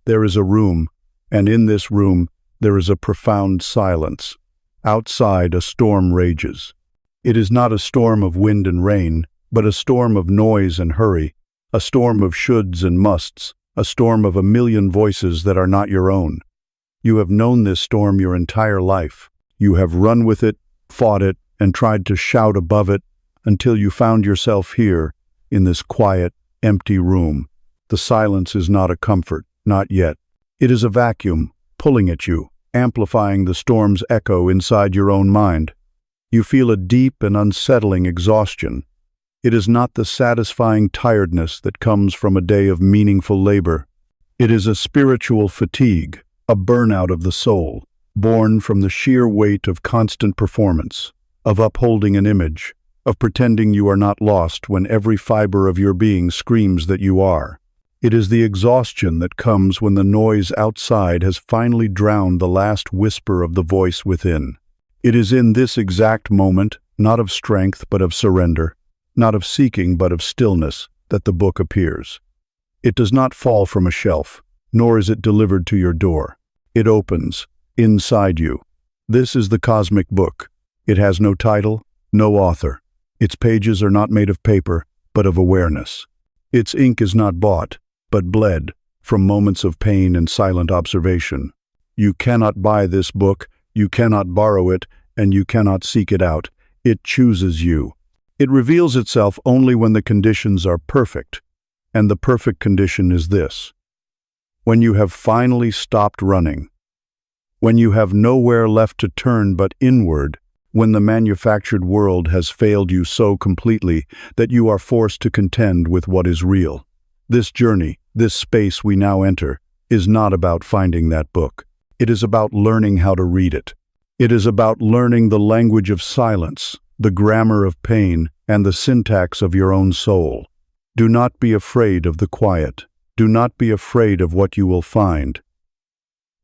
There is a room, and in this room there is a profound silence. Outside, a storm rages. It is not a storm of wind and rain, but a storm of noise and hurry, a storm of shoulds and musts, a storm of a million voices that are not your own. You have known this storm your entire life. You have run with it, fought it, and tried to shout above it until you found yourself here, in this quiet, empty room. The silence is not a comfort, not yet. It is a vacuum, pulling at you, amplifying the storm's echo inside your own mind. You feel a deep and unsettling exhaustion. It is not the satisfying tiredness that comes from a day of meaningful labor. It is a spiritual fatigue, a burnout of the soul, born from the sheer weight of constant performance, of upholding an image, of pretending you are not lost when every fiber of your being screams that you are. It is the exhaustion that comes when the noise outside has finally drowned the last whisper of the voice within. It is in this exact moment, not of strength but of surrender, not of seeking but of stillness, that the book appears. It does not fall from a shelf, nor is it delivered to your door. It opens, inside you. This is the cosmic book. It has no title, no author. Its pages are not made of paper, but of awareness. Its ink is not bought, but bled, from moments of pain and silent observation. You cannot buy this book, you cannot borrow it, and you cannot seek it out. It chooses you. It reveals itself only when the conditions are perfect, and the perfect condition is this: when you have finally stopped running, when you have nowhere left to turn but inward, when the manufactured world has failed you so completely that you are forced to contend with what is real. This journey, this space we now enter, is not about finding that book. It is about learning how to read it. It is about learning the language of silence, the grammar of pain, and the syntax of your own soul. Do not be afraid of the quiet. Do not be afraid of what you will find.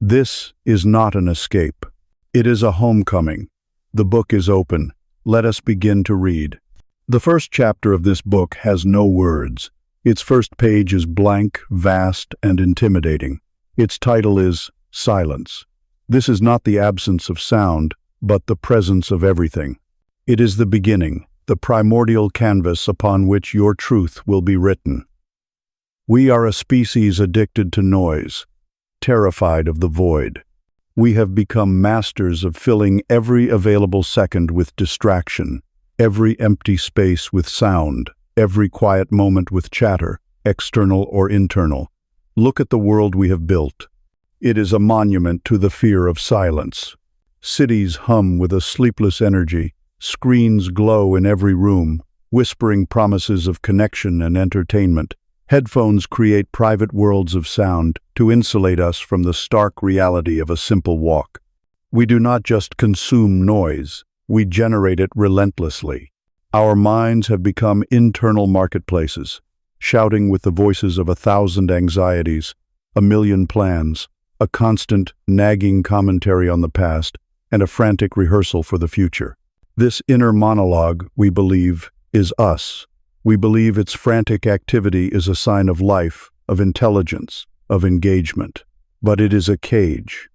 This is not an escape. It is a homecoming. The book is open. Let us begin to read. The first chapter of this book has no words. Its first page is blank, vast, and intimidating. Its title is Silence. This is not the absence of sound, but the presence of everything. It is the beginning, the primordial canvas upon which your truth will be written. We are a species addicted to noise, terrified of the void. We have become masters of filling every available second with distraction, every empty space with sound, every quiet moment with chatter, external or internal. Look at the world we have built. It is a monument to the fear of silence. Cities hum with a sleepless energy. Screens glow in every room, whispering promises of connection and entertainment. Headphones create private worlds of sound to insulate us from the stark reality of a simple walk. We do not just consume noise, we generate it relentlessly. Our minds have become internal marketplaces, shouting with the voices of 1,000 anxieties, a million plans, a constant, nagging commentary on the past, and a frantic rehearsal for the future. This inner monologue, we believe, is us. We believe its frantic activity is a sign of life, of intelligence, of engagement. But it is a cage.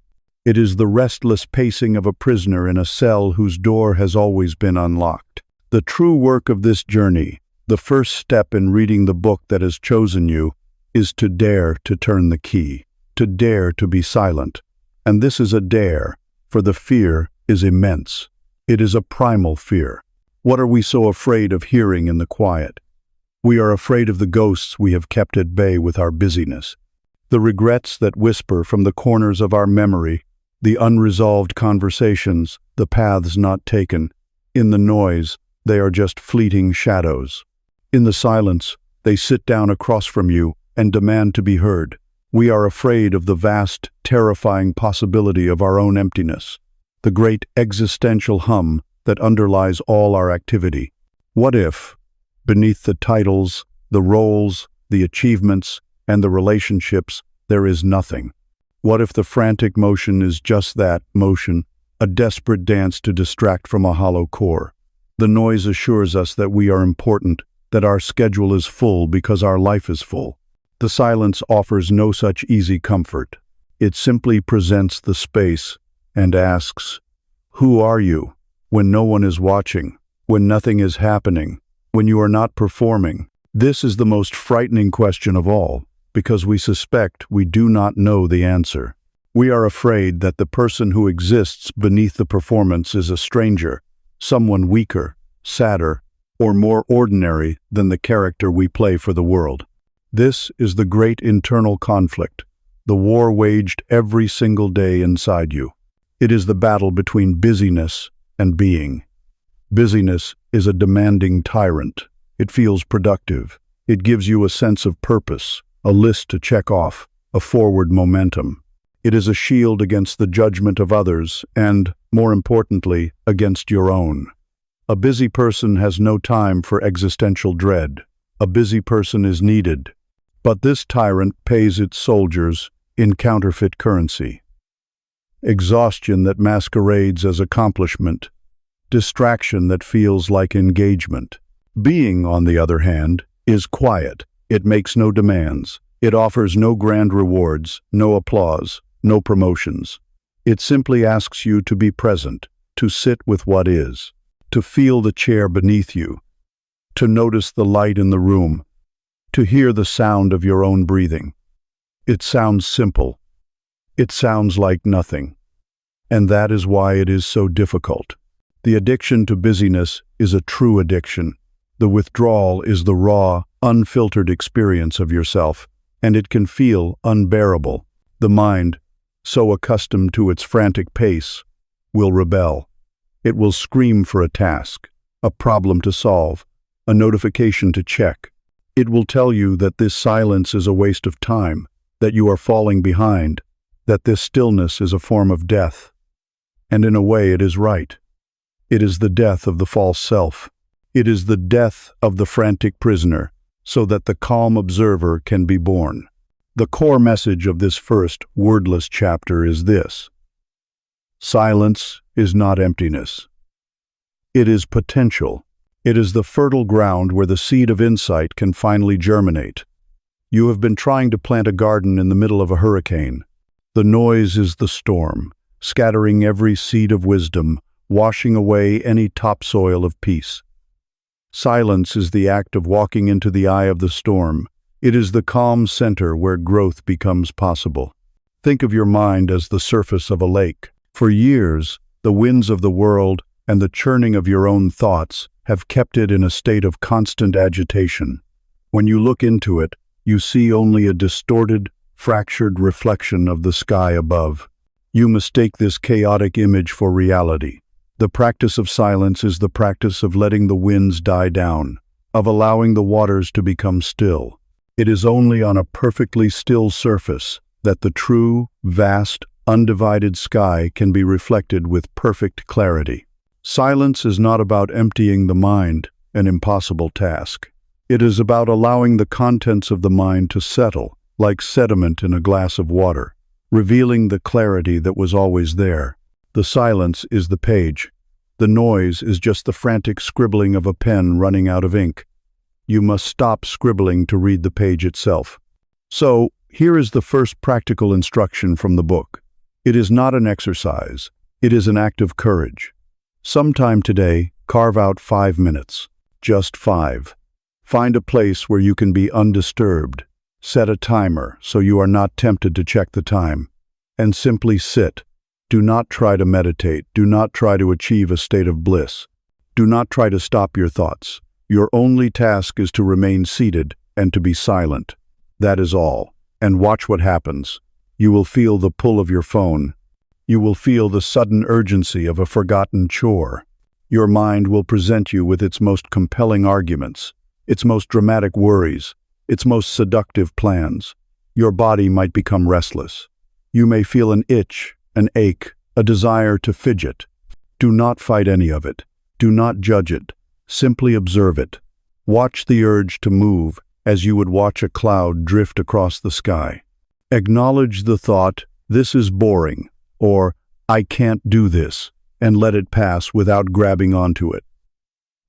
It is the restless pacing of a prisoner in a cell whose door has always been unlocked. The true work of this journey, the first step in reading the book that has chosen you, is to dare to turn the key, to dare to be silent. And this is a dare, for the fear is immense. It is a primal fear. What are we so afraid of hearing in the quiet? We are afraid of the ghosts we have kept at bay with our busyness, the regrets that whisper from the corners of our memory, the unresolved conversations, the paths not taken. In the noise, they are just fleeting shadows. In the silence, they sit down across from you and demand to be heard. We are afraid of the vast, terrifying possibility of our own emptiness, the great existential hum that underlies all our activity. What if, beneath the titles, the roles, the achievements, and the relationships, there is nothing? What if the frantic motion is just that, motion, a desperate dance to distract from a hollow core? The noise assures us that we are important, that our schedule is full because our life is full. The silence offers no such easy comfort. It simply presents the space and asks, "Who are you?" When no one is watching, when nothing is happening, when you are not performing. This is the most frightening question of all, because we suspect we do not know the answer. We are afraid that the person who exists beneath the performance is a stranger, someone weaker, sadder, or more ordinary than the character we play for the world. This is the great internal conflict, the war waged every single day inside you. It is the battle between busyness and being. Busyness is a demanding tyrant. It feels productive. It gives you a sense of purpose, a list to check off, a forward momentum. It is a shield against the judgment of others and, more importantly, against your own. A busy person has no time for existential dread. A busy person is needed. But this tyrant pays its soldiers in counterfeit currency. Exhaustion that masquerades as accomplishment. Distraction that feels like engagement. Being, on the other hand, is quiet. It makes no demands. It offers no grand rewards, no applause, no promotions. It simply asks you to be present, to sit with what is, to feel the chair beneath you, to notice the light in the room, to hear the sound of your own breathing. It sounds simple. It sounds like nothing. And that is why it is so difficult. The addiction to busyness is a true addiction. The withdrawal is the raw, unfiltered experience of yourself, and it can feel unbearable. The mind, so accustomed to its frantic pace, will rebel. It will scream for a task, a problem to solve, a notification to check. It will tell you that this silence is a waste of time, that you are falling behind, that this stillness is a form of death. And in a way it is right. It is the death of the false self. It is the death of the frantic prisoner, so that the calm observer can be born. The core message of this first wordless chapter is this: silence is not emptiness. It is potential. It is the fertile ground where the seed of insight can finally germinate. You have been trying to plant a garden in the middle of a hurricane. The noise is the storm, scattering every seed of wisdom, washing away any topsoil of peace. Silence is the act of walking into the eye of the storm. It is the calm center where growth becomes possible. Think of your mind as the surface of a lake. For years, the winds of the world and the churning of your own thoughts have kept it in a state of constant agitation. When you look into it, you see only a distorted, fractured reflection of the sky above. You mistake this chaotic image for reality. The practice of silence is the practice of letting the winds die down, of allowing the waters to become still. It is only on a perfectly still surface that the true, vast, undivided sky can be reflected with perfect clarity. Silence is not about emptying the mind, an impossible task. It is about allowing the contents of the mind to settle, like sediment in a glass of water, revealing the clarity that was always there. The silence is the page. The noise is just the frantic scribbling of a pen running out of ink. You must stop scribbling to read the page itself. So, here is the first practical instruction from the book. It is not an exercise. It is an act of courage. Sometime today, carve out 5 minutes. Just 5. Find a place where you can be undisturbed. Set a timer so you are not tempted to check the time. And simply sit. Do not try to meditate. Do not try to achieve a state of bliss. Do not try to stop your thoughts. Your only task is to remain seated and to be silent. That is all. And watch what happens. You will feel the pull of your phone. You will feel the sudden urgency of a forgotten chore. Your mind will present you with its most compelling arguments, its most dramatic worries, its most seductive plans. Your body might become restless. You may feel an itch, an ache, a desire to fidget. Do not fight any of it. Do not judge it. Simply observe it. Watch the urge to move as you would watch a cloud drift across the sky. Acknowledge the thought, "This is boring," or "I can't do this," and let it pass without grabbing onto it.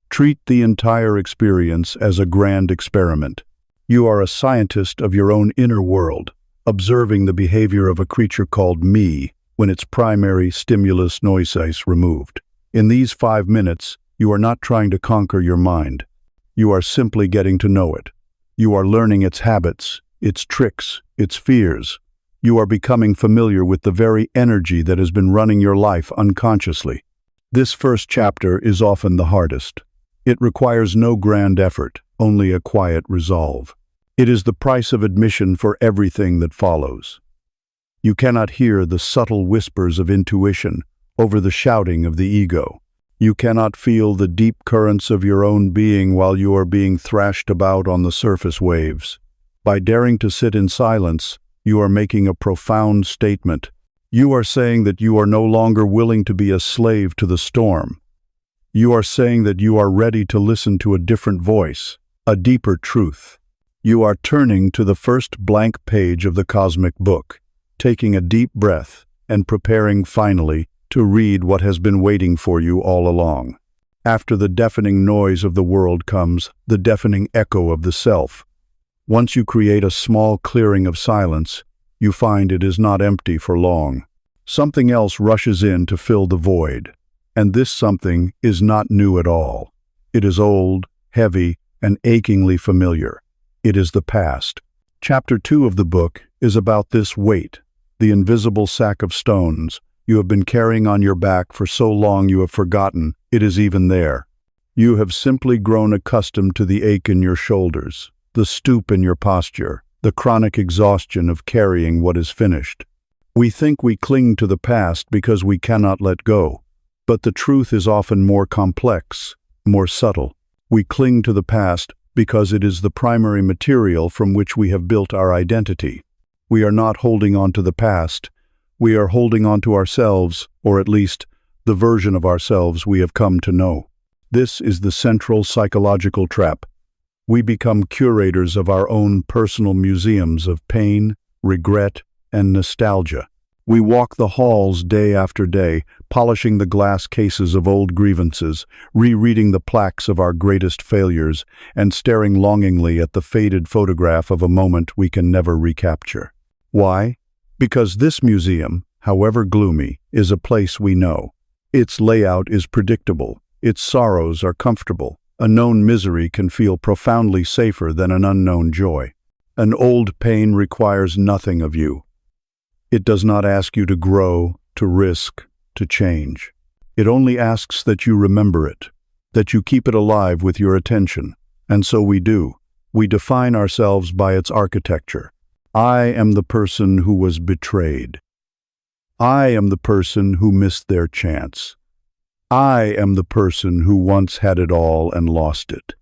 Treat the entire experience as a grand experiment. You are a scientist of your own inner world, observing the behavior of a creature called me when its primary stimulus noise is removed. In these 5 minutes, you are not trying to conquer your mind. You are simply getting to know it. You are learning its habits, its tricks, its fears. You are becoming familiar with the very energy that has been running your life unconsciously. This first chapter is often the hardest. It requires no grand effort, only a quiet resolve. It is the price of admission for everything that follows. You cannot hear the subtle whispers of intuition over the shouting of the ego. You cannot feel the deep currents of your own being while you are being thrashed about on the surface waves. By daring to sit in silence, you are making a profound statement. You are saying that you are no longer willing to be a slave to the storm. You are saying that you are ready to listen to a different voice, a deeper truth. You are turning to the first blank page of the cosmic book, taking a deep breath and preparing finally to read what has been waiting for you all along. After the deafening noise of the world comes the deafening echo of the self. Once you create a small clearing of silence, you find it is not empty for long. Something else rushes in to fill the void, and this something is not new at all. It is old, heavy, and achingly familiar. It is the past. Chapter 2 of the book is about this weight, the invisible sack of stones you have been carrying on your back for so long you have forgotten it is even there. You have simply grown accustomed to the ache in your shoulders, the stoop in your posture, the chronic exhaustion of carrying what is finished. We think we cling to the past because we cannot let go, but the truth is often more complex, more subtle. We cling to the past because it is the primary material from which we have built our identity. We are not holding on to the past. We are holding on to ourselves, or at least the version of ourselves we have come to know. This is the central psychological trap. We become curators of our own personal museums of pain, regret, and nostalgia. We walk the halls day after day, polishing the glass cases of old grievances, rereading the plaques of our greatest failures, and staring longingly at the faded photograph of a moment we can never recapture. Why? Because this museum, however gloomy, is a place we know. Its layout is predictable. Its sorrows are comfortable. A known misery can feel profoundly safer than an unknown joy. An old pain requires nothing of you. It does not ask you to grow, to risk, to change. It only asks that you remember it, that you keep it alive with your attention. And so we do. We define ourselves by its architecture. I am the person who was betrayed. I am the person who missed their chance. I am the person who once had it all and lost it.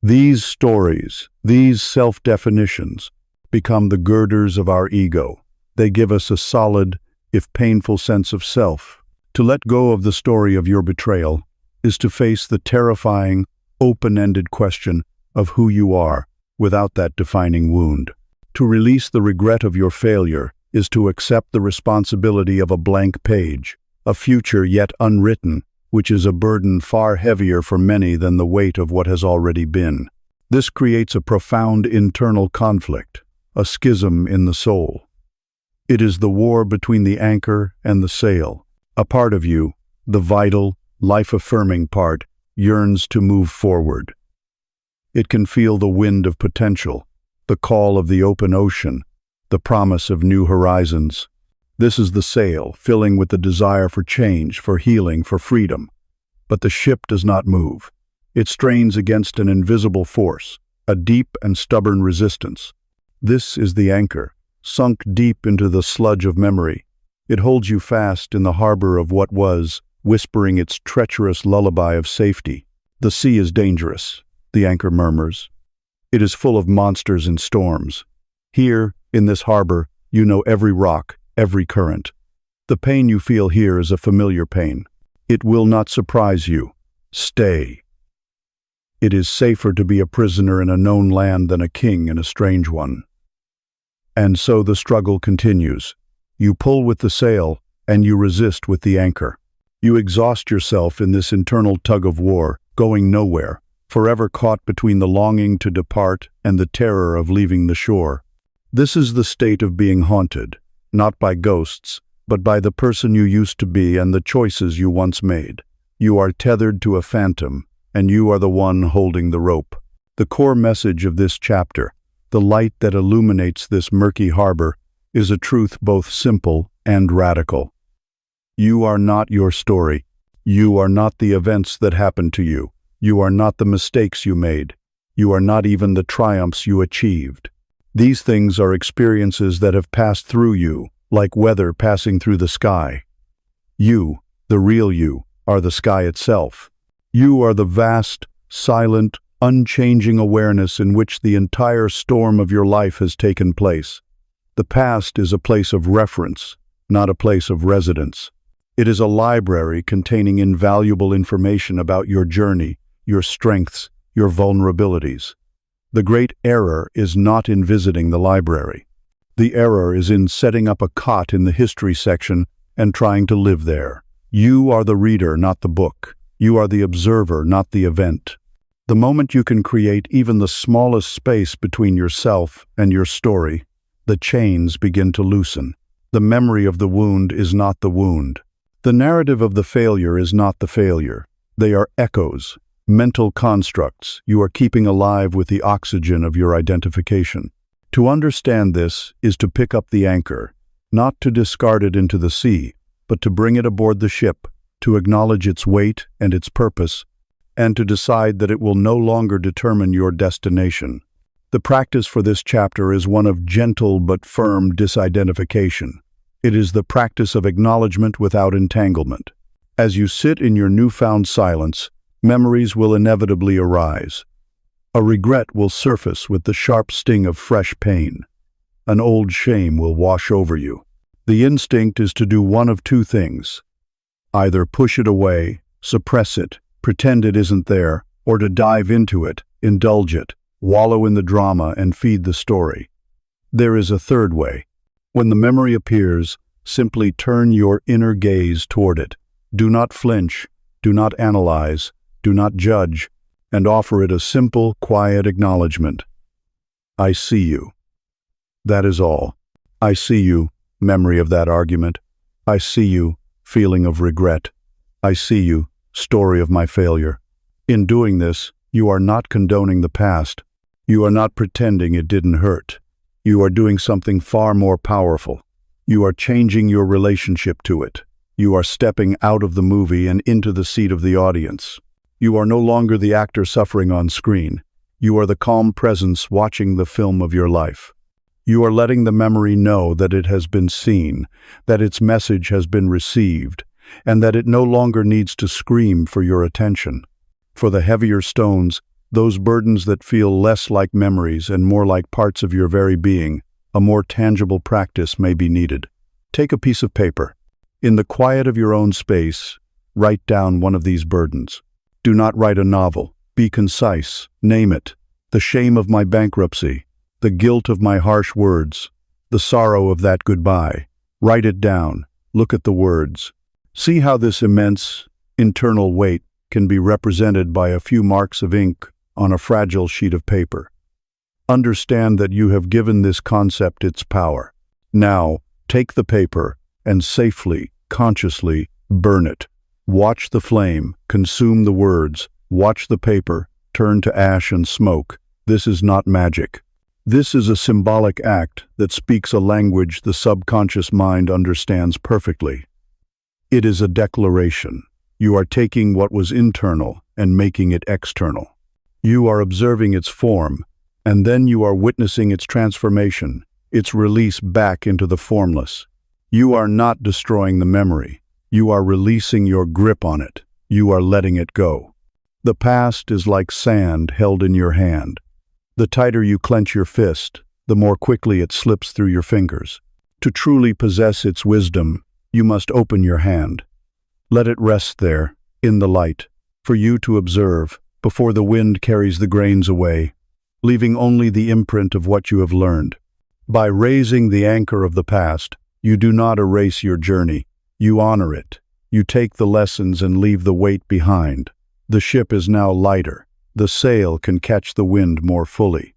These stories, these self-definitions, become the girders of our ego. They give us a solid, if painful, sense of self. To let go of the story of your betrayal is to face the terrifying, open-ended question of who you are without that defining wound. To release the regret of your failure is to accept the responsibility of a blank page, a future yet unwritten, which is a burden far heavier for many than the weight of what has already been. This creates a profound internal conflict, a schism in the soul. It is the war between the anchor and the sail. A part of you, the vital, life-affirming part, yearns to move forward. It can feel the wind of potential, the call of the open ocean, the promise of new horizons. This is the sail, filling with the desire for change, for healing, for freedom. But the ship does not move. It strains against an invisible force, a deep and stubborn resistance. This is the anchor, sunk deep into the sludge of memory. It holds you fast in the harbor of what was, whispering its treacherous lullaby of safety. The sea is dangerous, the anchor murmurs. It is full of monsters and storms. Here, in this harbor, you know every rock, every current. The pain you feel here is a familiar pain. It will not surprise you. Stay. It is safer to be a prisoner in a known land than a king in a strange one. And so the struggle continues. You pull with the sail, and you resist with the anchor. You exhaust yourself in this internal tug of war, going nowhere. forever caught between the longing to depart and the terror of leaving the shore. This is the state of being haunted, not by ghosts, but by the person you used to be and the choices you once made. You are tethered to a phantom, and you are the one holding the rope. The core message of this chapter, the light that illuminates this murky harbor, is a truth both simple and radical. You are not your story. You are not the events that happened to you. You are not the mistakes you made. You are not even the triumphs you achieved. These things are experiences that have passed through you, like weather passing through the sky. You, the real you, are the sky itself. You are the vast, silent, unchanging awareness in which the entire storm of your life has taken place. The past is a place of reference, not a place of residence. It is a library containing invaluable information about your journey, your strengths, your vulnerabilities. The great error is not in visiting the library. The error is in setting up a cot in the history section and trying to live there. You are the reader, not the book. You are the observer, not the event. The moment you can create even the smallest space between yourself and your story, the chains begin to loosen. The memory of the wound is not the wound. The narrative of the failure is not the failure. They are echoes, mental constructs you are keeping alive with the oxygen of your identification. To understand this is to pick up the anchor, not to discard it into the sea, but to bring it aboard the ship, to acknowledge its weight and its purpose, and to decide that it will no longer determine your destination. The practice for this chapter is one of gentle but firm disidentification. It is the practice of acknowledgement without entanglement. As you sit in your newfound silence, memories will inevitably arise. A regret will surface with the sharp sting of fresh pain. An old shame will wash over you. The instinct is to do one of two things: either push it away, suppress it, pretend it isn't there, or to dive into it, indulge it, wallow in the drama and feed the story. There is a third way. When the memory appears, simply turn your inner gaze toward it. Do not flinch, do not analyze, do not judge, and offer it a simple, quiet acknowledgement. I see you. That is all. I see you, memory of that argument. I see you, feeling of regret. I see you, story of my failure. In doing this, you are not condoning the past. You are not pretending it didn't hurt. You are doing something far more powerful. You are changing your relationship to it. You are stepping out of the movie and into the seat of the audience. You are no longer the actor suffering on screen. You are the calm presence watching the film of your life. You are letting the memory know that it has been seen, that its message has been received, and that it no longer needs to scream for your attention. For the heavier stones, those burdens that feel less like memories and more like parts of your very being, a more tangible practice may be needed. Take a piece of paper. In the quiet of your own space, write down one of these burdens. Do not write a novel. Be concise. Name it. The shame of my bankruptcy. The guilt of my harsh words. The sorrow of that goodbye. Write it down. Look at the words. See how this immense, internal weight can be represented by a few marks of ink on a fragile sheet of paper. Understand that you have given this concept its power. Now, take the paper and safely, consciously burn it. Watch the flame, consume the words, watch the paper, turn to ash and smoke. This is not magic. This is a symbolic act that speaks a language the subconscious mind understands perfectly. It is a declaration. You are taking what was internal and making it external. You are observing its form, and then you are witnessing its transformation, its release back into the formless. You are not destroying the memory. You are releasing your grip on it. You are letting it go. The past is like sand held in your hand. The tighter you clench your fist, the more quickly it slips through your fingers. To truly possess its wisdom, you must open your hand. Let it rest there, in the light, for you to observe, before the wind carries the grains away, leaving only the imprint of what you have learned. By raising the anchor of the past, you do not erase your journey. You honor it. You take the lessons and leave the weight behind. The ship is now lighter. the sail can catch the wind more fully.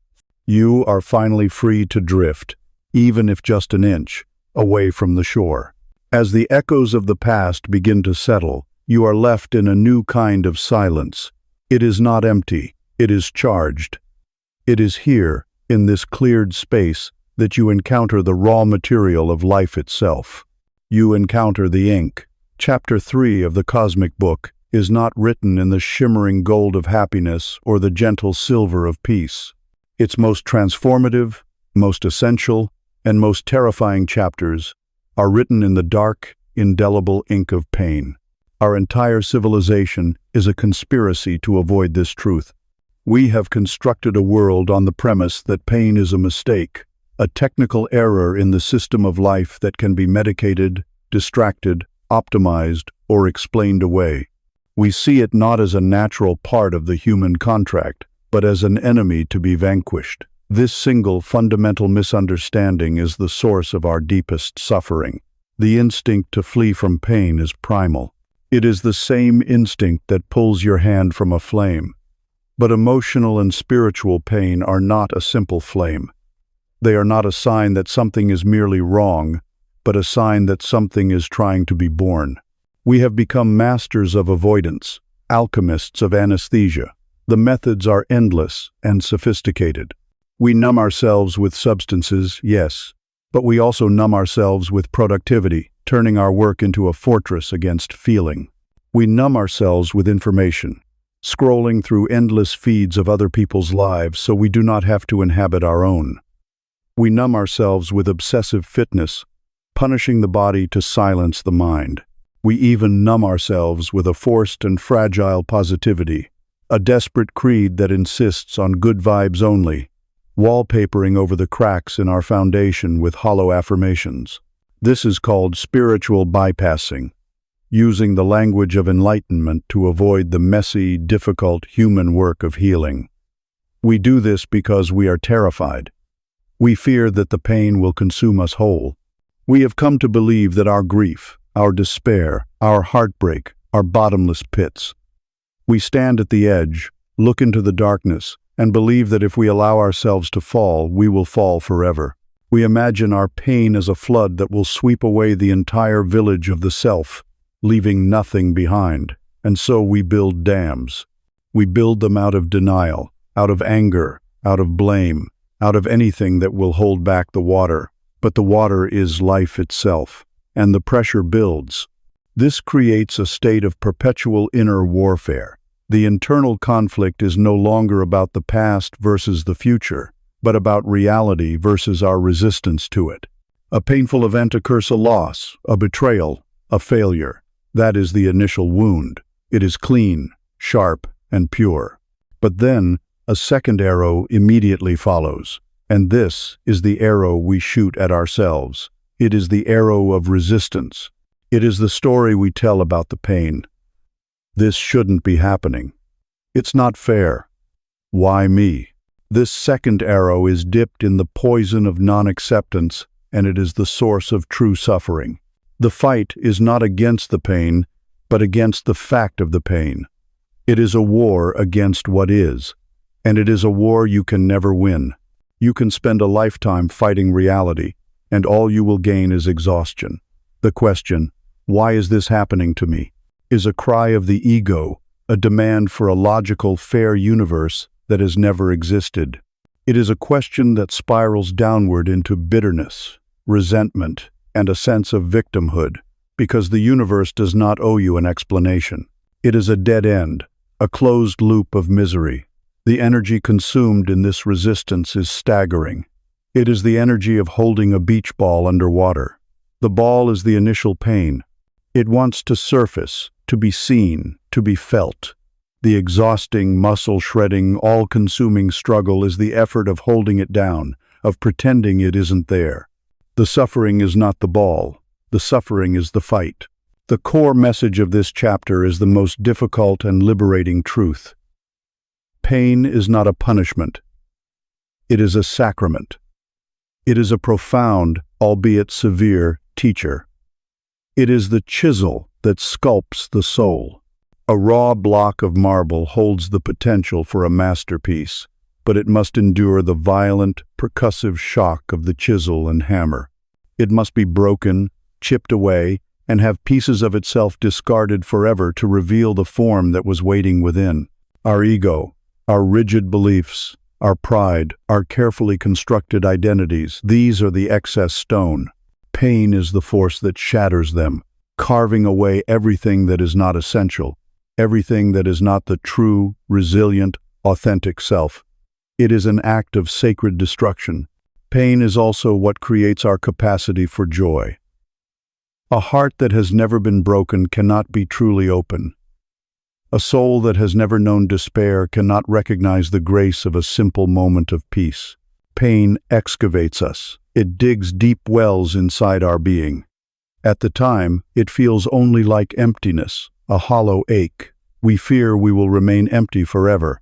You are finally free to drift, even if just an inch, away from the shore. As the echoes of the past begin to settle, you are left in a new kind of silence. It is not empty, it is charged. It is here, in this cleared space, that you encounter the raw material of life itself. You encounter the ink. Chapter 3 of the cosmic book is not written in the shimmering gold of happiness or the gentle silver of peace. Its most transformative, most essential, and most terrifying chapters are written in the dark, indelible ink of pain. Our entire civilization is a conspiracy to avoid this truth. We have constructed a world on the premise that pain is a mistake, a technical error in the system of life that can be medicated, distracted, optimized, or explained away. We see it not as a natural part of the human contract, but as an enemy to be vanquished. This single fundamental misunderstanding is the source of our deepest suffering. The instinct to flee from pain is primal. It is the same instinct that pulls your hand from a flame. But emotional and spiritual pain are not a simple flame. They are not a sign that something is merely wrong, but a sign that something is trying to be born. We have become masters of avoidance, alchemists of anesthesia. The methods are endless and sophisticated. We numb ourselves with substances, yes, but we also numb ourselves with productivity, turning our work into a fortress against feeling. We numb ourselves with information, scrolling through endless feeds of other people's lives so we do not have to inhabit our own. We numb ourselves with obsessive fitness, punishing the body to silence the mind. We even numb ourselves with a forced and fragile positivity, a desperate creed that insists on good vibes only, wallpapering over the cracks in our foundation with hollow affirmations. This is called spiritual bypassing, using the language of enlightenment to avoid the messy, difficult human work of healing. We do this because we are terrified. We fear that the pain will consume us whole. We have come to believe that our grief, our despair, our heartbreak are bottomless pits. We stand at the edge, look into the darkness, and believe that if we allow ourselves to fall, we will fall forever. We imagine our pain as a flood that will sweep away the entire village of the self, leaving nothing behind. And so we build dams. We build them out of denial, out of anger, out of blame, out of anything that will hold back the water. But the water is life itself, and the pressure builds. This creates a state of perpetual inner warfare. The internal conflict is no longer about the past versus the future, but about reality versus our resistance to it. A painful event occurs: a loss, a betrayal, a failure. That is the initial wound. It is clean, sharp, and pure. But then, a second arrow immediately follows. And this is the arrow we shoot at ourselves. It is the arrow of resistance. It is the story we tell about the pain. This shouldn't be happening. It's not fair. Why me? This second arrow is dipped in the poison of non-acceptance, and it is the source of true suffering. The fight is not against the pain, but against the fact of the pain. It is a war against what is, and it is a war you can never win. You can spend a lifetime fighting reality, and all you will gain is exhaustion. The question, "Why is this happening to me?" is a cry of the ego, a demand for a logical, fair universe that has never existed. It is a question that spirals downward into bitterness, resentment, and a sense of victimhood, because the universe does not owe you an explanation. It is a dead end, a closed loop of misery. The energy consumed in this resistance is staggering. It is the energy of holding a beach ball underwater. The ball is the initial pain. It wants to surface, to be seen, to be felt. The exhausting, muscle-shredding, all-consuming struggle is the effort of holding it down, of pretending it isn't there. The suffering is not the ball. The suffering is the fight. The core message of this chapter is the most difficult and liberating truth. Pain is not a punishment. It is a sacrament. It is a profound, albeit severe, teacher. It is the chisel that sculpts the soul. A raw block of marble holds the potential for a masterpiece, but it must endure the violent, percussive shock of the chisel and hammer. It must be broken, chipped away, and have pieces of itself discarded forever to reveal the form that was waiting within. Our ego, our rigid beliefs, our pride, our carefully constructed identities, these are the excess stone. Pain is the force that shatters them, carving away everything that is not essential, everything that is not the true, resilient, authentic self. It is an act of sacred destruction. Pain is also what creates our capacity for joy. A heart that has never been broken cannot be truly open. A soul that has never known despair cannot recognize the grace of a simple moment of peace. Pain excavates us. It digs deep wells inside our being. At the time, it feels only like emptiness, a hollow ache. We fear we will remain empty forever.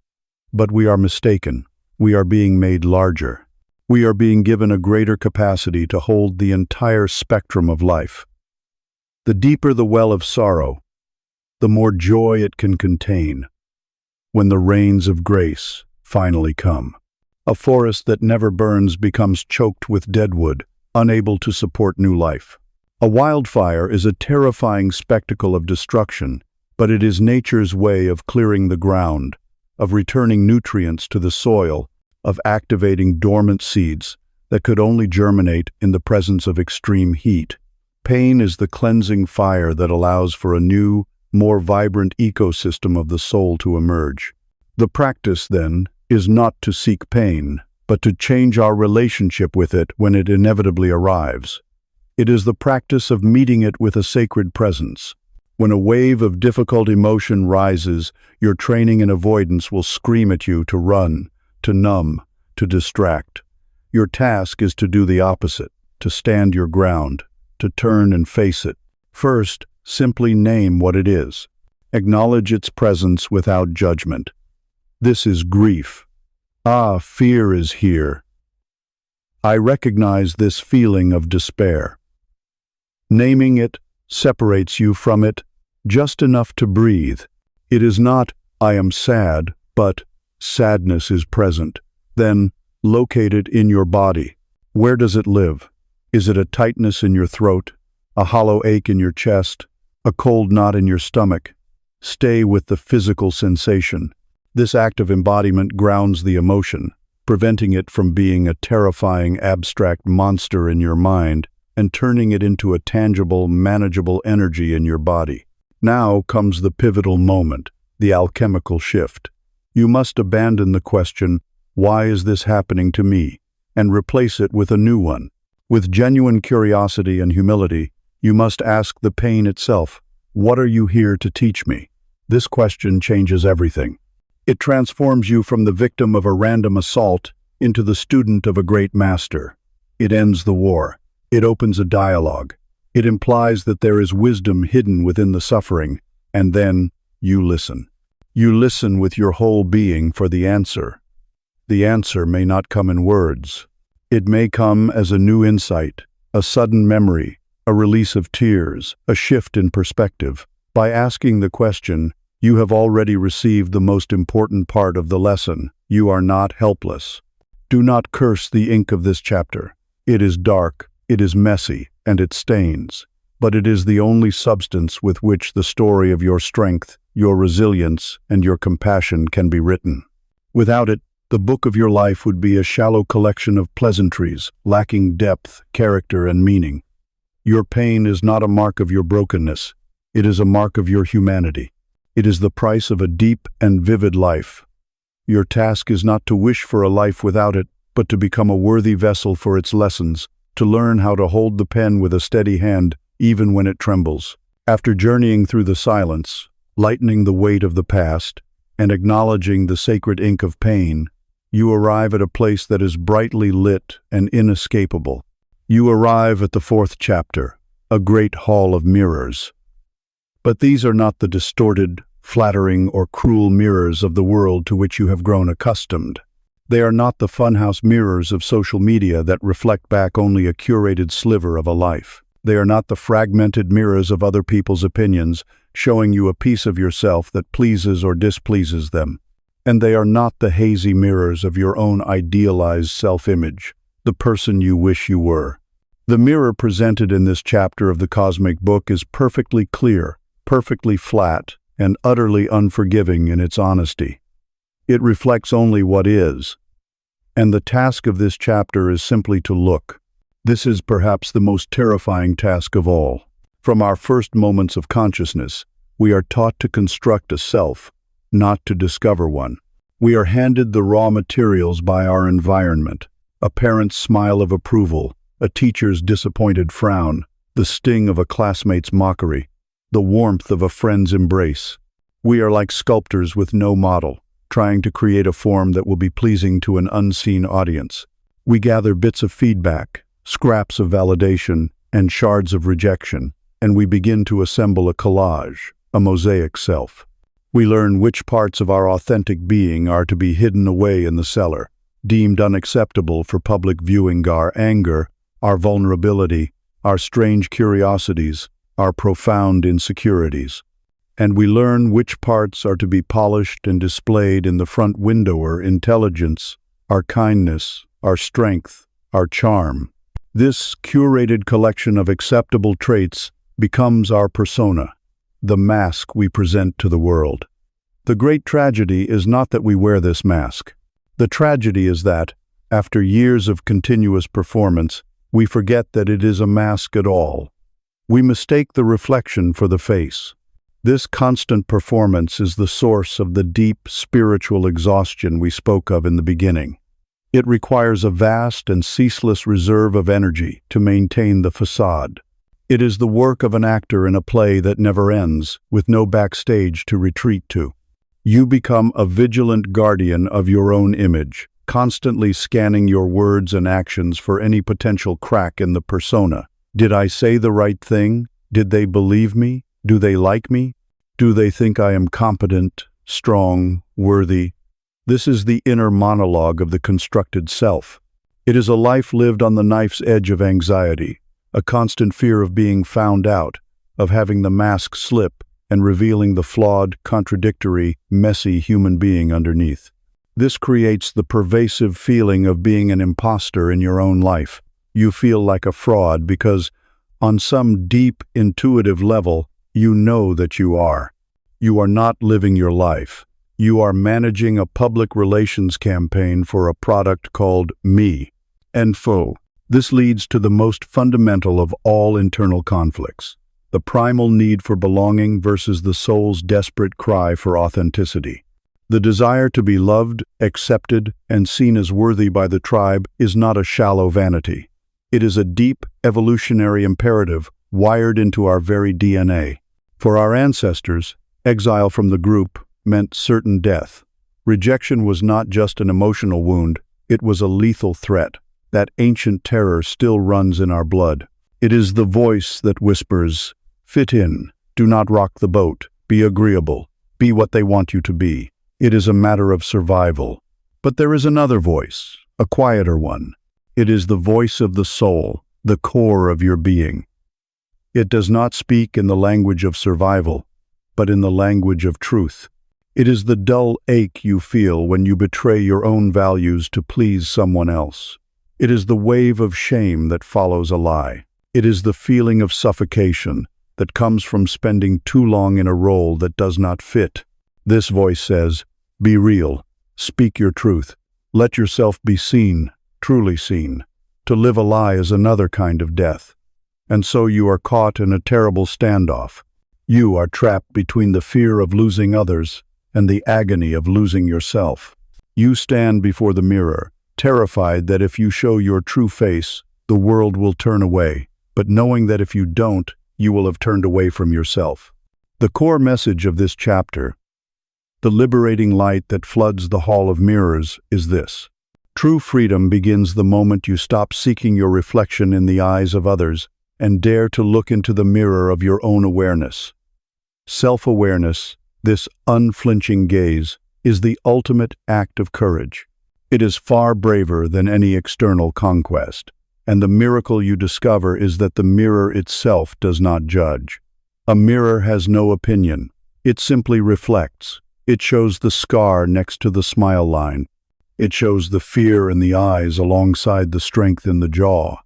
But we are mistaken. We are being made larger. We are being given a greater capacity to hold the entire spectrum of life. The deeper the well of sorrow, the more joy it can contain. When the rains of grace finally come, a forest that never burns becomes choked with deadwood, unable to support new life. A wildfire is a terrifying spectacle of destruction, but it is nature's way of clearing the ground, of returning nutrients to the soil, of activating dormant seeds that could only germinate in the presence of extreme heat. Pain is the cleansing fire that allows for a new, more vibrant ecosystem of the soul to emerge. The practice, then, is not to seek pain, but to change our relationship with it when it inevitably arrives. It is the practice of meeting it with a sacred presence. When a wave of difficult emotion rises, your training in avoidance will scream at you to run, to numb, to distract. Your task is to do the opposite, to stand your ground, to turn and face it. First, simply name what it is. Acknowledge its presence without judgment. This is grief. Ah, fear is here. I recognize this feeling of despair. Naming it separates you from it just enough to breathe. It is not, I am sad, but sadness is present. Then, locate it in your body. Where does it live? Is it a tightness in your throat, a hollow ache in your chest, a cold knot in your stomach? Stay with the physical sensation. This act of embodiment grounds the emotion, preventing it from being a terrifying, abstract monster in your mind and turning it into a tangible, manageable energy in your body. Now comes the pivotal moment, the alchemical shift. You must abandon the question, "Why is this happening to me?" and replace it with a new one. With genuine curiosity and humility, you must ask the pain itself, "What are you here to teach me?" This question changes everything. It transforms you from the victim of a random assault into the student of a great master. It ends the war. It opens a dialogue. It implies that there is wisdom hidden within the suffering, and then you listen. You listen with your whole being for the answer. The answer may not come in words. It may come as a new insight, a sudden memory, a release of tears, a shift in perspective. By asking the question, you have already received the most important part of the lesson. You are not helpless. Do not curse the ink of this chapter. It is dark, it is messy, and it stains. But it is the only substance with which the story of your strength, your resilience, and your compassion can be written. Without it, the book of your life would be a shallow collection of pleasantries, lacking depth, character, and meaning. Your pain is not a mark of your brokenness. It is a mark of your humanity. It is the price of a deep and vivid life. Your task is not to wish for a life without it, but to become a worthy vessel for its lessons, to learn how to hold the pen with a steady hand, even when it trembles. After journeying through the silence, lightening the weight of the past, and acknowledging the sacred ink of pain, you arrive at a place that is brightly lit and inescapable. You arrive at the fourth chapter, a great hall of mirrors. But these are not the distorted, flattering, or cruel mirrors of the world to which you have grown accustomed. They are not the funhouse mirrors of social media that reflect back only a curated sliver of a life. They are not the fragmented mirrors of other people's opinions, showing you a piece of yourself that pleases or displeases them. And they are not the hazy mirrors of your own idealized self-image, the person you wish you were. The mirror presented in this chapter of the cosmic book is perfectly clear, perfectly flat, and utterly unforgiving in its honesty. It reflects only what is, and the task of this chapter is simply to look. This is perhaps the most terrifying task of all. From our first moments of consciousness, we are taught to construct a self, not to discover one. We are handed the raw materials by our environment, a parent's smile of approval, a teacher's disappointed frown, the sting of a classmate's mockery, the warmth of a friend's embrace. We are like sculptors with no model, trying to create a form that will be pleasing to an unseen audience. We gather bits of feedback, scraps of validation, and shards of rejection, and we begin to assemble a collage, a mosaic self. We learn which parts of our authentic being are to be hidden away in the cellar, deemed unacceptable for public viewing: our anger, our vulnerability, our strange curiosities, our profound insecurities. And we learn which parts are to be polished and displayed in the front window: our intelligence, our kindness, our strength, our charm. This curated collection of acceptable traits becomes our persona, the mask we present to the world. The great tragedy is not that we wear this mask. The tragedy is that, after years of continuous performance, we forget that it is a mask at all. We mistake the reflection for the face. This constant performance is the source of the deep spiritual exhaustion we spoke of in the beginning. It requires a vast and ceaseless reserve of energy to maintain the facade. It is the work of an actor in a play that never ends, with no backstage to retreat to. You become a vigilant guardian of your own image, constantly scanning your words and actions for any potential crack in the persona. Did I say the right thing? Did they believe me? Do they like me? Do they think I am competent, strong, worthy? This is the inner monologue of the constructed self. It is a life lived on the knife's edge of anxiety, a constant fear of being found out, of having the mask slip and revealing the flawed, contradictory, messy human being underneath. This creates the pervasive feeling of being an imposter in your own life. You feel like a fraud because, on some deep, intuitive level, you know that you are. You are not living your life. You are managing a public relations campaign for a product called me. And this leads to the most fundamental of all internal conflicts: the primal need for belonging versus the soul's desperate cry for authenticity. The desire to be loved, accepted, and seen as worthy by the tribe is not a shallow vanity. It is a deep, evolutionary imperative wired into our very DNA. For our ancestors, exile from the group meant certain death. Rejection was not just an emotional wound, it was a lethal threat. That ancient terror still runs in our blood. It is the voice that whispers, "Fit in, do not rock the boat, be agreeable, be what they want you to be." It is a matter of survival. But there is another voice, a quieter one. It is the voice of the soul, the core of your being. It does not speak in the language of survival, but in the language of truth. It is the dull ache you feel when you betray your own values to please someone else. It is the wave of shame that follows a lie. It is the feeling of suffocation that comes from spending too long in a role that does not fit. This voice says, "Be real, speak your truth, let yourself be seen, truly seen." To live a lie is another kind of death. And so you are caught in a terrible standoff. You are trapped between the fear of losing others and the agony of losing yourself. You stand before the mirror, terrified that if you show your true face, the world will turn away, but knowing that if you don't, you will have turned away from yourself. The core message of this chapter, the liberating light that floods the hall of mirrors, is this: true freedom begins the moment you stop seeking your reflection in the eyes of others and dare to look into the mirror of your own awareness. Self-awareness, this unflinching gaze, is the ultimate act of courage. It is far braver than any external conquest, and the miracle you discover is that the mirror itself does not judge. A mirror has no opinion. It simply reflects. It shows the scar next to the smile line. It shows the fear in the eyes alongside the strength in the jaw.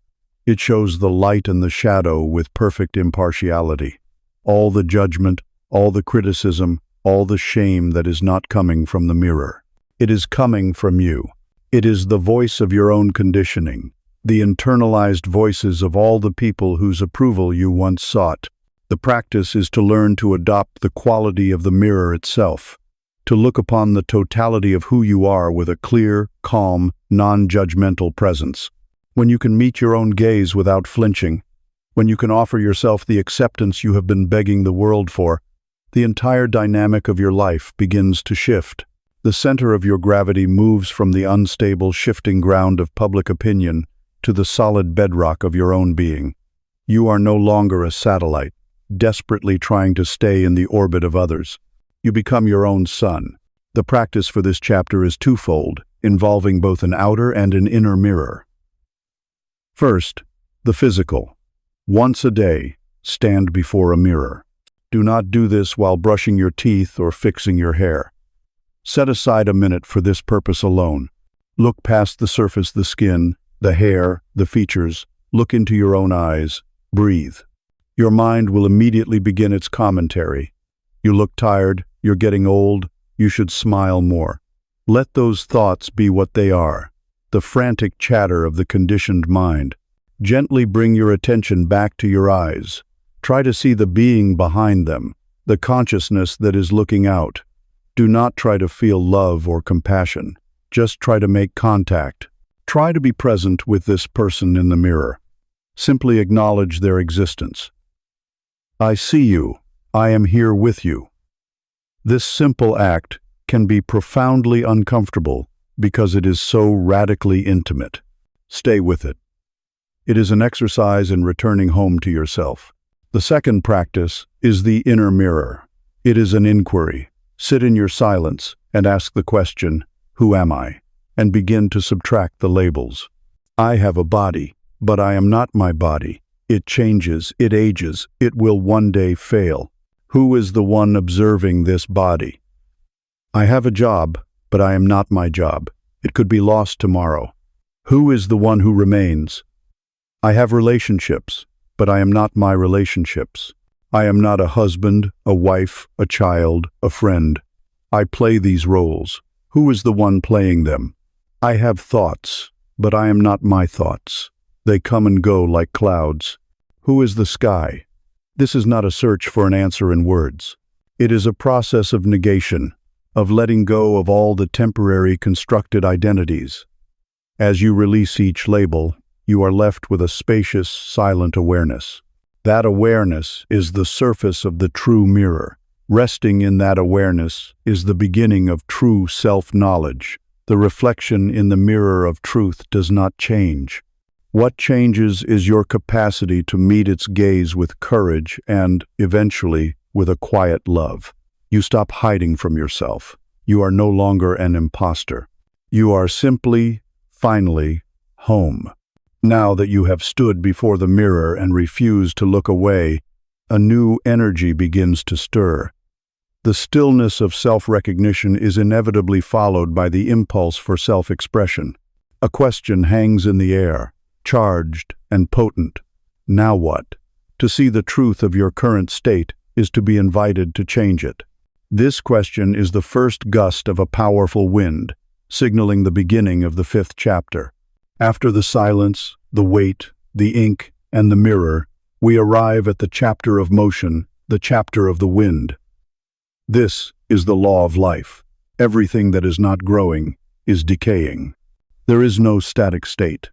It shows the light and the shadow with perfect impartiality. All the judgment, all the criticism, all the shame that is not coming from the mirror. It is coming from you. It is the voice of your own conditioning, the internalized voices of all the people whose approval you once sought. The practice is to learn to adopt the quality of the mirror itself, to look upon the totality of who you are with a clear, calm, non-judgmental presence. When you can meet your own gaze without flinching, when you can offer yourself the acceptance you have been begging the world for, the entire dynamic of your life begins to shift. The center of your gravity moves from the unstable, shifting ground of public opinion to the solid bedrock of your own being. You are no longer a satellite, desperately trying to stay in the orbit of others. You become your own sun. The practice for this chapter is twofold, involving both an outer and an inner mirror. First, the physical. Once a day, stand before a mirror. Do not do this while brushing your teeth or fixing your hair. Set aside a minute for this purpose alone. Look past the surface, the skin, the hair, the features. Look into your own eyes. Breathe. Your mind will immediately begin its commentary. You look tired, you're getting old, you should smile more. Let those thoughts be what they are, the frantic chatter of the conditioned mind. Gently bring your attention back to your eyes. Try to see the being behind them, the consciousness that is looking out. Do not try to feel love or compassion. Just try to make contact. Try to be present with this person in the mirror. Simply acknowledge their existence. I see you. I am here with you. This simple act can be profoundly uncomfortable because it is so radically intimate. Stay with it. It is an exercise in returning home to yourself. The second practice is the inner mirror. It is an inquiry. Sit in your silence and ask the question, who am I? And begin to subtract the labels. I have a body, but I am not my body. It changes, it ages, it will one day fail. Who is the one observing this body? I have a job, but I am not my job. It could be lost tomorrow. Who is the one who remains? I have relationships, but I am not my relationships. I am not a husband, a wife, a child, a friend. I play these roles. Who is the one playing them? I have thoughts, but I am not my thoughts. They come and go like clouds. Who is the sky? This is not a search for an answer in words. It is a process of negation, of letting go of all the temporary constructed identities. As you release each label, you are left with a spacious, silent awareness. That awareness is the surface of the true mirror. Resting in that awareness is the beginning of true self-knowledge. The reflection in the mirror of truth does not change. What changes is your capacity to meet its gaze with courage and, eventually, with a quiet love. You stop hiding from yourself. You are no longer an imposter. You are simply, finally, home. Now that you have stood before the mirror and refused to look away, a new energy begins to stir. The stillness of self-recognition is inevitably followed by the impulse for self-expression. A question hangs in the air, charged and potent. Now what? To see the truth of your current state is to be invited to change it. This question is the first gust of a powerful wind, signaling the beginning of the 5th chapter. After the silence, the weight, the ink, and the mirror, we arrive at the chapter of motion, the chapter of the wind. This is the law of life. Everything that is not growing is decaying. There is no static state.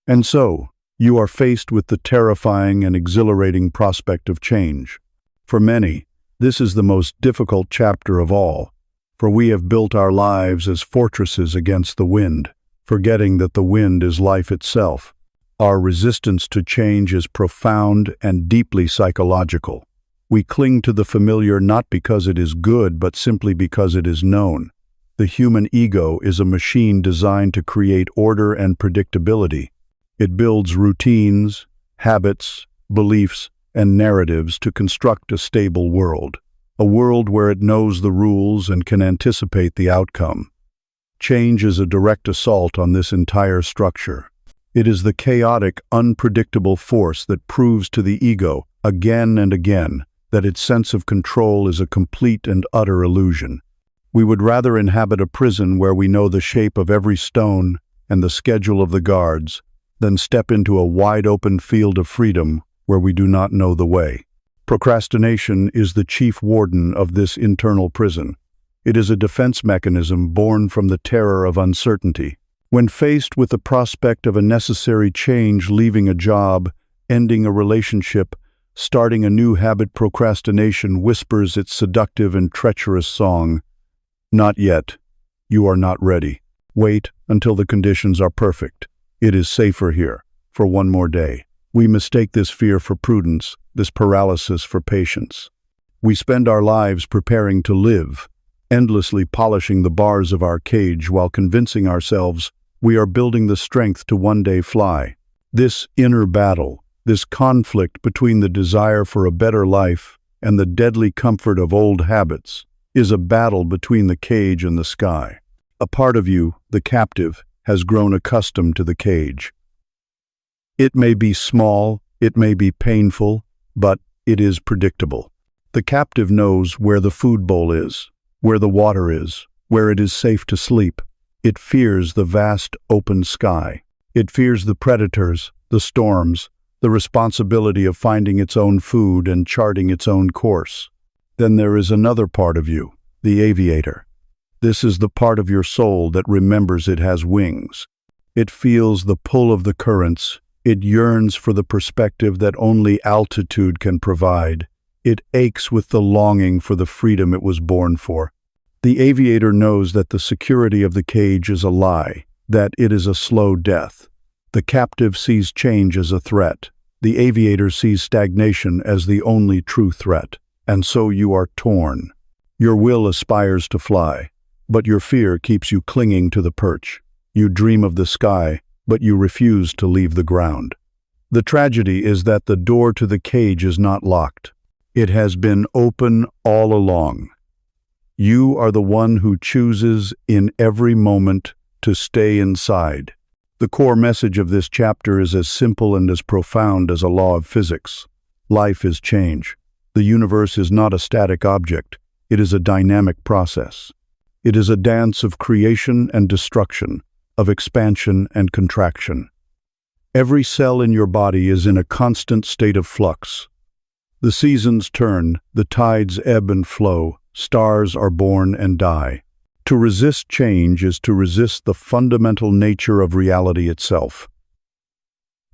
And so, you are faced with the terrifying and exhilarating prospect of change. For many, this is the most difficult chapter of all, for we have built our lives as fortresses against the wind, forgetting that the wind is life itself. Our resistance to change is profound and deeply psychological. We cling to the familiar not because it is good, but simply because it is known. The human ego is a machine designed to create order and predictability. It builds routines, habits, beliefs, and narratives to construct a stable world, a world where it knows the rules and can anticipate the outcome. Change is a direct assault on this entire structure. It is the chaotic, unpredictable force that proves to the ego, again and again, that its sense of control is a complete and utter illusion. We would rather inhabit a prison where we know the shape of every stone and the schedule of the guards than step into a wide-open field of freedom where we do not know the way. Procrastination is the chief warden of this internal prison. It is a defense mechanism born from the terror of uncertainty. When faced with the prospect of a necessary change, leaving a job, ending a relationship, starting a new habit, procrastination whispers its seductive and treacherous song. Not yet. You are not ready. Wait until the conditions are perfect. It is safer here, for one more day. We mistake this fear for prudence, this paralysis for patience. We spend our lives preparing to live, endlessly polishing the bars of our cage while convincing ourselves we are building the strength to one day fly. This inner battle, this conflict between the desire for a better life and the deadly comfort of old habits, is a battle between the cage and the sky. A part of you, the captive, has grown accustomed to the cage. It may be small, it may be painful, but it is predictable. The captive knows where the food bowl is, where the water is, where it is safe to sleep. It fears the vast open sky. It fears the predators, the storms, the responsibility of finding its own food and charting its own course. Then there is another part of you, the aviator. This is the part of your soul that remembers it has wings. It feels the pull of the currents. It yearns for the perspective that only altitude can provide. It aches with the longing for the freedom it was born for. The aviator knows that the security of the cage is a lie, that it is a slow death. The captive sees change as a threat. The aviator sees stagnation as the only true threat. And so you are torn. Your will aspires to fly, but your fear keeps you clinging to the perch. You dream of the sky, but you refuse to leave the ground. The tragedy is that the door to the cage is not locked. It has been open all along. You are the one who chooses in every moment to stay inside. The core message of this chapter is as simple and as profound as a law of physics. Life is change. The universe is not a static object. It is a dynamic process. It is a dance of creation and destruction, of expansion and contraction. Every cell in your body is in a constant state of flux. The seasons turn, the tides ebb and flow, stars are born and die. To resist change is to resist the fundamental nature of reality itself.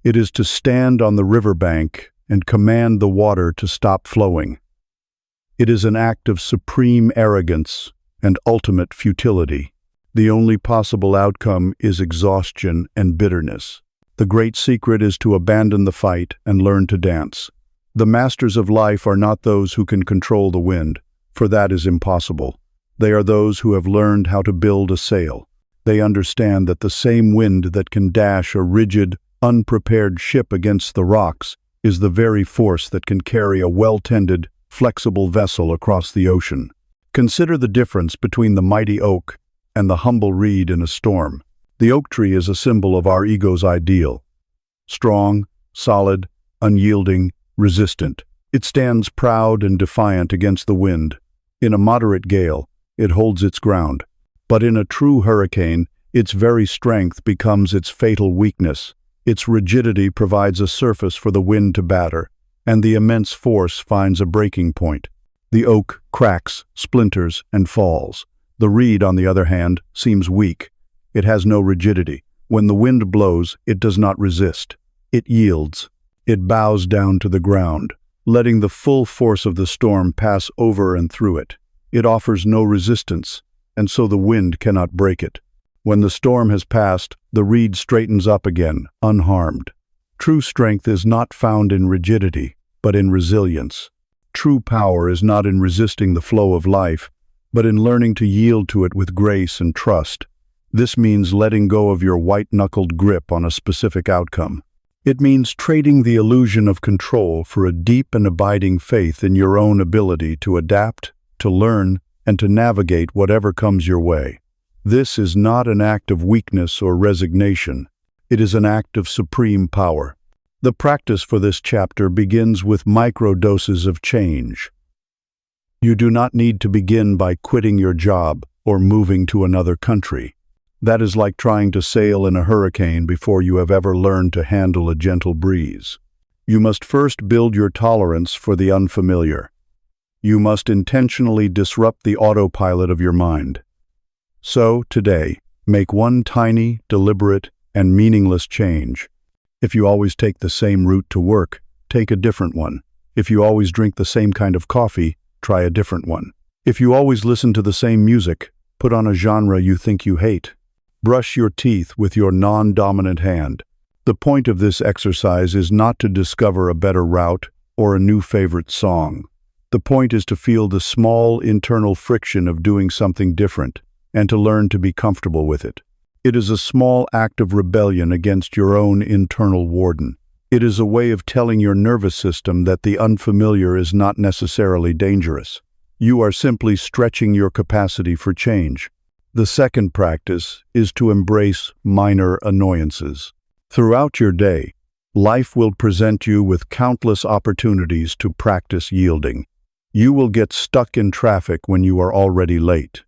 It is to stand on the riverbank and command the water to stop flowing. It is an act of supreme arrogance and ultimate futility. The only possible outcome is exhaustion and bitterness. The great secret is to abandon the fight and learn to dance. The masters of life are not those who can control the wind, for that is impossible. They are those who have learned how to build a sail. They understand that the same wind that can dash a rigid, unprepared ship against the rocks is the very force that can carry a well-tended, flexible vessel across the ocean. Consider the difference between the mighty oak and the humble reed in a storm. The oak tree is a symbol of our ego's ideal. Strong, solid, unyielding, resistant. It stands proud and defiant against the wind. In a moderate gale, it holds its ground. But in a true hurricane, its very strength becomes its fatal weakness. Its rigidity provides a surface for the wind to batter, and the immense force finds a breaking point. The oak cracks, splinters, and falls. The reed, on the other hand, seems weak. It has no rigidity. When the wind blows, it does not resist. It yields. It bows down to the ground, letting the full force of the storm pass over and through it. It offers no resistance, and so the wind cannot break it. When the storm has passed, the reed straightens up again, unharmed. True strength is not found in rigidity, but in resilience. True power is not in resisting the flow of life, but in learning to yield to it with grace and trust. This means letting go of your white-knuckled grip on a specific outcome. It means trading the illusion of control for a deep and abiding faith in your own ability to adapt, to learn, and to navigate whatever comes your way. This is not an act of weakness or resignation. It is an act of supreme power. The practice for this chapter begins with microdoses of change. You do not need to begin by quitting your job or moving to another country. That is like trying to sail in a hurricane before you have ever learned to handle a gentle breeze. You must first build your tolerance for the unfamiliar. You must intentionally disrupt the autopilot of your mind. So, today, make one tiny, deliberate, and meaningless change. If you always take the same route to work, take a different one. If you always drink the same kind of coffee, try a different one. If you always listen to the same music, put on a genre you think you hate. Brush your teeth with your non-dominant hand. The point of this exercise is not to discover a better route or a new favorite song. The point is to feel the small internal friction of doing something different and to learn to be comfortable with it. It is a small act of rebellion against your own internal warden. It is a way of telling your nervous system that the unfamiliar is not necessarily dangerous. You are simply stretching your capacity for change. The second practice is to embrace minor annoyances. Throughout your day, life will present you with countless opportunities to practice yielding. You will get stuck in traffic when you are already late.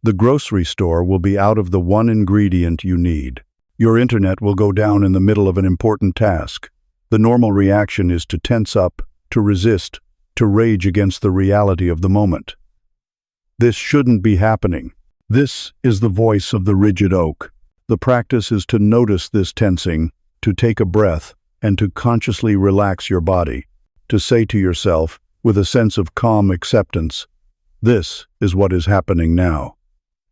The grocery store will be out of the one ingredient you need. Your internet will go down in the middle of an important task. The normal reaction is to tense up, to resist, to rage against the reality of the moment. This shouldn't be happening. This is the voice of the rigid oak. The practice is to notice this tensing, to take a breath, and to consciously relax your body, to say to yourself, with a sense of calm acceptance, "This is what is happening now."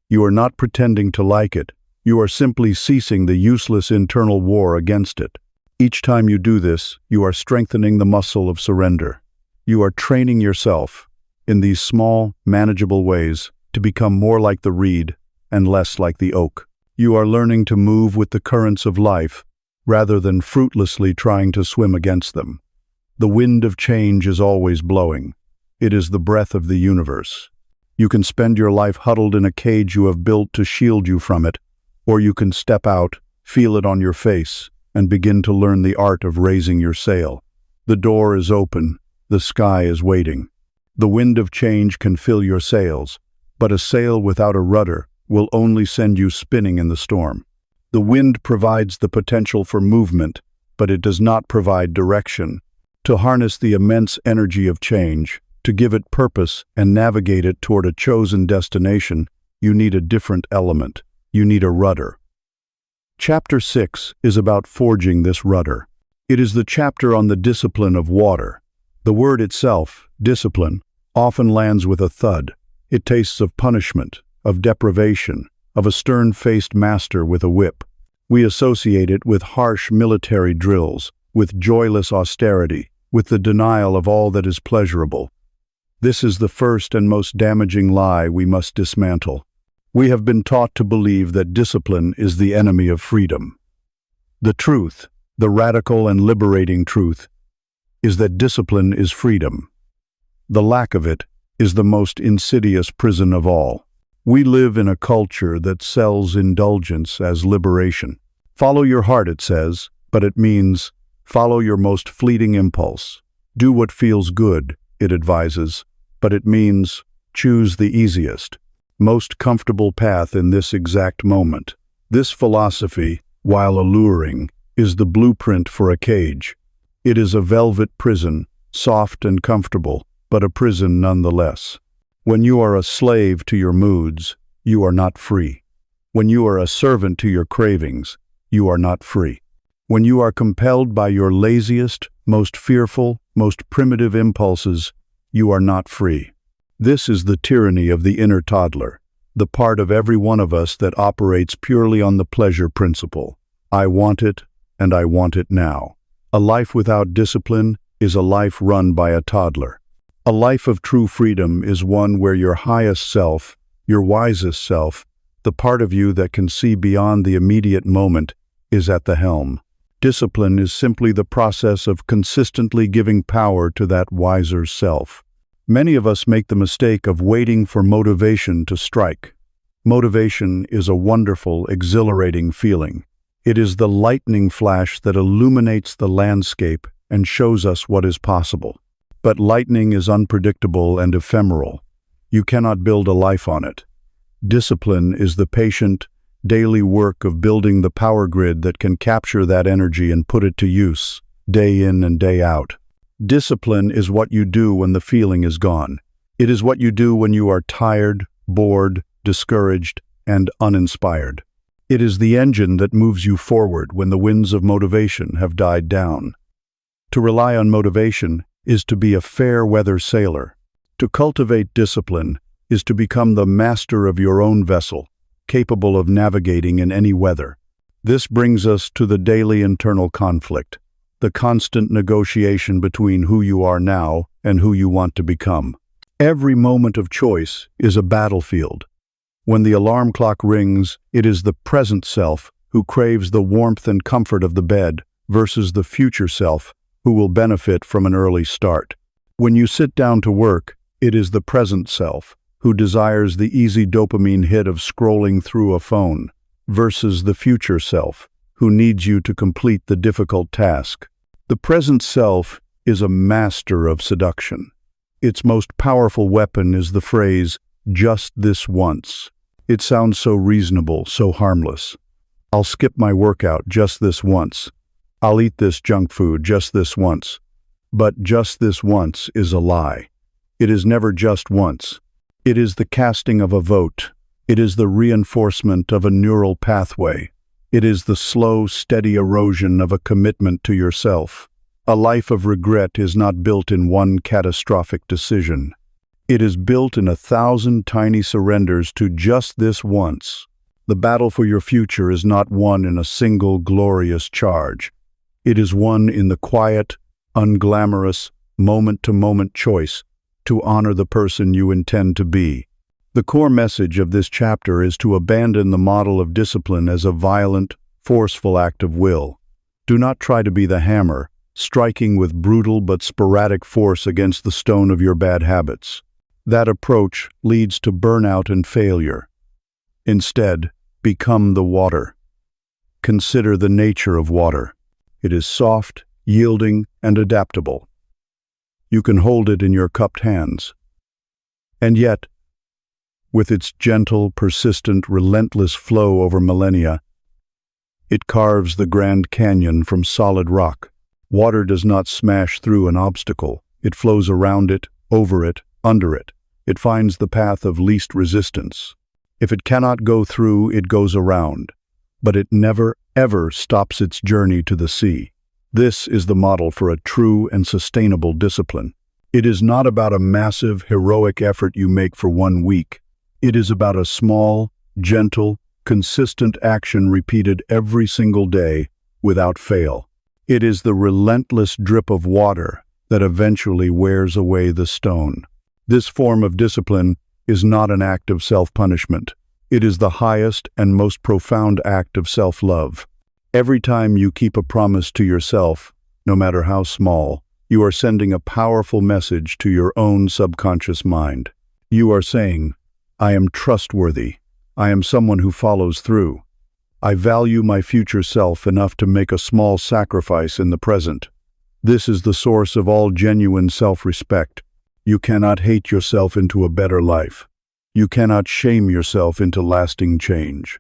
You are not pretending to like it. You are simply ceasing the useless internal war against it. Each time you do this, you are strengthening the muscle of surrender. You are training yourself, in these small, manageable ways, to become more like the reed and less like the oak. You are learning to move with the currents of life, rather than fruitlessly trying to swim against them. The wind of change is always blowing. It is the breath of the universe. You can spend your life huddled in a cage you have built to shield you from it, or you can step out, feel it on your face, and begin to learn the art of raising your sail. The door is open, the sky is waiting. The wind of change can fill your sails, but a sail without a rudder will only send you spinning in the storm. The wind provides the potential for movement, but it does not provide direction. To harness the immense energy of change, to give it purpose and navigate it toward a chosen destination, you need a different element. You need a rudder. Chapter 6 is about forging this rudder. It is the chapter on the discipline of water. The word itself, discipline, often lands with a thud. It tastes of punishment, of deprivation, of a stern-faced master with a whip. We associate it with harsh military drills, with joyless austerity, with the denial of all that is pleasurable. This is the first and most damaging lie we must dismantle. We have been taught to believe that discipline is the enemy of freedom. The truth, the radical and liberating truth, is that discipline is freedom. The lack of it is the most insidious prison of all. We live in a culture that sells indulgence as liberation. Follow your heart, it says, but it means follow your most fleeting impulse. Do what feels good, it advises, but it means choose the easiest, most comfortable path in this exact moment. This philosophy, while alluring, is the blueprint for a cage. It is a velvet prison, soft and comfortable, but a prison nonetheless. When you are a slave to your moods, you are not free. When you are a servant to your cravings, you are not free. When you are compelled by your laziest, most fearful, most primitive impulses, you are not free. This is the tyranny of the inner toddler, the part of every one of us that operates purely on the pleasure principle. I want it, and I want it now. A life without discipline is a life run by a toddler. A life of true freedom is one where your highest self, your wisest self, the part of you that can see beyond the immediate moment, is at the helm. Discipline is simply the process of consistently giving power to that wiser self. Many of us make the mistake of waiting for motivation to strike. Motivation is a wonderful, exhilarating feeling. It is the lightning flash that illuminates the landscape and shows us what is possible. But lightning is unpredictable and ephemeral. You cannot build a life on it. Discipline is the patient, daily work of building the power grid that can capture that energy and put it to use, day in and day out. Discipline is what you do when the feeling is gone. It is what you do when you are tired, bored, discouraged, and uninspired. It is the engine that moves you forward when the winds of motivation have died down. To rely on motivation is to be a fair-weather sailor. To cultivate discipline is to become the master of your own vessel, capable of navigating in any weather. This brings us to the daily internal conflict, the constant negotiation between who you are now and who you want to become. Every moment of choice is a battlefield. When the alarm clock rings, it is the present self who craves the warmth and comfort of the bed versus the future self who will benefit from an early start. When you sit down to work, it is the present self who desires the easy dopamine hit of scrolling through a phone versus the future self who needs you to complete the difficult task. The present self is a master of seduction. Its most powerful weapon is the phrase, "just this once." It sounds so reasonable, so harmless. I'll skip my workout just this once. I'll eat this junk food just this once. But just this once is a lie. It is never just once. It is the casting of a vote. It is the reinforcement of a neural pathway. It is the slow, steady erosion of a commitment to yourself. A life of regret is not built in one catastrophic decision. It is built in 1,000 tiny surrenders to just this once. The battle for your future is not won in a single glorious charge. It is won in the quiet, unglamorous, moment-to-moment choice to honor the person you intend to be. The core message of this chapter is to abandon the model of discipline as a violent, forceful act of will. Do not try to be the hammer, striking with brutal but sporadic force against the stone of your bad habits. That approach leads to burnout and failure. Instead, become the water. Consider the nature of water. It is soft, yielding, and adaptable. You can hold it in your cupped hands. And yet, with its gentle, persistent, relentless flow over millennia, it carves the Grand Canyon from solid rock. Water does not smash through an obstacle. It flows around it, over it, under it. It finds the path of least resistance. If it cannot go through, it goes around. But it never, ever stops its journey to the sea. This is the model for a true and sustainable discipline. It is not about a massive, heroic effort you make for 1 week. It is about a small, gentle, consistent action repeated every single day without fail. It is the relentless drip of water that eventually wears away the stone. This form of discipline is not an act of self-punishment. It is the highest and most profound act of self-love. Every time you keep a promise to yourself, no matter how small, you are sending a powerful message to your own subconscious mind. You are saying, "I am trustworthy. I am someone who follows through. I value my future self enough to make a small sacrifice in the present." This is the source of all genuine self-respect. You cannot hate yourself into a better life. You cannot shame yourself into lasting change.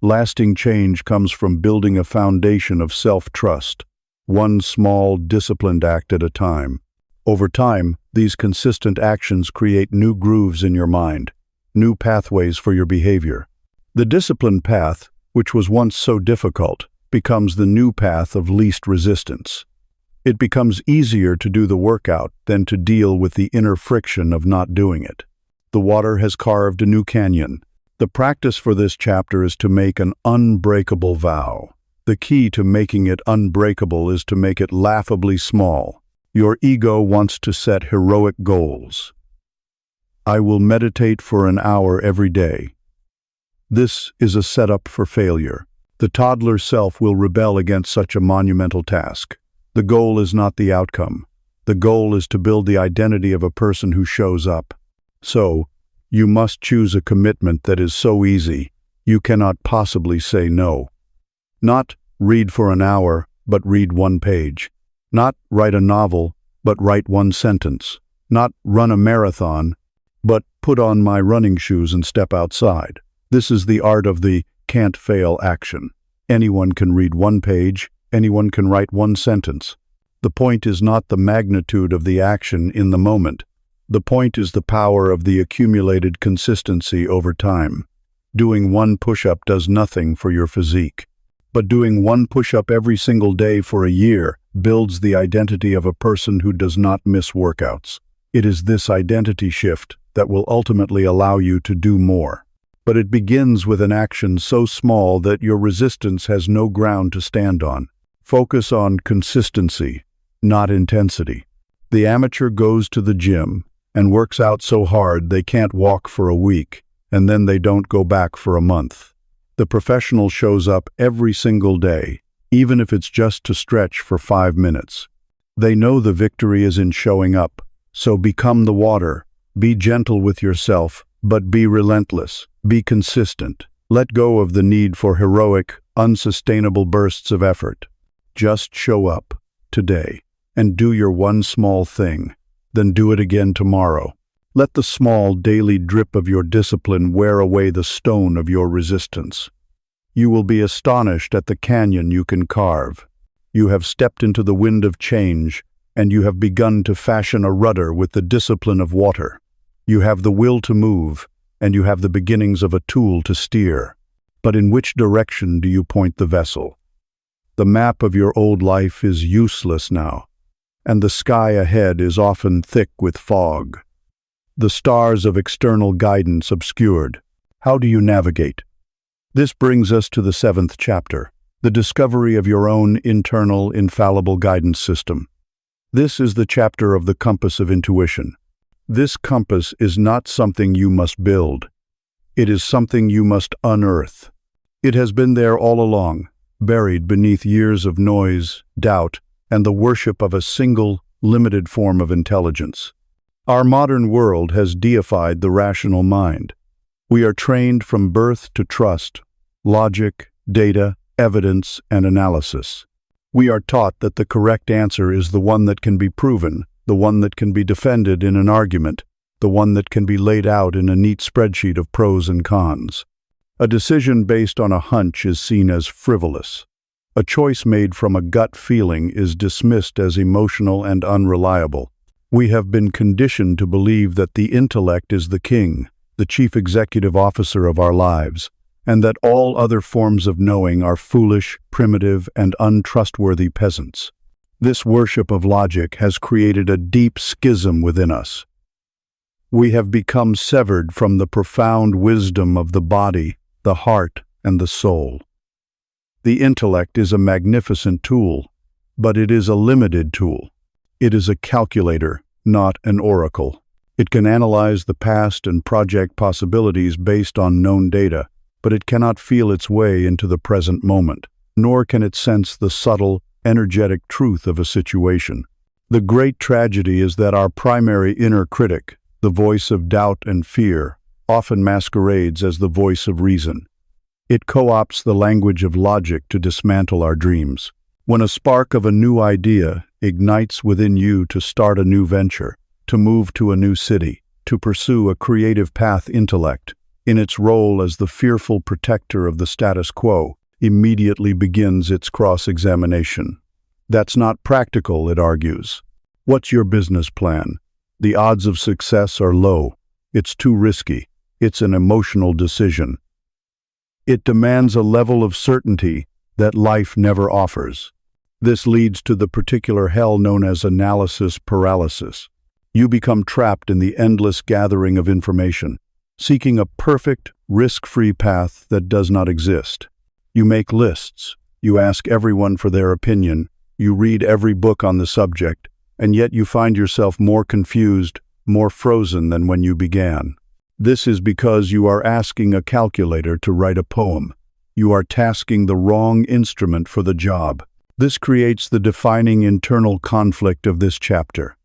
Lasting change comes from building a foundation of self-trust, one small, disciplined act at a time. Over time, these consistent actions create new grooves in your mind, new pathways for your behavior. The disciplined path, which was once so difficult, becomes the new path of least resistance. It becomes easier to do the workout than to deal with the inner friction of not doing it. The water has carved a new canyon. The practice for this chapter is to make an unbreakable vow. The key to making it unbreakable is to make it laughably small. Your ego wants to set heroic goals. I will meditate for an hour every day. This is a setup for failure. The toddler self will rebel against such a monumental task. The goal is not the outcome. The goal is to build the identity of a person who shows up. So, you must choose a commitment that is so easy, you cannot possibly say no. Not read for an hour, but read 1 page. Not write a novel, but write 1 sentence. Not run a marathon, but put on my running shoes and step outside. This is the art of the can't fail action. Anyone can read 1 page, anyone can write 1 sentence. The point is not the magnitude of the action in the moment. The point is the power of the accumulated consistency over time. Doing 1 push-up does nothing for your physique. But doing 1 push-up every single day for a year builds the identity of a person who does not miss workouts. It is this identity shift that will ultimately allow you to do more. But it begins with an action so small that your resistance has no ground to stand on. Focus on consistency, not intensity. The amateur goes to the gym and works out so hard they can't walk for a week, and then they don't go back for a month. The professional shows up every single day, even if it's just to stretch for 5 minutes. They know the victory is in showing up, so become the water. Be gentle with yourself, but be relentless. Be consistent. Let go of the need for heroic, unsustainable bursts of effort. Just show up today and do your 1 small thing, then do it again tomorrow. Let the small daily drip of your discipline wear away the stone of your resistance. You will be astonished at the canyon you can carve. You have stepped into the wind of change, and you have begun to fashion a rudder with the discipline of water. You have the will to move, and you have the beginnings of a tool to steer. But in which direction do you point the vessel? The map of your old life is useless now, and the sky ahead is often thick with fog. The stars of external guidance obscured. How do you navigate? This brings us to the 7th chapter, the discovery of your own internal, infallible guidance system. This is the chapter of the compass of intuition. This compass is not something you must build. It is something you must unearth. It has been there all along, buried beneath years of noise, doubt, and the worship of a single, limited form of intelligence. Our modern world has deified the rational mind. We are trained from birth to trust, logic, data, evidence, and analysis. We are taught that the correct answer is the one that can be proven, the one that can be defended in an argument, the one that can be laid out in a neat spreadsheet of pros and cons. A decision based on a hunch is seen as frivolous. A choice made from a gut feeling is dismissed as emotional and unreliable. We have been conditioned to believe that the intellect is the king, the chief executive officer of our lives, and that all other forms of knowing are foolish, primitive, and untrustworthy peasants. This worship of logic has created a deep schism within us. We have become severed from the profound wisdom of the body, the heart, and the soul. The intellect is a magnificent tool, but it is a limited tool. It is a calculator, not an oracle. It can analyze the past and project possibilities based on known data, but it cannot feel its way into the present moment, nor can it sense the subtle, energetic truth of a situation. The great tragedy is that our primary inner critic, the voice of doubt and fear, often masquerades as the voice of reason. It co-opts the language of logic to dismantle our dreams. When a spark of a new idea ignites within you to start a new venture, to move to a new city, to pursue a creative path, intellect, in its role as the fearful protector of the status quo, immediately begins its cross-examination. That's not practical, it argues. What's your business plan? The odds of success are low. It's too risky. It's an emotional decision. It demands a level of certainty that life never offers. This leads to the particular hell known as analysis paralysis. You become trapped in the endless gathering of information, seeking a perfect, risk-free path that does not exist. You make lists. You ask everyone for their opinion. You read every book on the subject, and yet you find yourself more confused, more frozen than when you began. This is because you are asking a calculator to write a poem. you are tasking the wrong instrument for the job. This creates the defining internal conflict of this chapter.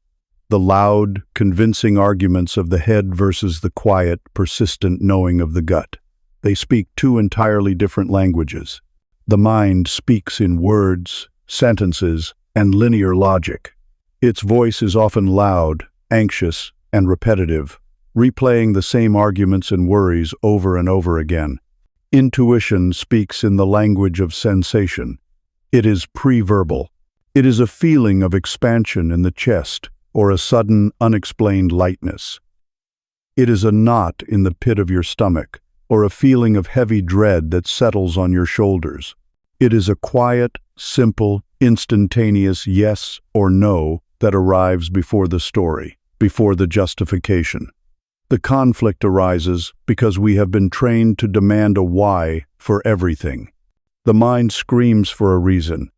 The loud, convincing arguments of the head versus the quiet, persistent knowing of the gut. They speak two entirely different languages. The mind speaks in words, sentences, and linear logic. Its voice is often loud, anxious, and repetitive, replaying the same arguments and worries over and over again. Intuition speaks in the language of sensation. It is pre-verbal. It is a feeling of expansion in the chest or a sudden, unexplained lightness. It is a knot in the pit of your stomach or a feeling of heavy dread that settles on your shoulders. It is a quiet, simple, instantaneous yes or no that arrives before the story, before the justification. The conflict arises because we have been trained to demand a why for everything. The mind screams for a reason.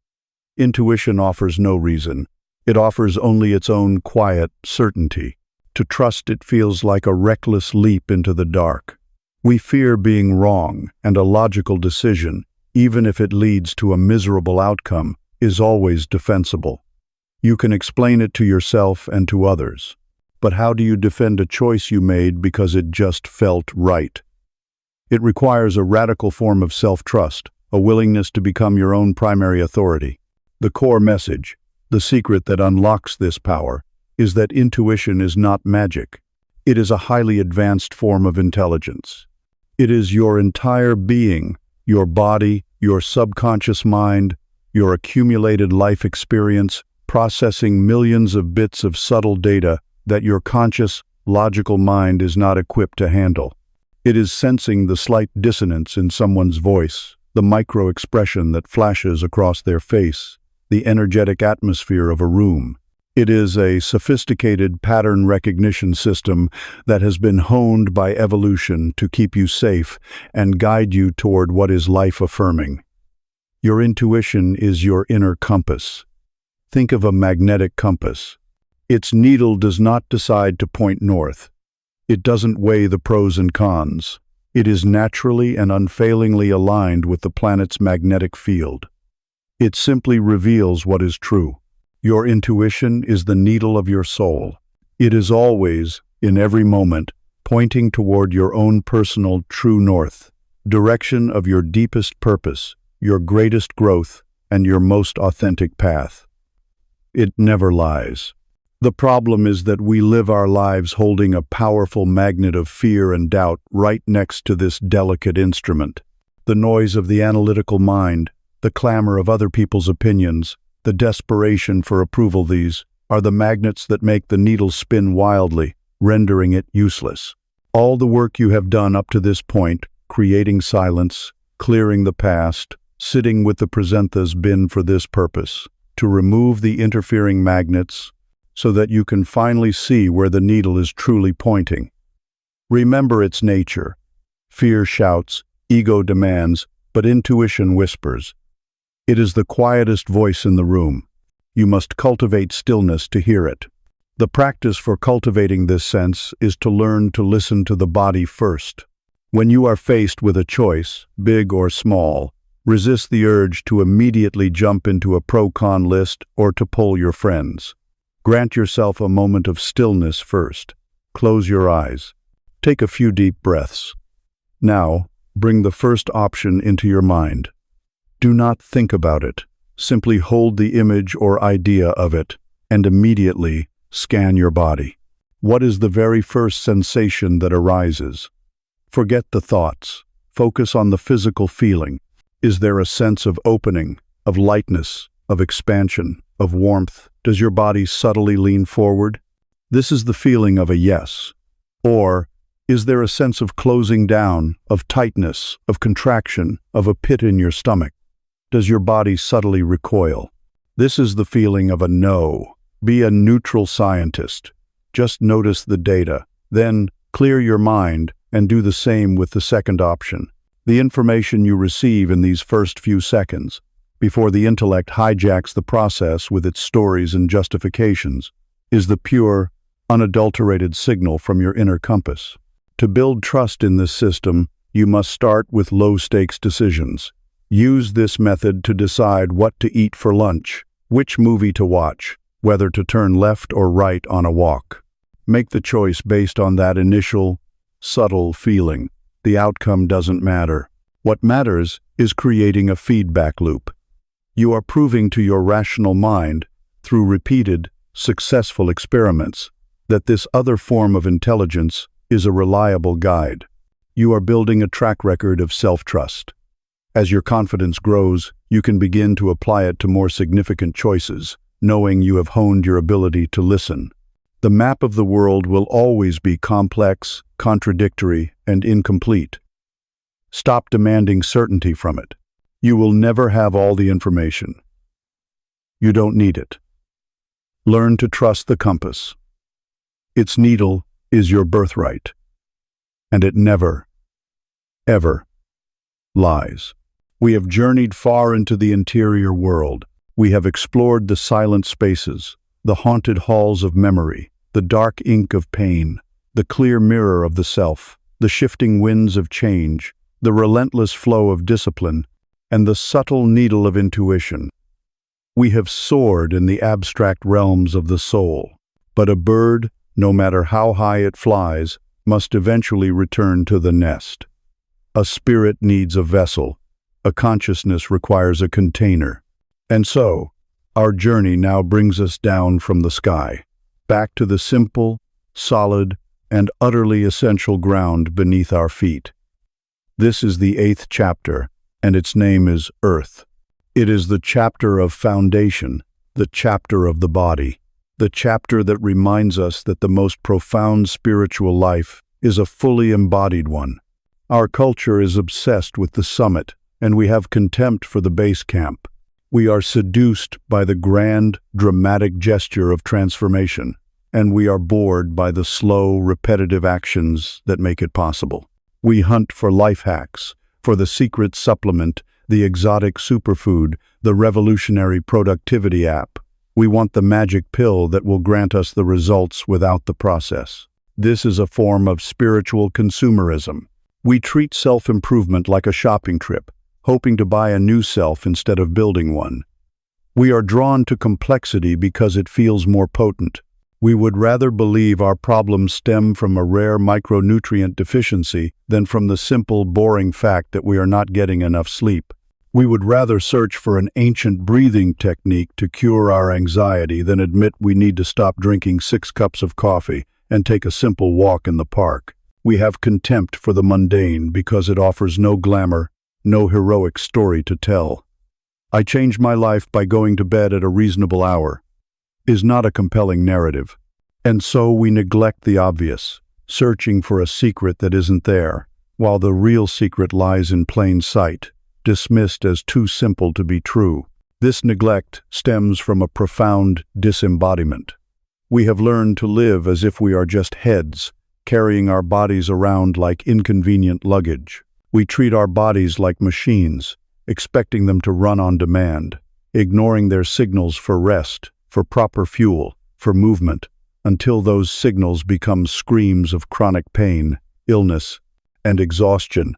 Intuition offers no reason. It offers only its own quiet certainty. To trust it feels like a reckless leap into the dark. We fear being wrong, and a logical decision, even if it leads to a miserable outcome, is always defensible. You can explain it to yourself and to others. But how do you defend a choice you made because it just felt right? It requires a radical form of self-trust, a willingness to become your own primary authority. The core message, the secret that unlocks this power, is that intuition is not magic. It is a highly advanced form of intelligence. It is your entire being, your body, your subconscious mind, your accumulated life experience, processing millions of bits of subtle data that your conscious, logical mind is not equipped to handle. It is sensing the slight dissonance in someone's voice, the micro-expression that flashes across their face, the energetic atmosphere of a room. It is a sophisticated pattern recognition system that has been honed by evolution to keep you safe and guide you toward what is life-affirming. Your intuition is your inner compass. Think of a magnetic compass. Its needle does not decide to point north. It doesn't weigh the pros and cons. It is naturally and unfailingly aligned with the planet's magnetic field. It simply reveals what is true. Your intuition is the needle of your soul. It is always, in every moment, pointing toward your own personal true north, direction of your deepest purpose, your greatest growth, and your most authentic path. It never lies. The problem is that we live our lives holding a powerful magnet of fear and doubt right next to this delicate instrument. The noise of the analytical mind, the clamor of other people's opinions, the desperation for approval, these are the magnets that make the needle spin wildly, rendering it useless. All the work you have done up to this point, creating silence, clearing the past, sitting with the presenter's been for this purpose, to remove the interfering magnets, so that you can finally see where the needle is truly pointing. Remember its nature. Fear shouts, ego demands, but intuition whispers. It is the quietest voice in the room. You must cultivate stillness to hear it. The practice for cultivating this sense is to learn to listen to the body first. When you are faced with a choice, big or small, resist the urge to immediately jump into a pro-con list or to poll your friends. Grant yourself a moment of stillness first. Close your eyes. Take a few deep breaths. Now, bring the first option into your mind. Do not think about it. Simply hold the image or idea of it, and immediately scan your body. What is the very first sensation that arises? Forget the thoughts. Focus on the physical feeling. Is there a sense of opening, of lightness, of expansion, of warmth? Does your body subtly lean forward? This is the feeling of a yes. Or, is there a sense of closing down, of tightness, of contraction, of a pit in your stomach? Does your body subtly recoil? This is the feeling of a no. Be a neutral scientist. Just notice the data. Then, clear your mind and do the same with the second option. The information you receive in these first few seconds, before the intellect hijacks the process with its stories and justifications, is the pure, unadulterated signal from your inner compass. To build trust in this system, you must start with low-stakes decisions. Use this method to decide what to eat for lunch, which movie to watch, whether to turn left or right on a walk. Make the choice based on that initial, subtle feeling. The outcome doesn't matter. What matters is creating a feedback loop. You are proving to your rational mind, through repeated, successful experiments, that this other form of intelligence is a reliable guide. You are building a track record of self-trust. As your confidence grows, you can begin to apply it to more significant choices, knowing you have honed your ability to listen. The map of the world will always be complex, contradictory, and incomplete. Stop demanding certainty from it. You will never have all the information. You don't need it. Learn to trust the compass. Its needle is your birthright, and it never, ever lies. We have journeyed far into the interior world. We have explored the silent spaces, the haunted halls of memory, the dark ink of pain, the clear mirror of the self, the shifting winds of change, the relentless flow of discipline, and the subtle needle of intuition. We have soared in the abstract realms of the soul, but a bird, no matter how high it flies, must eventually return to the nest. A spirit needs a vessel. A consciousness requires a container. And so, our journey now brings us down from the sky, back to the simple, solid, and utterly essential ground beneath our feet. This is the 8th chapter, and its name is Earth. It is the chapter of foundation, the chapter of the body, the chapter that reminds us that the most profound spiritual life is a fully embodied one. Our culture is obsessed with the summit, and we have contempt for the base camp. We are seduced by the grand, dramatic gesture of transformation, and we are bored by the slow, repetitive actions that make it possible. We hunt for life hacks, for the secret supplement, the exotic superfood, the revolutionary productivity app. We want the magic pill that will grant us the results without the process. This is a form of spiritual consumerism. We treat self-improvement like a shopping trip, hoping to buy a new self instead of building one. We are drawn to complexity because it feels more potent. We would rather believe our problems stem from a rare micronutrient deficiency than from the simple, boring fact that we are not getting enough sleep. We would rather search for an ancient breathing technique to cure our anxiety than admit we need to stop drinking 6 cups of coffee and take a simple walk in the park. We have contempt for the mundane because it offers no glamour, no heroic story to tell. I changed my life by going to bed at a reasonable hour is not a compelling narrative. And so we neglect the obvious, searching for a secret that isn't there, while the real secret lies in plain sight, dismissed as too simple to be true. This neglect stems from a profound disembodiment. We have learned to live as if we are just heads, carrying our bodies around like inconvenient luggage. We treat our bodies like machines, expecting them to run on demand, ignoring their signals for rest, for proper fuel, for movement, until those signals become screams of chronic pain, illness, and exhaustion.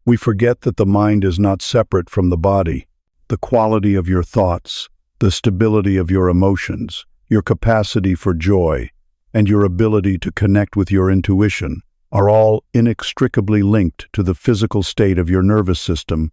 We forget that the mind is not separate from the body. The quality of your thoughts, the stability of your emotions, your capacity for joy, and your ability to connect with your intuition are all inextricably linked to the physical state of your nervous system,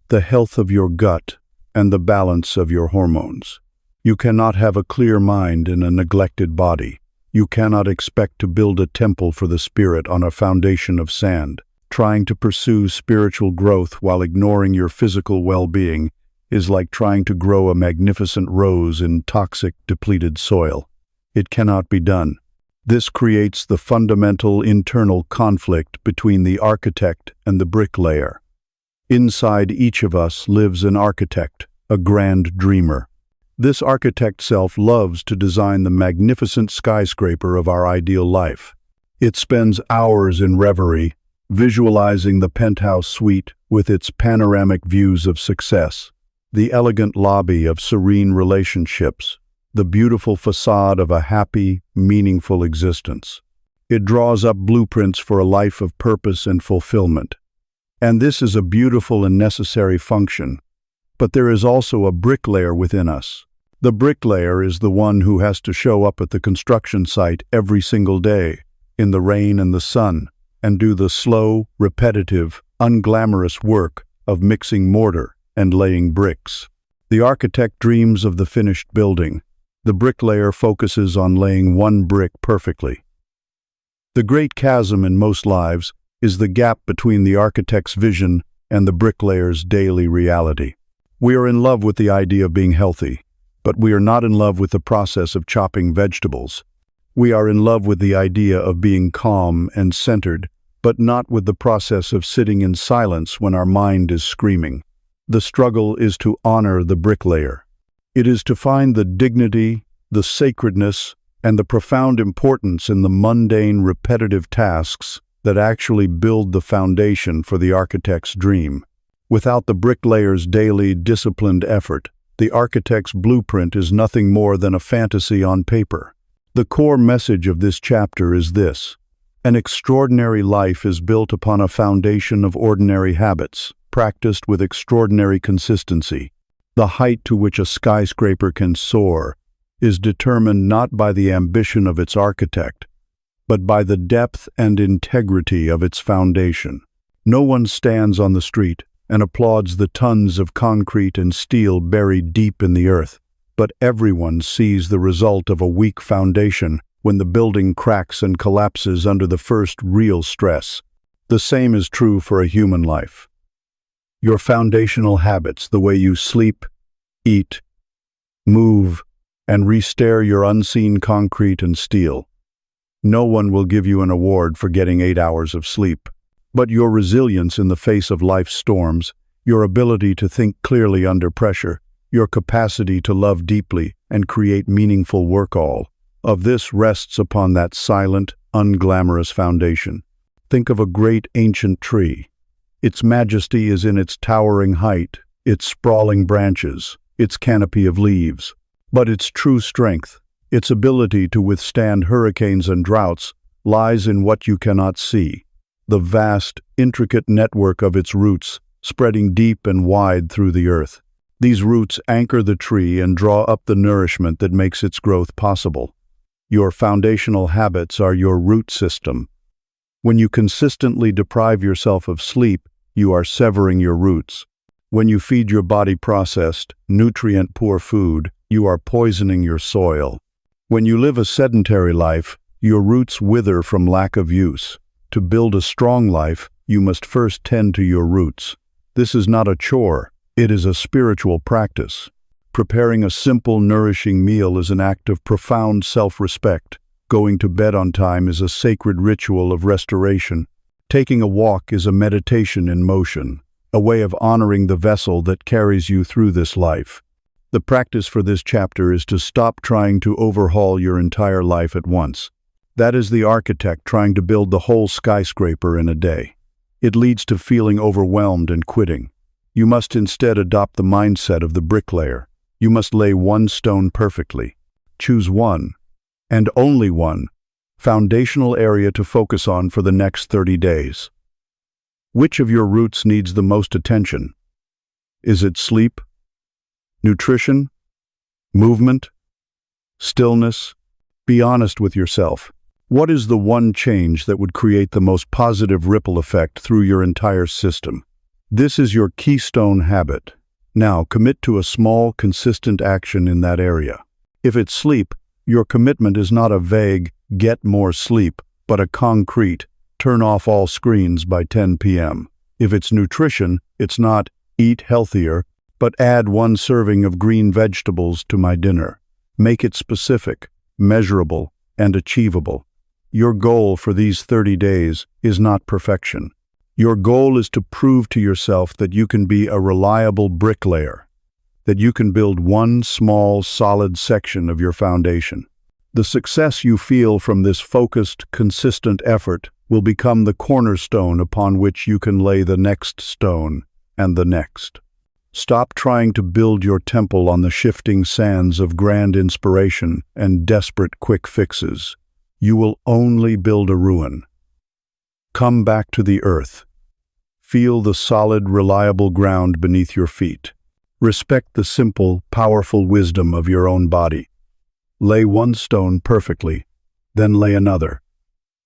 the health of your gut, and the balance of your hormones. You cannot have a clear mind in a neglected body. You cannot expect to build a temple for the spirit on a foundation of sand. Trying to pursue spiritual growth while ignoring your physical well-being is like trying to grow a magnificent rose in toxic, depleted soil. It cannot be done. This creates the fundamental internal conflict between the architect and the bricklayer. Inside each of us lives an architect, a grand dreamer. This architect self loves to design the magnificent skyscraper of our ideal life. It spends hours in reverie, visualizing the penthouse suite with its panoramic views of success, the elegant lobby of serene relationships, the beautiful facade of a happy, meaningful existence. It draws up blueprints for a life of purpose and fulfillment. And this is a beautiful and necessary function. But there is also a bricklayer within us. The bricklayer is the one who has to show up at the construction site every single day, in the rain and the sun, and do the slow, repetitive, unglamorous work of mixing mortar and laying bricks. The architect dreams of the finished building. The bricklayer focuses on laying one brick perfectly. The great chasm in most lives is the gap between the architect's vision and the bricklayer's daily reality. We are in love with the idea of being healthy, but we are not in love with the process of chopping vegetables. We are in love with the idea of being calm and centered, but not with the process of sitting in silence when our mind is screaming. The struggle is to honor the bricklayer. It is to find the dignity, the sacredness, and the profound importance in the mundane, repetitive tasks that actually build the foundation for the architect's dream. Without the bricklayer's daily, disciplined effort, the architect's blueprint is nothing more than a fantasy on paper. The core message of this chapter is this: an extraordinary life is built upon a foundation of ordinary habits, practiced with extraordinary consistency. The height to which a skyscraper can soar is determined not by the ambition of its architect, but by the depth and integrity of its foundation. No one stands on the street and applauds the tons of concrete and steel buried deep in the earth, but everyone sees the result of a weak foundation when the building cracks and collapses under the first real stress. The same is true for a human life. Your foundational habits, the way you sleep, eat, move, and re-stare your unseen concrete and steel. No one will give you an award for getting 8 hours of sleep, but your resilience in the face of life's storms, your ability to think clearly under pressure, your capacity to love deeply and create meaningful work, all of this rests upon that silent, unglamorous foundation. Think of a great ancient tree. Its majesty is in its towering height, its sprawling branches, its canopy of leaves. But its true strength, its ability to withstand hurricanes and droughts, lies in what you cannot see: the vast, intricate network of its roots, spreading deep and wide through the earth. These roots anchor the tree and draw up the nourishment that makes its growth possible. Your foundational habits are your root system. When you consistently deprive yourself of sleep, you are severing your roots. When you feed your body processed, nutrient-poor food, you are poisoning your soil. When you live a sedentary life, your roots wither from lack of use. To build a strong life, you must first tend to your roots. This is not a chore, it is a spiritual practice. Preparing a simple, nourishing meal is an act of profound self-respect. Going to bed on time is a sacred ritual of restoration. Taking a walk is a meditation in motion, a way of honoring the vessel that carries you through this life. The practice for this chapter is to stop trying to overhaul your entire life at once. That is the architect trying to build the whole skyscraper in a day. It leads to feeling overwhelmed and quitting. You must instead adopt the mindset of the bricklayer. You must lay one stone perfectly. Choose one, and only one, foundational area to focus on for the next 30 days. Which of your roots needs the most attention? Is it sleep? Nutrition? Movement? Stillness? Be honest with yourself. What is the one change that would create the most positive ripple effect through your entire system? This is your keystone habit. Now, commit to a small, consistent action in that area. If it's sleep, your commitment is not a vague, get more sleep, but a concrete, turn off all screens by 10 p.m. If it's nutrition, it's not eat healthier, but add 1 serving of green vegetables to my dinner. Make it specific, measurable, and achievable. Your goal for these 30 days is not perfection. Your goal is to prove to yourself that you can be a reliable bricklayer, that you can build one small, solid section of your foundation. The success you feel from this focused, consistent effort will become the cornerstone upon which you can lay the next stone and the next. Stop trying to build your temple on the shifting sands of grand inspiration and desperate quick fixes. You will only build a ruin. Come back to the earth. Feel the solid, reliable ground beneath your feet. Respect the simple, powerful wisdom of your own body. Lay one stone perfectly, then lay another.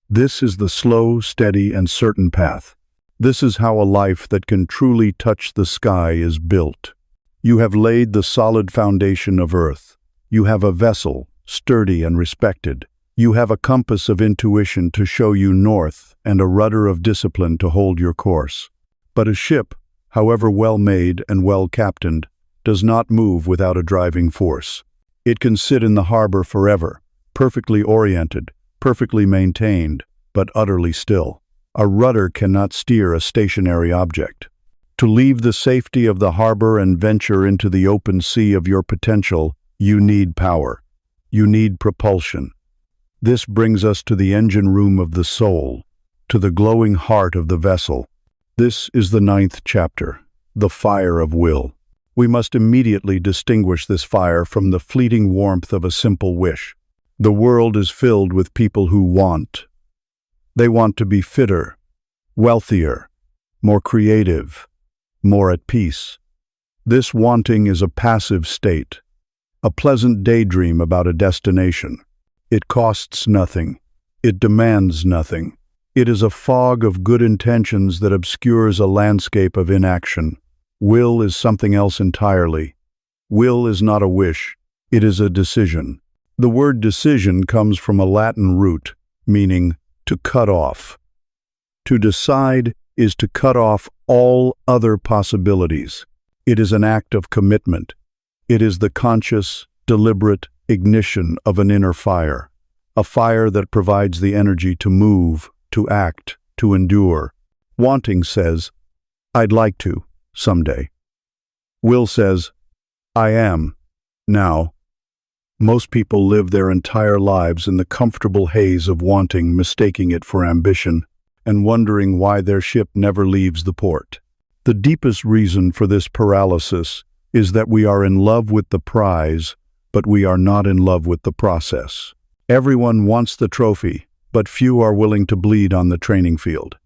This is the slow, steady, and certain path. This is how a life that can truly touch the sky is built. You have laid the solid foundation of earth. You have a vessel, sturdy and respected. You have a compass of intuition to show you north and a rudder of discipline to hold your course. But a ship, however well made and well captained, does not move without a driving force. It can sit in the harbor forever, perfectly oriented, perfectly maintained, but utterly still. A rudder cannot steer a stationary object. To leave the safety of the harbor and venture into the open sea of your potential, you need power. You need propulsion. This brings us to the engine room of the soul, to the glowing heart of the vessel. This is the 9th chapter, the fire of will. We must immediately distinguish this fire from the fleeting warmth of a simple wish. The world is filled with people who want. They want to be fitter, wealthier, more creative, more at peace. This wanting is a passive state, a pleasant daydream about a destination. It costs nothing. It demands nothing. It is a fog of good intentions that obscures a landscape of inaction. Will is something else entirely. Will is not a wish. It is a decision. The word decision comes from a Latin root, meaning to cut off. To decide is to cut off all other possibilities. It is an act of commitment. It is the conscious, deliberate ignition of an inner fire, a fire that provides the energy to move, to act, to endure. Wanting says, "I'd like to, someday." Will says, "I am, now." Most people live their entire lives in the comfortable haze of wanting, mistaking it for ambition, and wondering why their ship never leaves the port. The deepest reason for this paralysis is that we are in love with the prize, but we are not in love with the process. Everyone wants the trophy, but few are willing to bleed on the training field.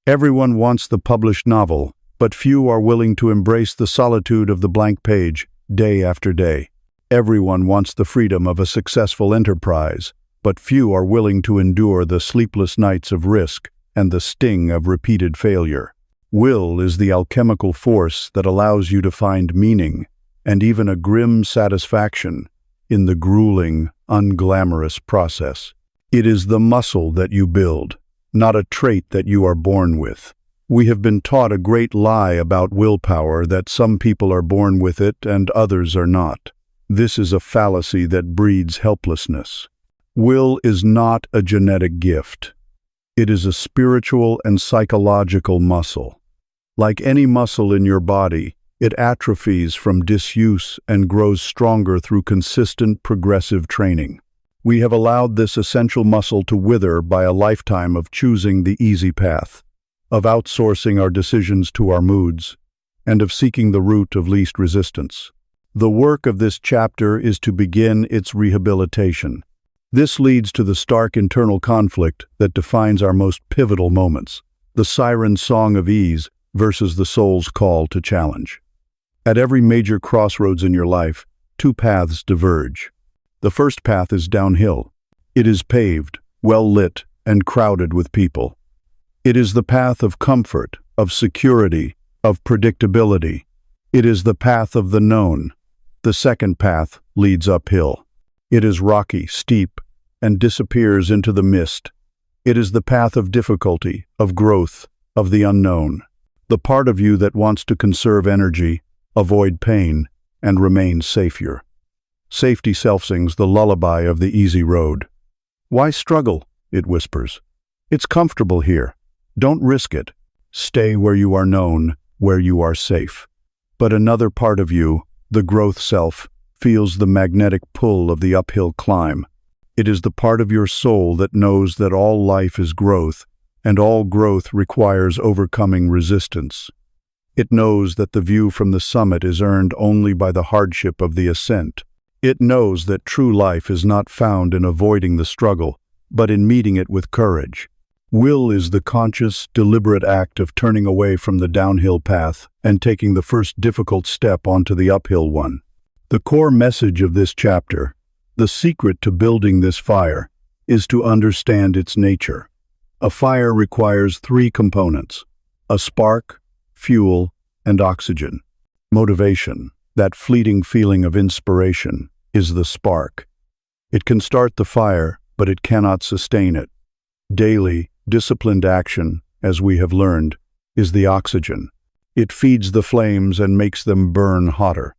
Everyone wants the published novel, but few are willing to embrace the solitude of the blank page day after day. Everyone wants the freedom of a successful enterprise, but few are willing to endure the sleepless nights of risk and the sting of repeated failure. Will is the alchemical force that allows you to find meaning, and even a grim satisfaction, in the grueling, unglamorous process. It is the muscle that you build, not a trait that you are born with. We have been taught a great lie about willpower, that some people are born with it and others are not. This is a fallacy that breeds helplessness. Will is not a genetic gift. It is a spiritual and psychological muscle. Like any muscle in your body, it atrophies from disuse and grows stronger through consistent, progressive training. We have allowed this essential muscle to wither by a lifetime of choosing the easy path, of outsourcing our decisions to our moods, and of seeking the route of least resistance. The work of this chapter is to begin its rehabilitation. This leads to the stark internal conflict that defines our most pivotal moments, the siren song of ease versus the soul's call to challenge. At every major crossroads in your life, two paths diverge. The first path is downhill. It is paved, well lit, and crowded with people. It is the path of comfort, of security, of predictability. It is the path of the known. The second path leads uphill. It is rocky, steep, and disappears into the mist. It is the path of difficulty, of growth, of the unknown. The part of you that wants to conserve energy, avoid pain, and remain safer. Safety self-sings the lullaby of the easy road. "Why struggle?" it whispers. "It's comfortable here. Don't risk it. Stay where you are known, where you are safe." But another part of you, the growth self, feels the magnetic pull of the uphill climb. It is the part of your soul that knows that all life is growth, and all growth requires overcoming resistance. It knows that the view from the summit is earned only by the hardship of the ascent. It knows that true life is not found in avoiding the struggle, but in meeting it with courage. Will is the conscious, deliberate act of turning away from the downhill path and taking the first difficult step onto the uphill one. The core message of this chapter, the secret to building this fire, is to understand its nature. A fire requires three components: a spark, fuel, and oxygen. Motivation, that fleeting feeling of inspiration, is the spark. It can start the fire, but it cannot sustain it. Daily, disciplined action, as we have learned, is the oxygen. It feeds the flames and makes them burn hotter.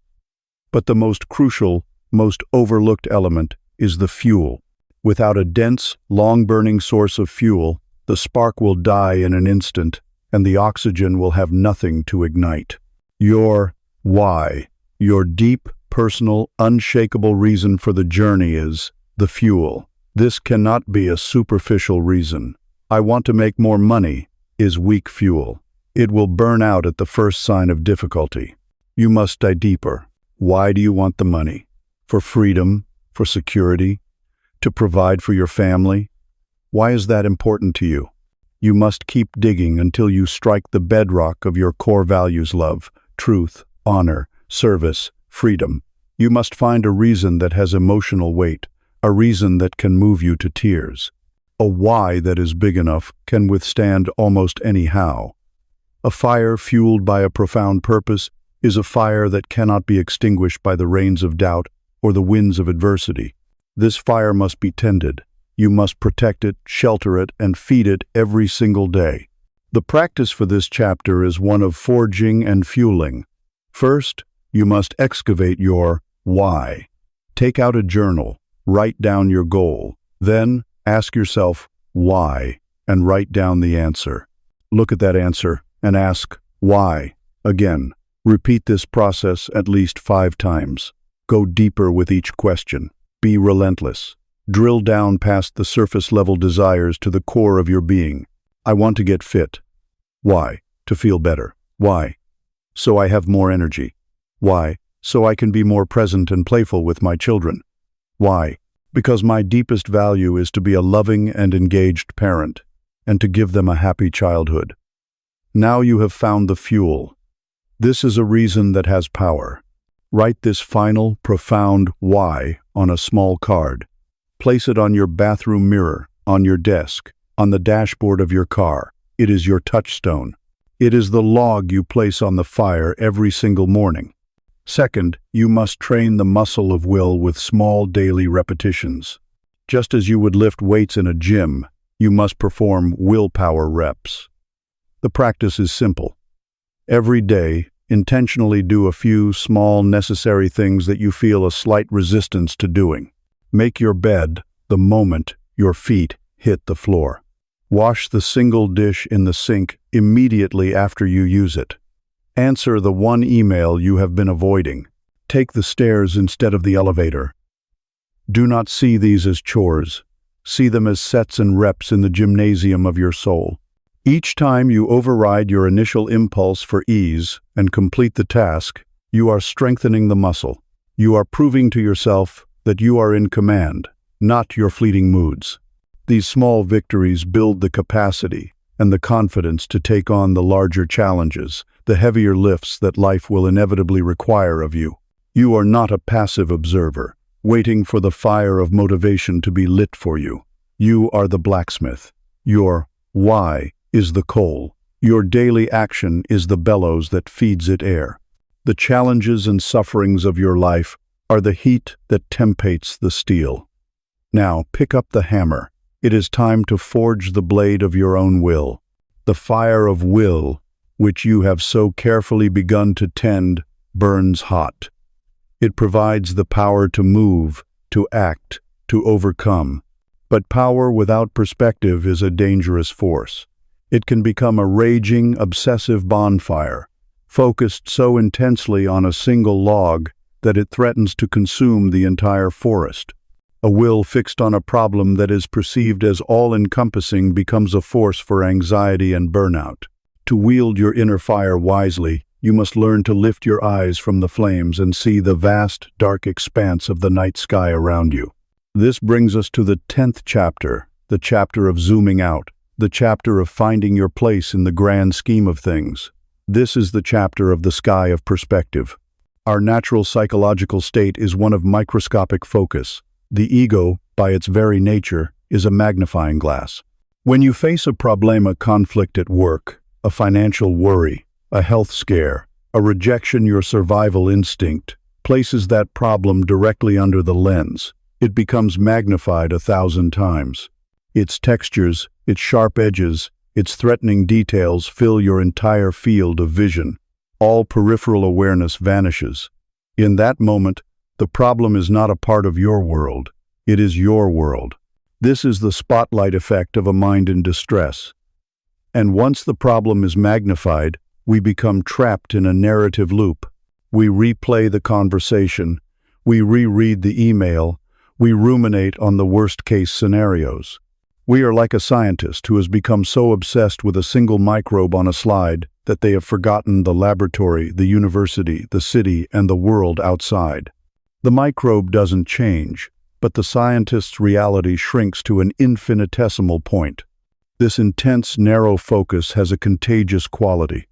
But the most crucial, most overlooked element is the fuel. Without a dense, long-burning source of fuel, the spark will die in an instant, and the oxygen will have nothing to ignite. Your why, your deep, personal, unshakable reason for the journey is the fuel. This cannot be a superficial reason. I want to make more money is weak fuel. It will burn out at the first sign of difficulty. You must dive deeper. Why do you want the money? For freedom? For security? To provide for your family? Why is that important to you? You must keep digging until you strike the bedrock of your core values: love, truth, honor, service, freedom. You must find a reason that has emotional weight, a reason that can move you to tears. A why that is big enough can withstand almost any how. A fire fueled by a profound purpose is a fire that cannot be extinguished by the rains of doubt or the winds of adversity. This fire must be tended. You must protect it, shelter it, and feed it every single day. The practice for this chapter is one of forging and fueling. First, you must excavate your why. Take out a journal, write down your goal. Then, ask yourself, why, and write down the answer. Look at that answer and ask, why, again. Repeat this process at least 5 times. Go deeper with each question. Be relentless. Drill down past the surface-level desires to the core of your being. I want to get fit. Why? To feel better. Why? So I have more energy. Why? So I can be more present and playful with my children. Why? Because my deepest value is to be a loving and engaged parent, and to give them a happy childhood. Now you have found the fuel. This is a reason that has power. Write this final, profound why on a small card. Place it on your bathroom mirror, on your desk, on the dashboard of your car. It is your touchstone. It is the log you place on the fire every single morning. Second, you must train the muscle of will with small daily repetitions. Just as you would lift weights in a gym, you must perform willpower reps. The practice is simple. Every day, intentionally do a few small, necessary things that you feel a slight resistance to doing. Make your bed the moment your feet hit the floor. Wash the single dish in the sink immediately after you use it. Answer the one email you have been avoiding. Take the stairs instead of the elevator. Do not see these as chores. See them as sets and reps in the gymnasium of your soul. Each time you override your initial impulse for ease and complete the task, you are strengthening the muscle. You are proving to yourself that you are in command, not your fleeting moods. These small victories build the capacity and the confidence to take on the larger challenges, the heavier lifts that life will inevitably require of you. You are not a passive observer, waiting for the fire of motivation to be lit for you. You are the blacksmith. Your why is the coal. Your daily action is the bellows that feeds it air. The challenges and sufferings of your life are the heat that tempates the steel. Now pick up the hammer. It is time to forge the blade of your own will. The fire of will, which you have so carefully begun to tend, burns hot. It provides the power to move, to act, to overcome. But power without perspective is a dangerous force. It can become a raging, obsessive bonfire, focused so intensely on a single log that it threatens to consume the entire forest. A will fixed on a problem that is perceived as all-encompassing becomes a force for anxiety and burnout. To wield your inner fire wisely, you must learn to lift your eyes from the flames and see the vast, dark expanse of the night sky around you. This brings us to the 10th chapter, the chapter of zooming out, the chapter of finding your place in the grand scheme of things. This is the chapter of the sky of perspective. Our natural psychological state is one of microscopic focus. The ego, by its very nature, is a magnifying glass. When you face a conflict at work, a financial worry, a health scare, a rejection your survival instinct places that problem directly under the lens. It becomes magnified 1,000 times. Its textures, its sharp edges, its threatening details fill your entire field of vision. All peripheral awareness vanishes. In that moment, the problem is not a part of your world. It is your world. This is the spotlight effect of a mind in distress. And once the problem is magnified, we become trapped in a narrative loop. We replay the conversation, we reread the email, we ruminate on the worst-case scenarios. We are like a scientist who has become so obsessed with a single microbe on a slide that they have forgotten the laboratory, the university, the city, and the world outside. The microbe doesn't change, but the scientist's reality shrinks to an infinitesimal point. This intense, narrow focus has a contagious quality.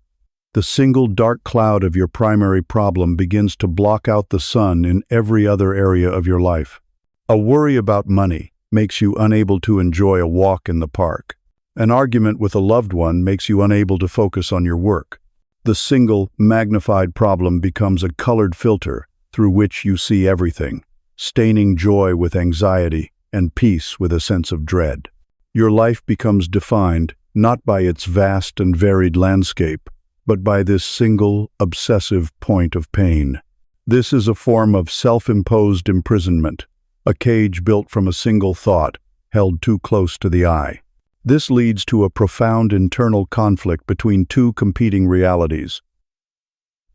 The single dark cloud of your primary problem begins to block out the sun in every other area of your life. A worry about money makes you unable to enjoy a walk in the park. An argument with a loved one makes you unable to focus on your work. The single, magnified problem becomes a colored filter through which you see everything, staining joy with anxiety and peace with a sense of dread. Your life becomes defined not by its vast and varied landscape, but by this single, obsessive point of pain. This is a form of self-imposed imprisonment, a cage built from a single thought, held too close to the eye. This leads to a profound internal conflict between two competing realities: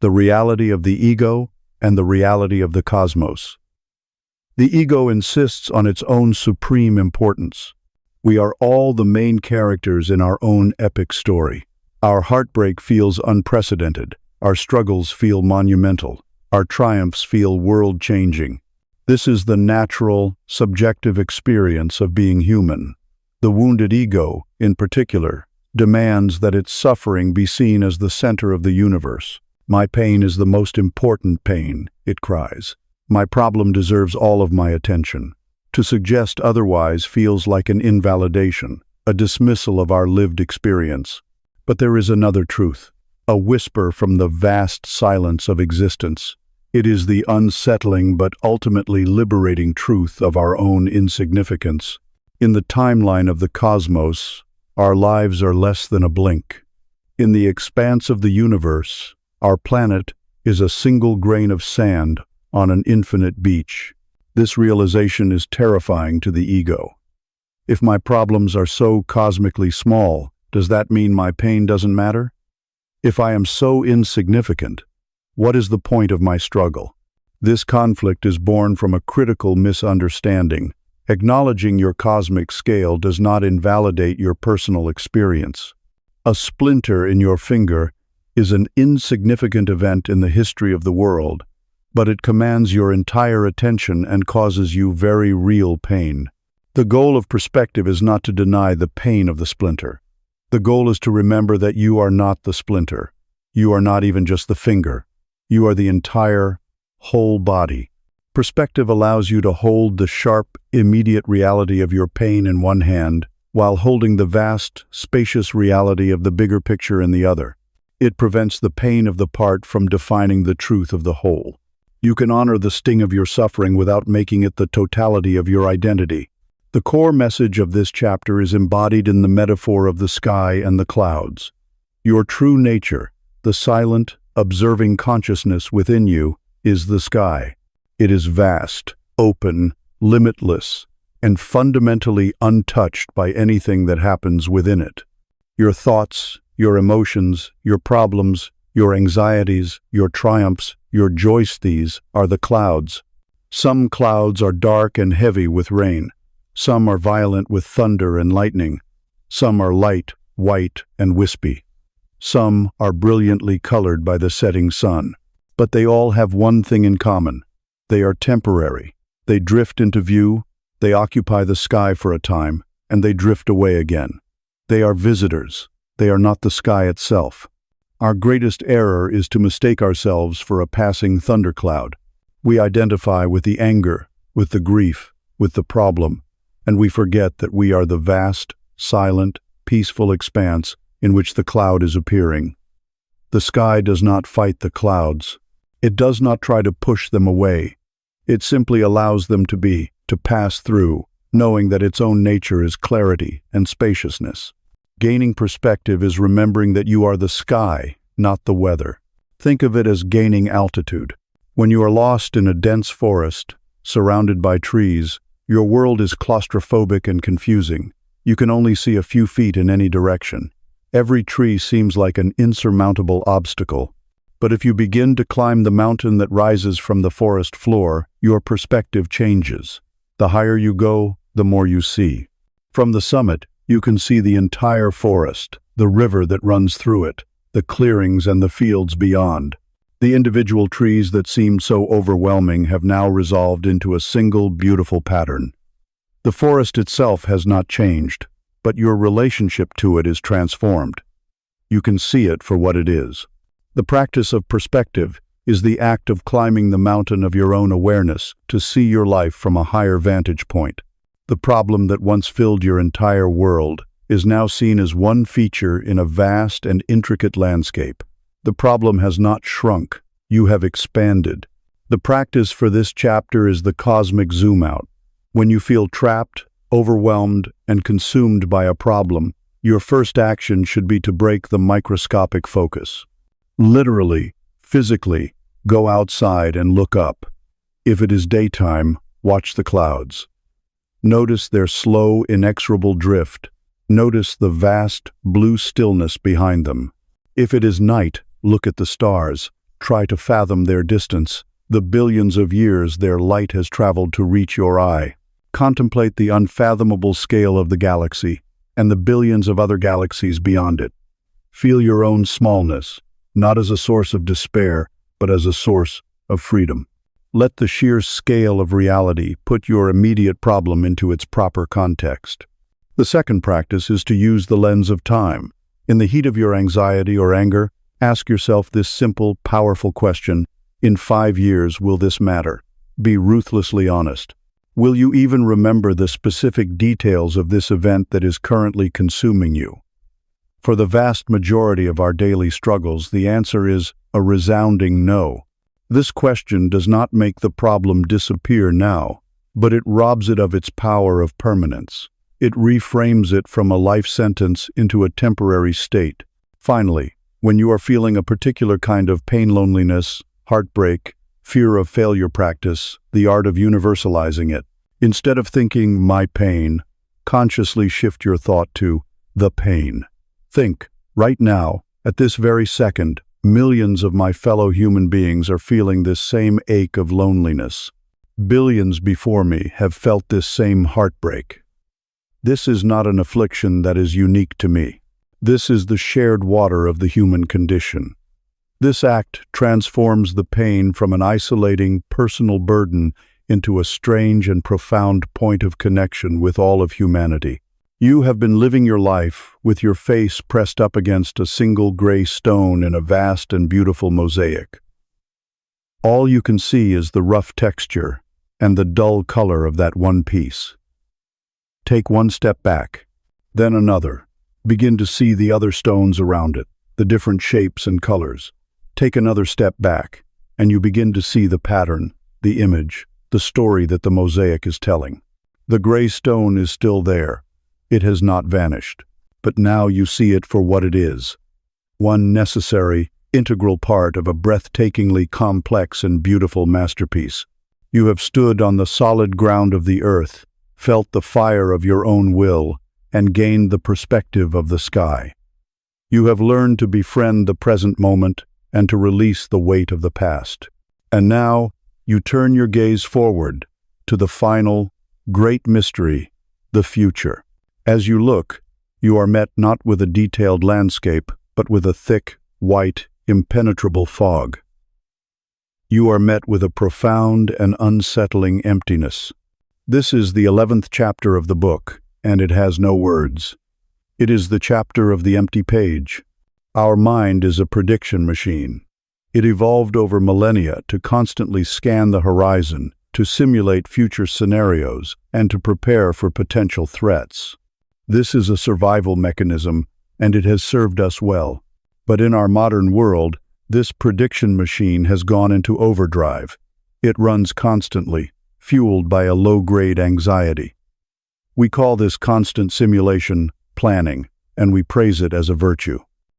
the reality of the ego and the reality of the cosmos. The ego insists on its own supreme importance. We are all the main characters in our own epic story. Our heartbreak feels unprecedented. Our struggles feel monumental. Our triumphs feel world-changing. This is the natural, subjective experience of being human. The wounded ego, in particular, demands that its suffering be seen as the center of the universe. My pain is the most important pain, it cries. My problem deserves all of my attention. To suggest otherwise feels like an invalidation, a dismissal of our lived experience. But there is another truth, a whisper from the vast silence of existence. It is the unsettling but ultimately liberating truth of our own insignificance. In the timeline of the cosmos, our lives are less than a blink. In the expanse of the universe, our planet is a single grain of sand on an infinite beach. This realization is terrifying to the ego. If my problems are so cosmically small, does that mean my pain doesn't matter? If I am so insignificant, what is the point of my struggle? This conflict is born from a critical misunderstanding. Acknowledging your cosmic scale does not invalidate your personal experience. A splinter in your finger is an insignificant event in the history of the world, but it commands your entire attention and causes you very real pain. The goal of perspective is not to deny the pain of the splinter. The goal is to remember that you are not the splinter. You are not even just the finger. You are the entire, whole body. Perspective allows you to hold the sharp, immediate reality of your pain in one hand, while holding the vast, spacious reality of the bigger picture in the other. It prevents the pain of the part from defining the truth of the whole. You can honor the sting of your suffering without making it the totality of your identity. The core message of this chapter is embodied in the metaphor of the sky and the clouds. Your true nature, the silent, observing consciousness within you, is the sky. It is vast, open, limitless, and fundamentally untouched by anything that happens within it. Your thoughts, your emotions, your problems, your anxieties, your triumphs, your joysties are the clouds. Some clouds are dark and heavy with rain. Some are violent with thunder and lightning. Some are light, white, and wispy. Some are brilliantly colored by the setting sun. But they all have one thing in common. They are temporary. They drift into view, they occupy the sky for a time, and they drift away again. They are visitors. They are not the sky itself. Our greatest error is to mistake ourselves for a passing thundercloud. We identify with the anger, with the grief, with the problem, and we forget that we are the vast, silent, peaceful expanse in which the cloud is appearing. The sky does not fight the clouds. It does not try to push them away. It simply allows them to be, to pass through, knowing that its own nature is clarity and spaciousness. Gaining perspective is remembering that you are the sky, not the weather. Think of it as gaining altitude. When you are lost in a dense forest, surrounded by trees, your world is claustrophobic and confusing. You can only see a few feet in any direction. Every tree seems like an insurmountable obstacle. But if you begin to climb the mountain that rises from the forest floor, your perspective changes. The higher you go, the more you see. From the summit, you can see the entire forest, the river that runs through it, the clearings and the fields beyond. The individual trees that seemed so overwhelming have now resolved into a single beautiful pattern. The forest itself has not changed, but your relationship to it is transformed. You can see it for what it is. The practice of perspective is the act of climbing the mountain of your own awareness to see your life from a higher vantage point. The problem that once filled your entire world is now seen as one feature in a vast and intricate landscape. The problem has not shrunk, you have expanded. The practice for this chapter is the cosmic zoom out. When you feel trapped, overwhelmed, and consumed by a problem, your first action should be to break the microscopic focus. Literally, physically, go outside and look up. If it is daytime, watch the clouds. Notice their slow, inexorable drift. Notice the vast, blue stillness behind them. If it is night, look at the stars. Try to fathom their distance, the billions of years their light has traveled to reach your eye. Contemplate the unfathomable scale of the galaxy and the billions of other galaxies beyond it. Feel your own smallness, not as a source of despair, but as a source of freedom. Let the sheer scale of reality put your immediate problem into its proper context. The second practice is to use the lens of time. In the heat of your anxiety or anger, ask yourself this simple, powerful question: in 5 years, will this matter? Be ruthlessly honest. Will you even remember the specific details of this event that is currently consuming you? For the vast majority of our daily struggles, the answer is a resounding no. This question does not make the problem disappear now, but it robs it of its power of permanence. It reframes it from a life sentence into a temporary state. Finally, when you are feeling a particular kind of pain, loneliness, heartbreak, fear of failure, practice the art of universalizing it. Instead of thinking, my pain, consciously shift your thought to the pain. Think, right now, at this very second, millions of my fellow human beings are feeling this same ache of loneliness. Billions before me have felt this same heartbreak. This is not an affliction that is unique to me. This is the shared water of the human condition. This act transforms the pain from an isolating, personal burden into a strange and profound point of connection with all of humanity. You have been living your life with your face pressed up against a single gray stone in a vast and beautiful mosaic. All you can see is the rough texture and the dull color of that one piece. Take one step back, then another. Begin to see the other stones around it, the different shapes and colors. Take another step back, and you begin to see the pattern, the image, the story that the mosaic is telling. The gray stone is still there. It has not vanished, but now you see it for what it is. One necessary, integral part of a breathtakingly complex and beautiful masterpiece. You have stood on the solid ground of the earth, felt the fire of your own will, and gained the perspective of the sky. You have learned to befriend the present moment and to release the weight of the past. And now, you turn your gaze forward to the final, great mystery, the future. As you look, you are met not with a detailed landscape, but with a thick, white, impenetrable fog. You are met with a profound and unsettling emptiness. This is the 11th chapter of the book, and it has no words. It is the chapter of the empty page. Our mind is a prediction machine. It evolved over millennia to constantly scan the horizon, to simulate future scenarios, and to prepare for potential threats. This is a survival mechanism, and it has served us well. But in our modern world, this prediction machine has gone into overdrive. It runs constantly, fueled by a low-grade anxiety. We call this constant simulation planning, and we praise it as a virtue.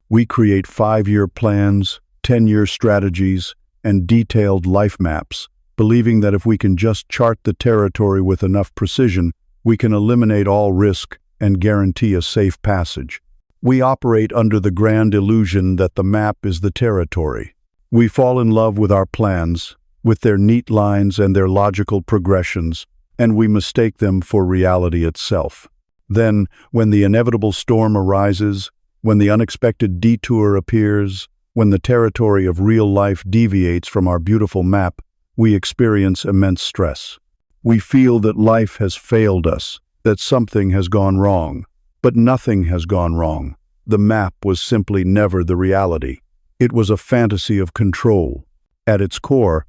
We create 5-year plans, 10-year strategies, and detailed life maps, believing that if we can just chart the territory with enough precision, we can eliminate all risk and guarantee a safe passage. We operate under the grand illusion that the map is the territory. We fall in love with our plans, with their neat lines and their logical progressions, and we mistake them for reality itself. Then, when the inevitable storm arises, when the unexpected detour appears, when the territory of real life deviates from our beautiful map, we experience immense stress. We feel that life has failed us, that something has gone wrong. But nothing has gone wrong. The map was simply never the reality. It was a fantasy of control. At its core,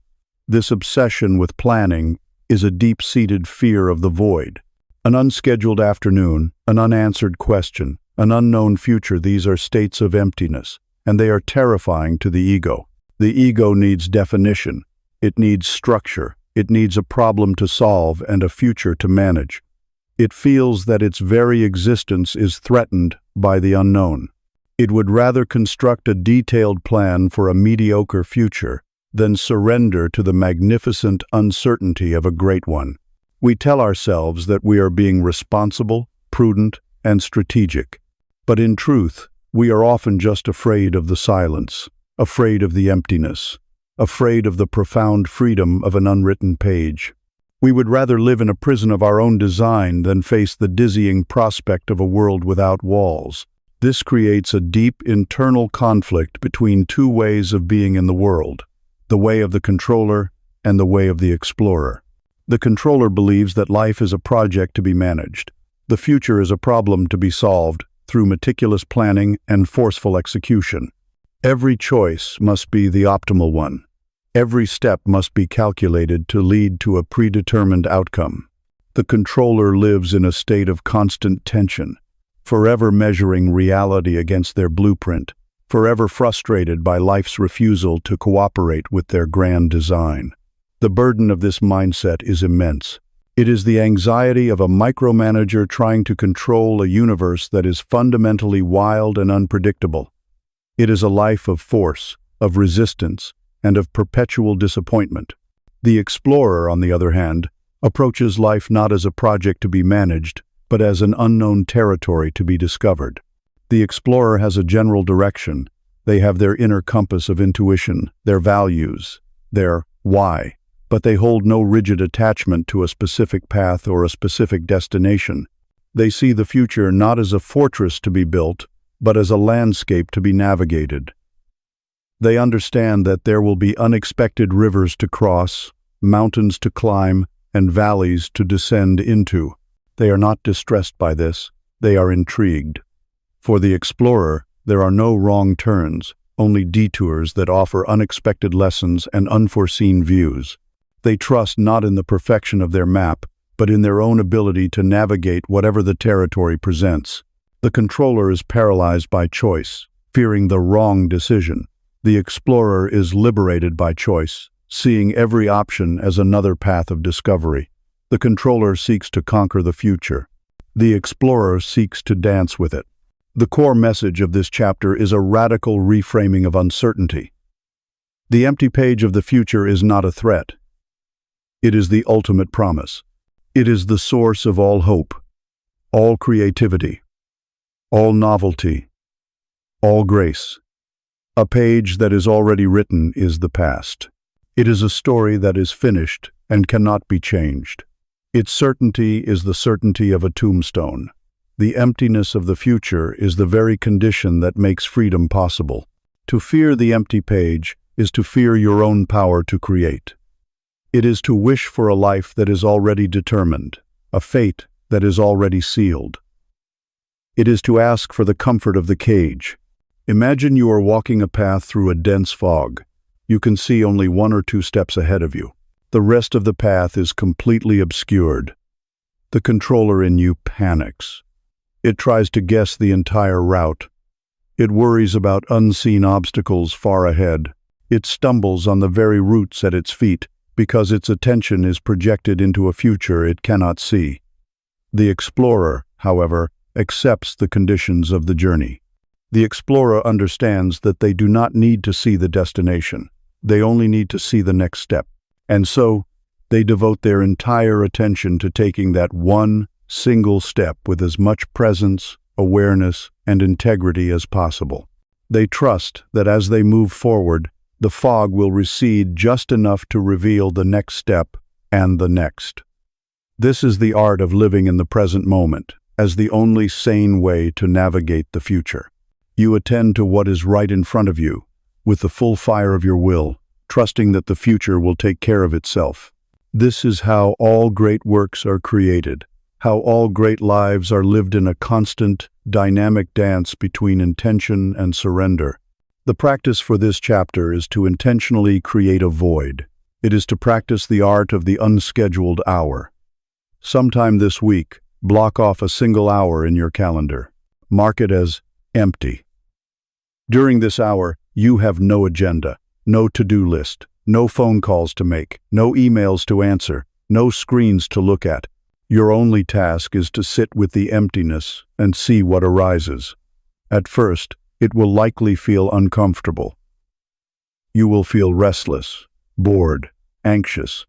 this obsession with planning is a deep-seated fear of the void. An unscheduled afternoon, an unanswered question, an unknown future, these are states of emptiness, and they are terrifying to the ego. The ego needs definition. It needs structure. It needs a problem to solve and a future to manage. It feels that its very existence is threatened by the unknown. It would rather construct a detailed plan for a mediocre future than surrender to the magnificent uncertainty of a great one. We tell ourselves that we are being responsible, prudent, and strategic. But in truth, we are often just afraid of the silence, afraid of the emptiness, afraid of the profound freedom of an unwritten page. We would rather live in a prison of our own design than face the dizzying prospect of a world without walls. This creates a deep internal conflict between two ways of being in the world, the way of the controller and the way of the explorer. The controller believes that life is a project to be managed. The future is a problem to be solved through meticulous planning and forceful execution. Every choice must be the optimal one. Every step must be calculated to lead to a predetermined outcome. The controller lives in a state of constant tension, forever measuring reality against their blueprint, forever frustrated by life's refusal to cooperate with their grand design. The burden of this mindset is immense. It is the anxiety of a micromanager trying to control a universe that is fundamentally wild and unpredictable. It is a life of force, of resistance, and of perpetual disappointment. The explorer, on the other hand, approaches life not as a project to be managed, but as an unknown territory to be discovered. The explorer has a general direction. They have their inner compass of intuition, their values, their why, but they hold no rigid attachment to a specific path or a specific destination. They see the future not as a fortress to be built, but as a landscape to be navigated. They understand that there will be unexpected rivers to cross, mountains to climb, and valleys to descend into. They are not distressed by this. They are intrigued. For the explorer, there are no wrong turns, only detours that offer unexpected lessons and unforeseen views. They trust not in the perfection of their map, but in their own ability to navigate whatever the territory presents. The controller is paralyzed by choice, fearing the wrong decision. The explorer is liberated by choice, seeing every option as another path of discovery. The controller seeks to conquer the future. The explorer seeks to dance with it. The core message of this chapter is a radical reframing of uncertainty. The empty page of the future is not a threat. It is the ultimate promise. It is the source of all hope, all creativity, all novelty, all grace. A page that is already written is the past. It is a story that is finished and cannot be changed. Its certainty is the certainty of a tombstone. The emptiness of the future is the very condition that makes freedom possible. To fear the empty page is to fear your own power to create. It is to wish for a life that is already determined, a fate that is already sealed. It is to ask for the comfort of the cage. Imagine you are walking a path through a dense fog. You can see only 1 or 2 steps ahead of you. The rest of the path is completely obscured. The controller in you panics. It tries to guess the entire route. It worries about unseen obstacles far ahead. It stumbles on the very roots at its feet because its attention is projected into a future it cannot see. The explorer, however, accepts the conditions of the journey. The explorer understands that they do not need to see the destination. They only need to see the next step. And so, they devote their entire attention to taking that one single step with as much presence, awareness, and integrity as possible. They trust that as they move forward, the fog will recede just enough to reveal the next step and the next. This is the art of living in the present moment, as the only sane way to navigate the future. You attend to what is right in front of you, with the full fire of your will, trusting that the future will take care of itself. This is how all great works are created, how all great lives are lived in a constant, dynamic dance between intention and surrender. The practice for this chapter is to intentionally create a void. It is to practice the art of the unscheduled hour. Sometime this week, block off a single hour in your calendar. Mark it as empty. During this hour, you have no agenda, no to-do list, no phone calls to make, no emails to answer, no screens to look at. Your only task is to sit with the emptiness and see what arises. At first, it will likely feel uncomfortable. You will feel restless, bored, anxious.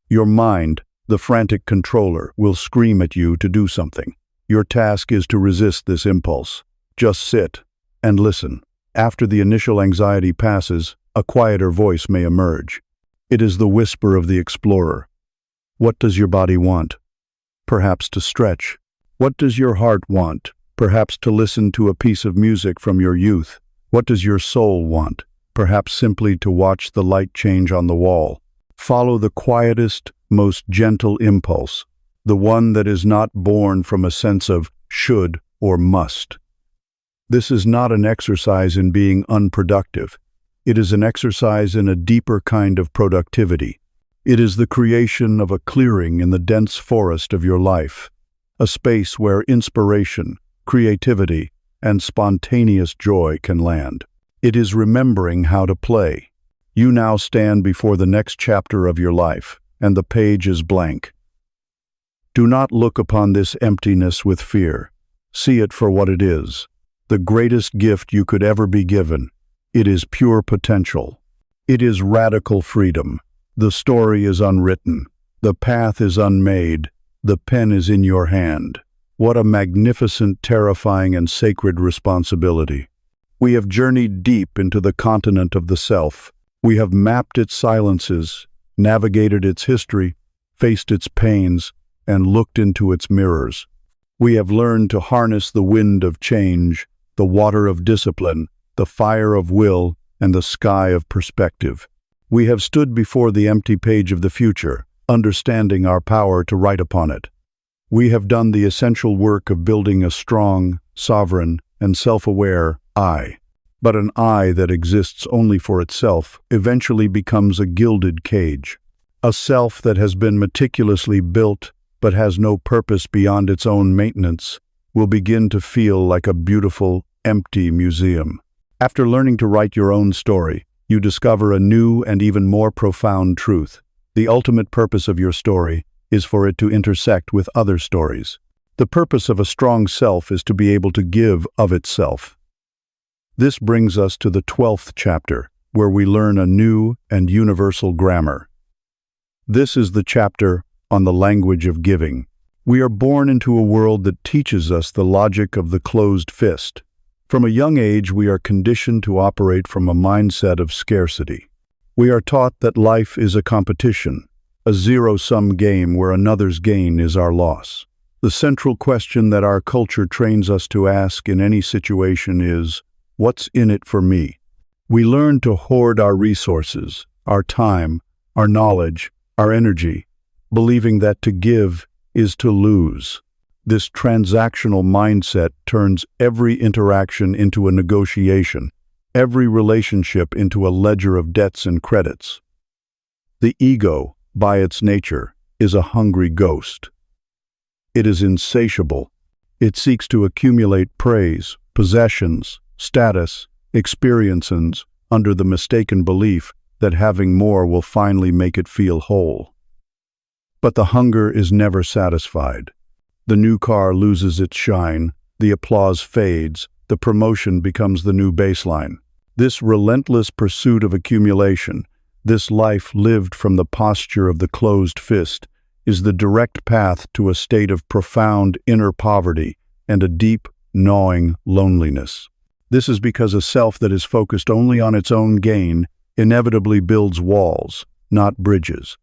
Your mind, the frantic controller, will scream at you to do something. Your task is to resist this impulse. Just sit and listen. After the initial anxiety passes, a quieter voice may emerge. It is the whisper of the explorer. What does your body want? Perhaps to stretch. What does your heart want? Perhaps to listen to a piece of music from your youth. What does your soul want? Perhaps simply to watch the light change on the wall. Follow the quietest, most gentle impulse, the one that is not born from a sense of should or must. This is not an exercise in being unproductive. It is an exercise in a deeper kind of productivity. It is the creation of a clearing in the dense forest of your life, a space where inspiration, creativity, and spontaneous joy can land. It is remembering how to play. You now stand before the next chapter of your life, and the page is blank. Do not look upon this emptiness with fear. See it for what it is, the greatest gift you could ever be given. It is pure potential. It is radical freedom. The story is unwritten. The path is unmade. The pen is in your hand. What a magnificent, terrifying, and sacred responsibility. We have journeyed deep into the continent of the self. We have mapped its silences, navigated its history, faced its pains, and looked into its mirrors. We have learned to harness the wind of change, the water of discipline, the fire of will, and the sky of perspective. We have stood before the empty page of the future, understanding our power to write upon it. We have done the essential work of building a strong, sovereign, and self-aware I. But an I that exists only for itself eventually becomes a gilded cage. A self that has been meticulously built but has no purpose beyond its own maintenance will begin to feel like a beautiful, empty museum. After learning to write your own story, you discover a new and even more profound truth. The ultimate purpose of your story is for it to intersect with other stories. The purpose of a strong self is to be able to give of itself. This brings us to the 12th chapter, where we learn a new and universal grammar. This is the chapter on the language of giving. We are born into a world that teaches us the logic of the closed fist. From a young age, we are conditioned to operate from a mindset of scarcity. We are taught that life is a competition, a zero-sum game where another's gain is our loss. The central question that our culture trains us to ask in any situation is, what's in it for me? We learn to hoard our resources, our time, our knowledge, our energy, believing that to give is to lose. This transactional mindset turns every interaction into a negotiation, every relationship into a ledger of debts and credits. The ego, by its nature, is a hungry ghost. It is insatiable. It seeks to accumulate praise, possessions, status, experiences, under the mistaken belief that having more will finally make it feel whole. But the hunger is never satisfied. The new car loses its shine, the applause fades, the promotion becomes the new baseline. This relentless pursuit of accumulation, this life lived from the posture of the closed fist, is the direct path to a state of profound inner poverty and a deep, gnawing loneliness. This is because a self that is focused only on its own gain inevitably builds walls, not bridges.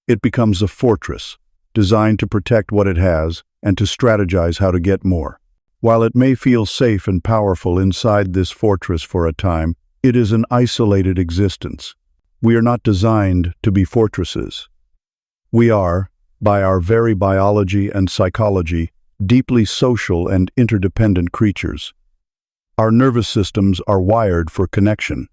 It becomes a fortress, designed to protect what it has and to strategize how to get more. While it may feel safe and powerful inside this fortress for a time, it is an isolated existence. We are not designed to be fortresses. We are, by our very biology and psychology, deeply social and interdependent creatures. Our nervous systems are wired for connection.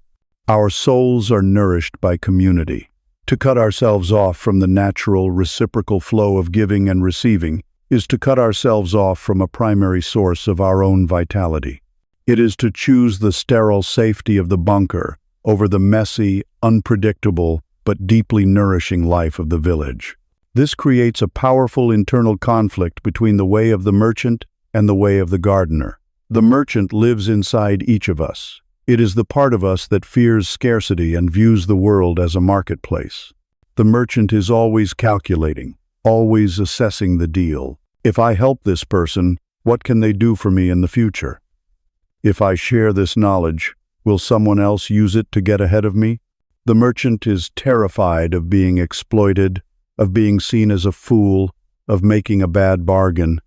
Our souls are nourished by community. To cut ourselves off from the natural, reciprocal flow of giving and receiving is to cut ourselves off from a primary source of our own vitality. It is to choose the sterile safety of the bunker over the messy, unpredictable, but deeply nourishing life of the village. This creates a powerful internal conflict between the way of the merchant and the way of the gardener. The merchant lives inside each of us. It is the part of us that fears scarcity and views the world as a marketplace. The merchant is always calculating, always assessing the deal. If I help this person, what can they do for me in the future? If I share this knowledge, will someone else use it to get ahead of me? The merchant is terrified of being exploited, of being seen as a fool, of making a bad bargain.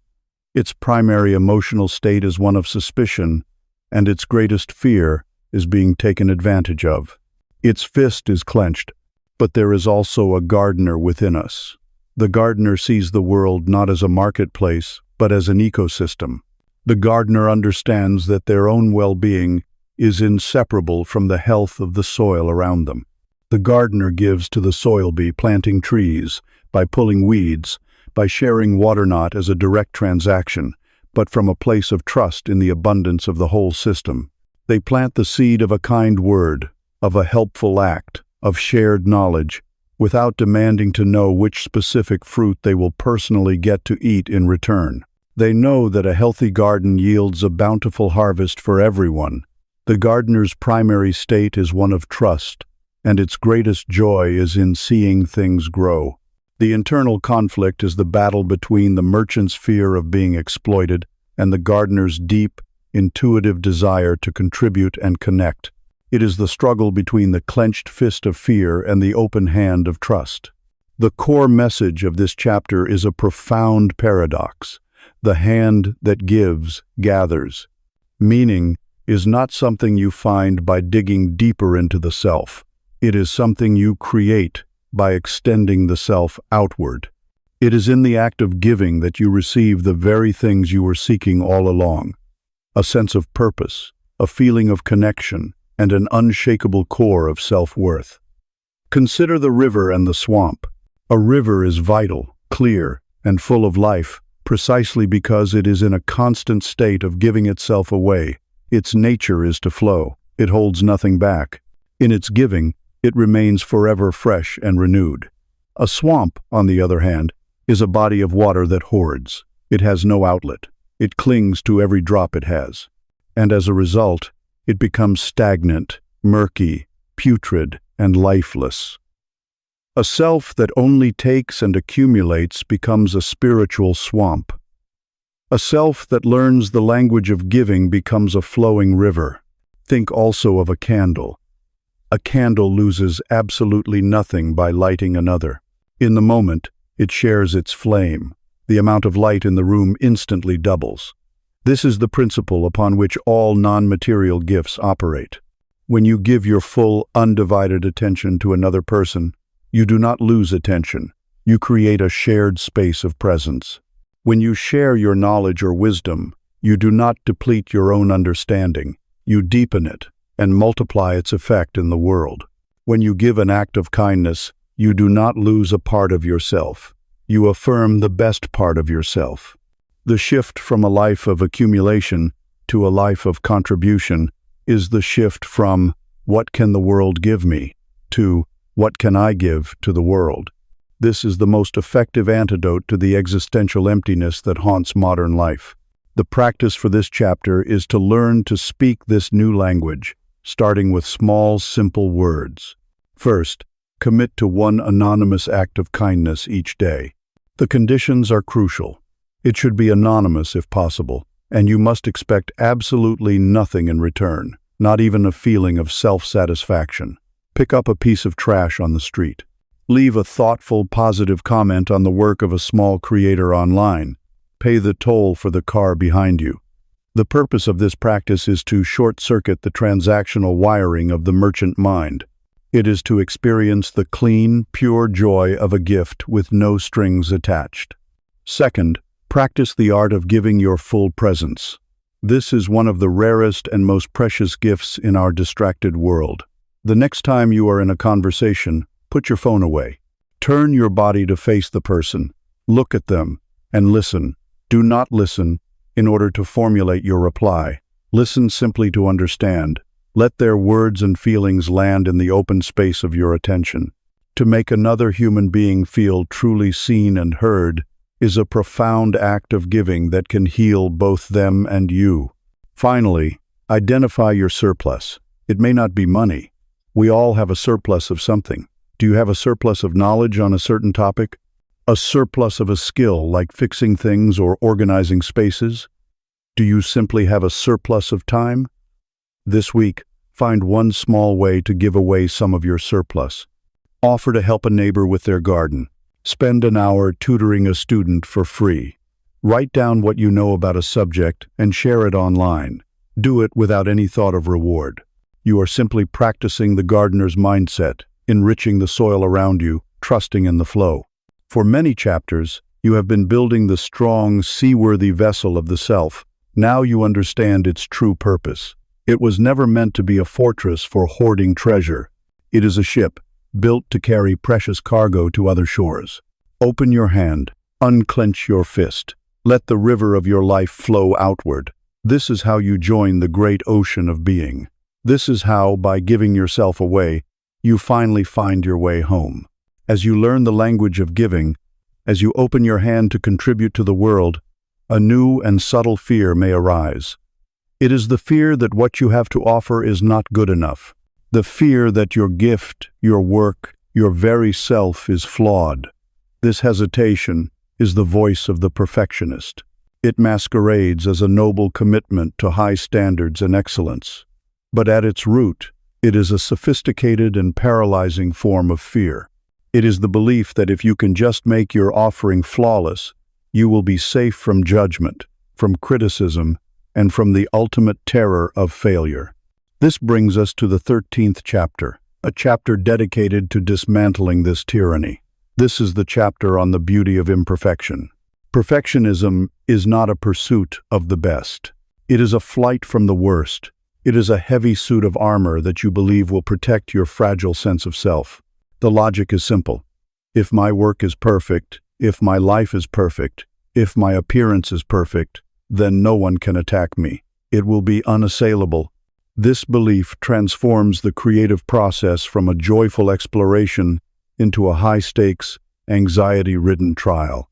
Its primary emotional state is one of suspicion, and its greatest fear is being taken advantage of. Its fist is clenched, but there is also a gardener within us. The gardener sees the world not as a marketplace, but as an ecosystem. The gardener understands that their own well-being is inseparable from the health of the soil around them. The gardener gives to the soil by planting trees, by pulling weeds, by sharing water not as a direct transaction, but from a place of trust in the abundance of the whole system. They plant the seed of a kind word, of a helpful act, of shared knowledge, without demanding to know which specific fruit they will personally get to eat in return. They know that a healthy garden yields a bountiful harvest for everyone. The gardener's primary state is one of trust, and its greatest joy is in seeing things grow. The internal conflict is the battle between the merchant's fear of being exploited and the gardener's deep, intuitive desire to contribute and connect. It is the struggle between the clenched fist of fear and the open hand of trust. The core message of this chapter is a profound paradox. The hand that gives, gathers. Meaning is not something you find by digging deeper into the self. It is something you create by extending the self outward. It is in the act of giving that you receive the very things you were seeking all along. A sense of purpose, a feeling of connection, and an unshakable core of self-worth. Consider the river and the swamp. A river is vital, clear, and full of life, precisely because it is in a constant state of giving itself away. Its nature is to flow. It holds nothing back. In its giving, it remains forever fresh and renewed. A swamp, on the other hand, is a body of water that hoards. It has no outlet. It clings to every drop it has. And as a result, it becomes stagnant, murky, putrid, and lifeless. A self that only takes and accumulates becomes a spiritual swamp. A self that learns the language of giving becomes a flowing river. Think also of a candle. A candle loses absolutely nothing by lighting another. In the moment, it shares its flame. The amount of light in the room instantly doubles. This is the principle upon which all non-material gifts operate. When you give your full, undivided attention to another person, you do not lose attention. You create a shared space of presence. When you share your knowledge or wisdom, you do not deplete your own understanding, you deepen it and multiply its effect in the world. When you give an act of kindness, you do not lose a part of yourself. You affirm the best part of yourself. The shift from a life of accumulation to a life of contribution is the shift from "what can the world give me?" to "what can I give to the world?" This is the most effective antidote to the existential emptiness that haunts modern life. The practice for this chapter is to learn to speak this new language, starting with small, simple words. First, commit to one anonymous act of kindness each day. The conditions are crucial. It should be anonymous if possible, and you must expect absolutely nothing in return, not even a feeling of self-satisfaction. Pick up a piece of trash on the street. Leave a thoughtful, positive comment on the work of a small creator online. Pay the toll for the car behind you. The purpose of this practice is to short-circuit the transactional wiring of the merchant mind. It is to experience the clean, pure joy of a gift with no strings attached. Second, practice the art of giving your full presence. This is one of the rarest and most precious gifts in our distracted world. The next time you are in a conversation, put your phone away. Turn your body to face the person. Look at them and listen. Do not listen in order to formulate your reply. Listen simply to understand. Let their words and feelings land in the open space of your attention. To make another human being feel truly seen and heard is a profound act of giving that can heal both them and you. Finally, identify your surplus. It may not be money. We all have a surplus of something. Do you have a surplus of knowledge on a certain topic? A surplus of a skill like fixing things or organizing spaces? Do you simply have a surplus of time? This week, find one small way to give away some of your surplus. Offer to help a neighbor with their garden. Spend an hour tutoring a student for free. Write down what you know about a subject and share it online. Do it without any thought of reward. You are simply practicing the gardener's mindset, enriching the soil around you, trusting in the flow. For many chapters, you have been building the strong, seaworthy vessel of the self. Now you understand its true purpose. It was never meant to be a fortress for hoarding treasure. It is a ship, built to carry precious cargo to other shores. Open your hand, unclench your fist. Let the river of your life flow outward. This is how you join the great ocean of being. This is how, by giving yourself away, you finally find your way home. As you learn the language of giving, as you open your hand to contribute to the world, a new and subtle fear may arise. It is the fear that what you have to offer is not good enough. The fear that your gift, your work, your very self is flawed. This hesitation is the voice of the perfectionist. It masquerades as a noble commitment to high standards and excellence. But at its root, it is a sophisticated and paralyzing form of fear. It is the belief that if you can just make your offering flawless, you will be safe from judgment, from criticism, and from the ultimate terror of failure. This brings us to the 13th chapter, a chapter dedicated to dismantling this tyranny. This is the chapter on the beauty of imperfection. Perfectionism is not a pursuit of the best. It is a flight from the worst. It is a heavy suit of armor that you believe will protect your fragile sense of self. The logic is simple. If my work is perfect, if my life is perfect, if my appearance is perfect, then no one can attack me. It will be unassailable. This belief transforms the creative process from a joyful exploration into a high-stakes, anxiety-ridden trial.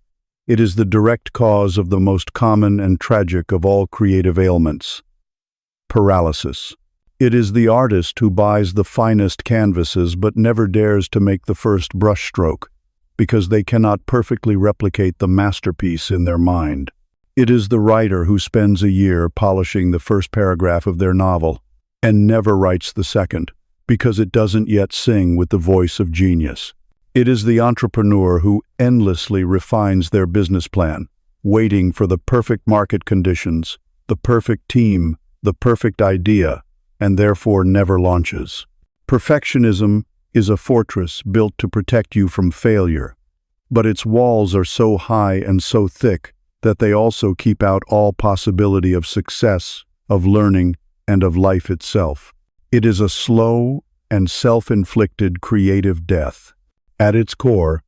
It is the direct cause of the most common and tragic of all creative ailments: paralysis. It is the artist who buys the finest canvases but never dares to make the first brushstroke, because they cannot perfectly replicate the masterpiece in their mind. It is the writer who spends a year polishing the first paragraph of their novel and never writes the second, because it doesn't yet sing with the voice of genius. It is the entrepreneur who endlessly refines their business plan, waiting for the perfect market conditions, the perfect team, the perfect idea, and therefore never launches. Perfectionism is a fortress built to protect you from failure, but its walls are so high and so thick that they also keep out all possibility of success, of learning, and of life itself. It is a slow and self-inflicted creative death. At its core,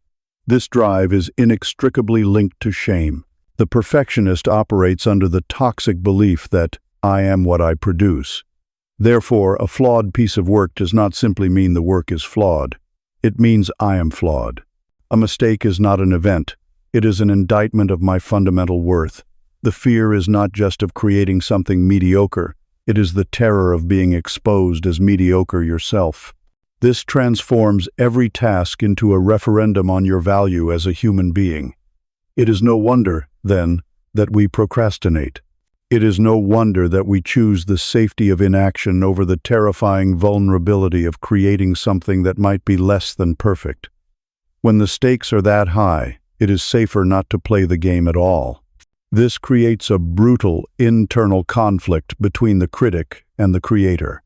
this drive is inextricably linked to shame. The perfectionist operates under the toxic belief that I am what I produce. Therefore, a flawed piece of work does not simply mean the work is flawed. It means I am flawed. A mistake is not an event. It is an indictment of my fundamental worth. The fear is not just of creating something mediocre. It is the terror of being exposed as mediocre yourself. This transforms every task into a referendum on your value as a human being. It is no wonder, then, that we procrastinate. It is no wonder that we choose the safety of inaction over the terrifying vulnerability of creating something that might be less than perfect. When the stakes are that high, it is safer not to play the game at all. This creates a brutal internal conflict between the critic and the creator.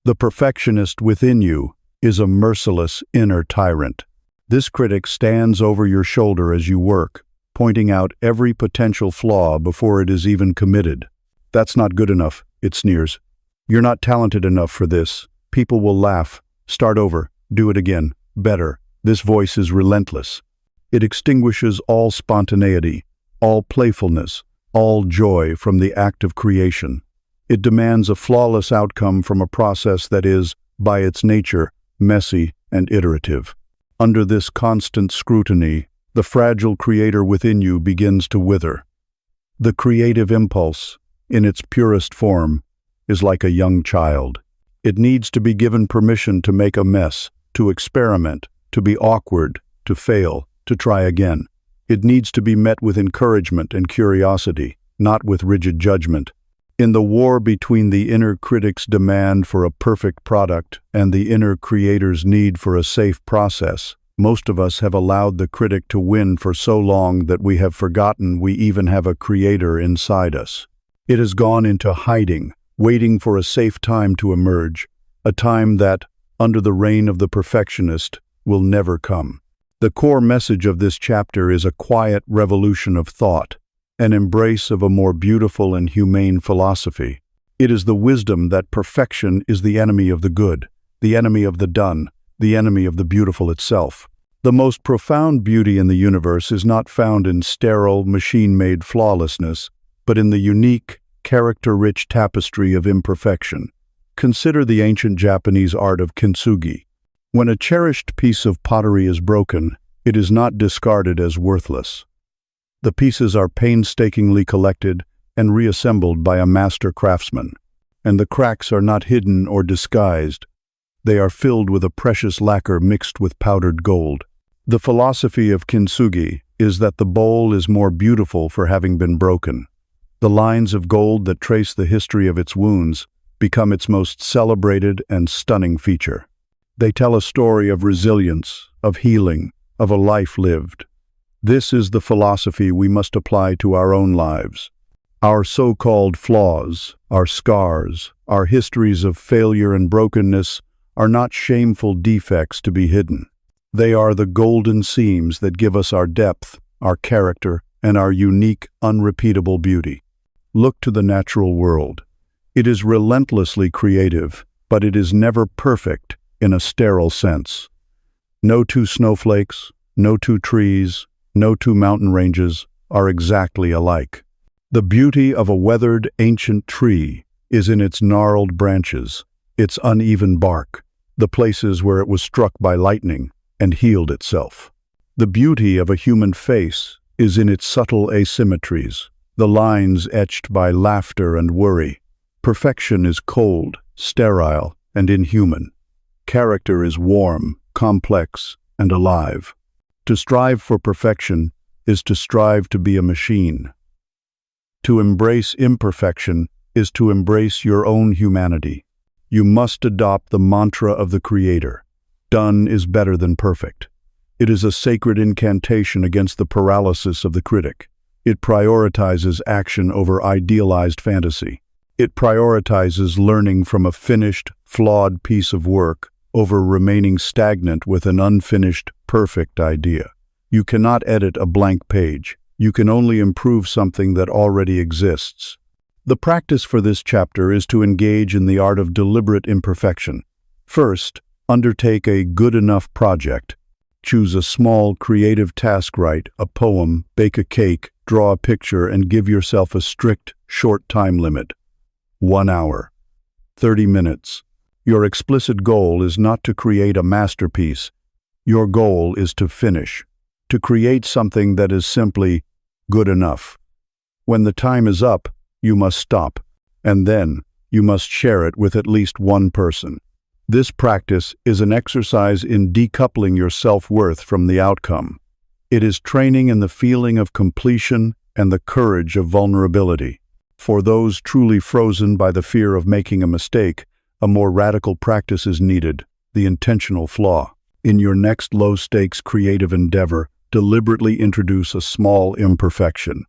The perfectionist within you is a merciless inner tyrant. This critic stands over your shoulder as you work, pointing out every potential flaw before it is even committed. That's not good enough, it sneers. You're not talented enough for this. People will laugh. Start over. Do it again. Better. This voice is relentless. It extinguishes all spontaneity, all playfulness, all joy from the act of creation. It demands a flawless outcome from a process that is, by its nature, messy and iterative. Under this constant scrutiny, the fragile creator within you begins to wither. The creative impulse, in its purest form, is like a young child. It needs to be given permission to make a mess, to experiment, to be awkward, to fail, to try again. It needs to be met with encouragement and curiosity, not with rigid judgment. In the war between the inner critic's demand for a perfect product and the inner creator's need for a safe process, most of us have allowed the critic to win for so long that we have forgotten we even have a creator inside us. It has gone into hiding, waiting for a safe time to emerge, a time that, under the reign of the perfectionist, will never come. The core message of this chapter is a quiet revolution of thought, an embrace of a more beautiful and humane philosophy. It is the wisdom that perfection is the enemy of the good, the enemy of the done, the enemy of the beautiful itself. The most profound beauty in the universe is not found in sterile, machine-made flawlessness, but in the unique, character-rich tapestry of imperfection. Consider the ancient Japanese art of kintsugi. When a cherished piece of pottery is broken, it is not discarded as worthless. The pieces are painstakingly collected and reassembled by a master craftsman, and the cracks are not hidden or disguised. They are filled with a precious lacquer mixed with powdered gold. The philosophy of kintsugi is that the bowl is more beautiful for having been broken. The lines of gold that trace the history of its wounds become its most celebrated and stunning feature. They tell a story of resilience, of healing, of a life lived. This is the philosophy we must apply to our own lives. Our so-called flaws, our scars, our histories of failure and brokenness are not shameful defects to be hidden. They are the golden seams that give us our depth, our character, and our unique, unrepeatable beauty. Look to the natural world. It is relentlessly creative, but it is never perfect in a sterile sense. No two snowflakes, no two trees, no two mountain ranges are exactly alike. The beauty of a weathered ancient tree is in its gnarled branches, its uneven bark, the places where it was struck by lightning and healed itself. The beauty of a human face is in its subtle asymmetries, the lines etched by laughter and worry. Perfection is cold, sterile, and inhuman. Character is warm, complex, and alive. To strive for perfection is to strive to be a machine. To embrace imperfection is to embrace your own humanity. You must adopt the mantra of the Creator. Done is better than perfect. It is a sacred incantation against the paralysis of the critic. It prioritizes action over idealized fantasy. It prioritizes learning from a finished, flawed piece of work over remaining stagnant with an unfinished, perfect idea. You cannot edit a blank page. You can only improve something that already exists. The practice for this chapter is to engage in the art of deliberate imperfection. First, undertake a good enough project. Choose a small, creative task, write a poem, bake a cake, draw a picture, and give yourself a strict, short time limit. 1 hour. 30 minutes. Your explicit goal is not to create a masterpiece. Your goal is to finish, to create something that is simply good enough. When the time is up, you must stop, and then you must share it with at least one person. This practice is an exercise in decoupling your self-worth from the outcome. It is training in the feeling of completion and the courage of vulnerability. For those truly frozen by the fear of making a mistake, a more radical practice is needed, the intentional flaw. In your next low-stakes creative endeavor, deliberately introduce a small imperfection.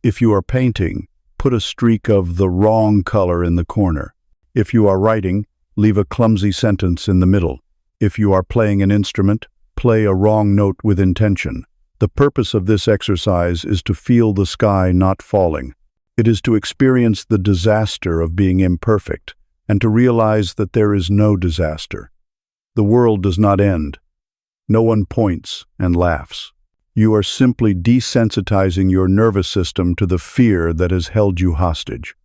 If you are painting, put a streak of the wrong color in the corner. If you are writing, leave a clumsy sentence in the middle. If you are playing an instrument, play a wrong note with intention. The purpose of this exercise is to feel the sky not falling. It is to experience the disaster of being imperfect and to realize that there is no disaster. The world does not end. No one points and laughs. You are simply desensitizing your nervous system to the fear that has held you hostage.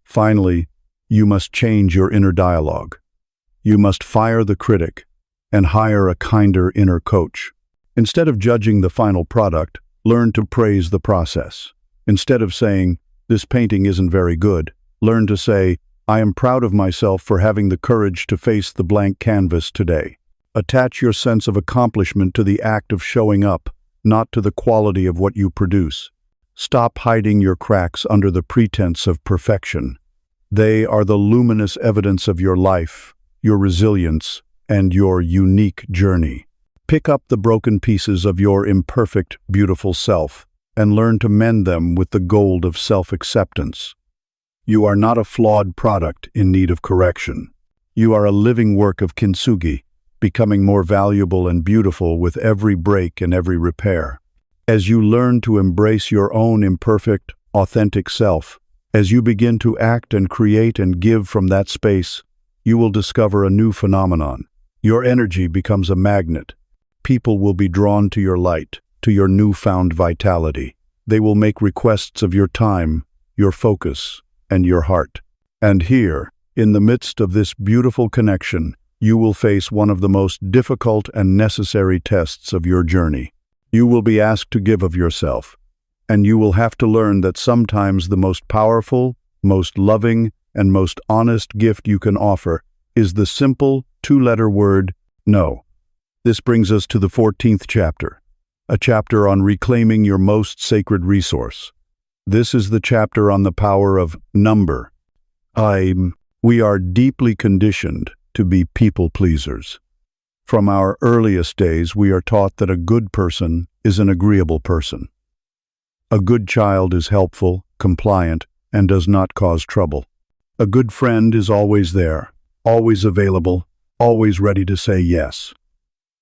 Finally, you must change your inner dialogue. You must fire the critic and hire a kinder inner coach. Instead of judging the final product, learn to praise the process. Instead of saying, "This painting isn't very good," learn to say, "I am proud of myself for having the courage to face the blank canvas today." Attach your sense of accomplishment to the act of showing up, not to the quality of what you produce. Stop hiding your cracks under the pretense of perfection. They are the luminous evidence of your life, your resilience, and your unique journey. Pick up the broken pieces of your imperfect, beautiful self and learn to mend them with the gold of self-acceptance. You are not a flawed product in need of correction. You are a living work of kintsugi, becoming more valuable and beautiful with every break and every repair. As you learn to embrace your own imperfect, authentic self, as you begin to act and create and give from that space, you will discover a new phenomenon. Your energy becomes a magnet. People will be drawn to your light, to your newfound vitality. They will make requests of your time, your focus, and your heart. And here, in the midst of this beautiful connection, you will face one of the most difficult and necessary tests of your journey. You will be asked to give of yourself, and you will have to learn that sometimes the most powerful, most loving, and most honest gift you can offer is the simple two-letter word, no. This brings us to the 14th chapter, a chapter on reclaiming your most sacred resource. This is the chapter on the power of number. We are deeply conditioned to be people pleasers. From our earliest days, we are taught that a good person is an agreeable person. A good child is helpful, compliant, and does not cause trouble. A good friend is always there, always available, always ready to say yes.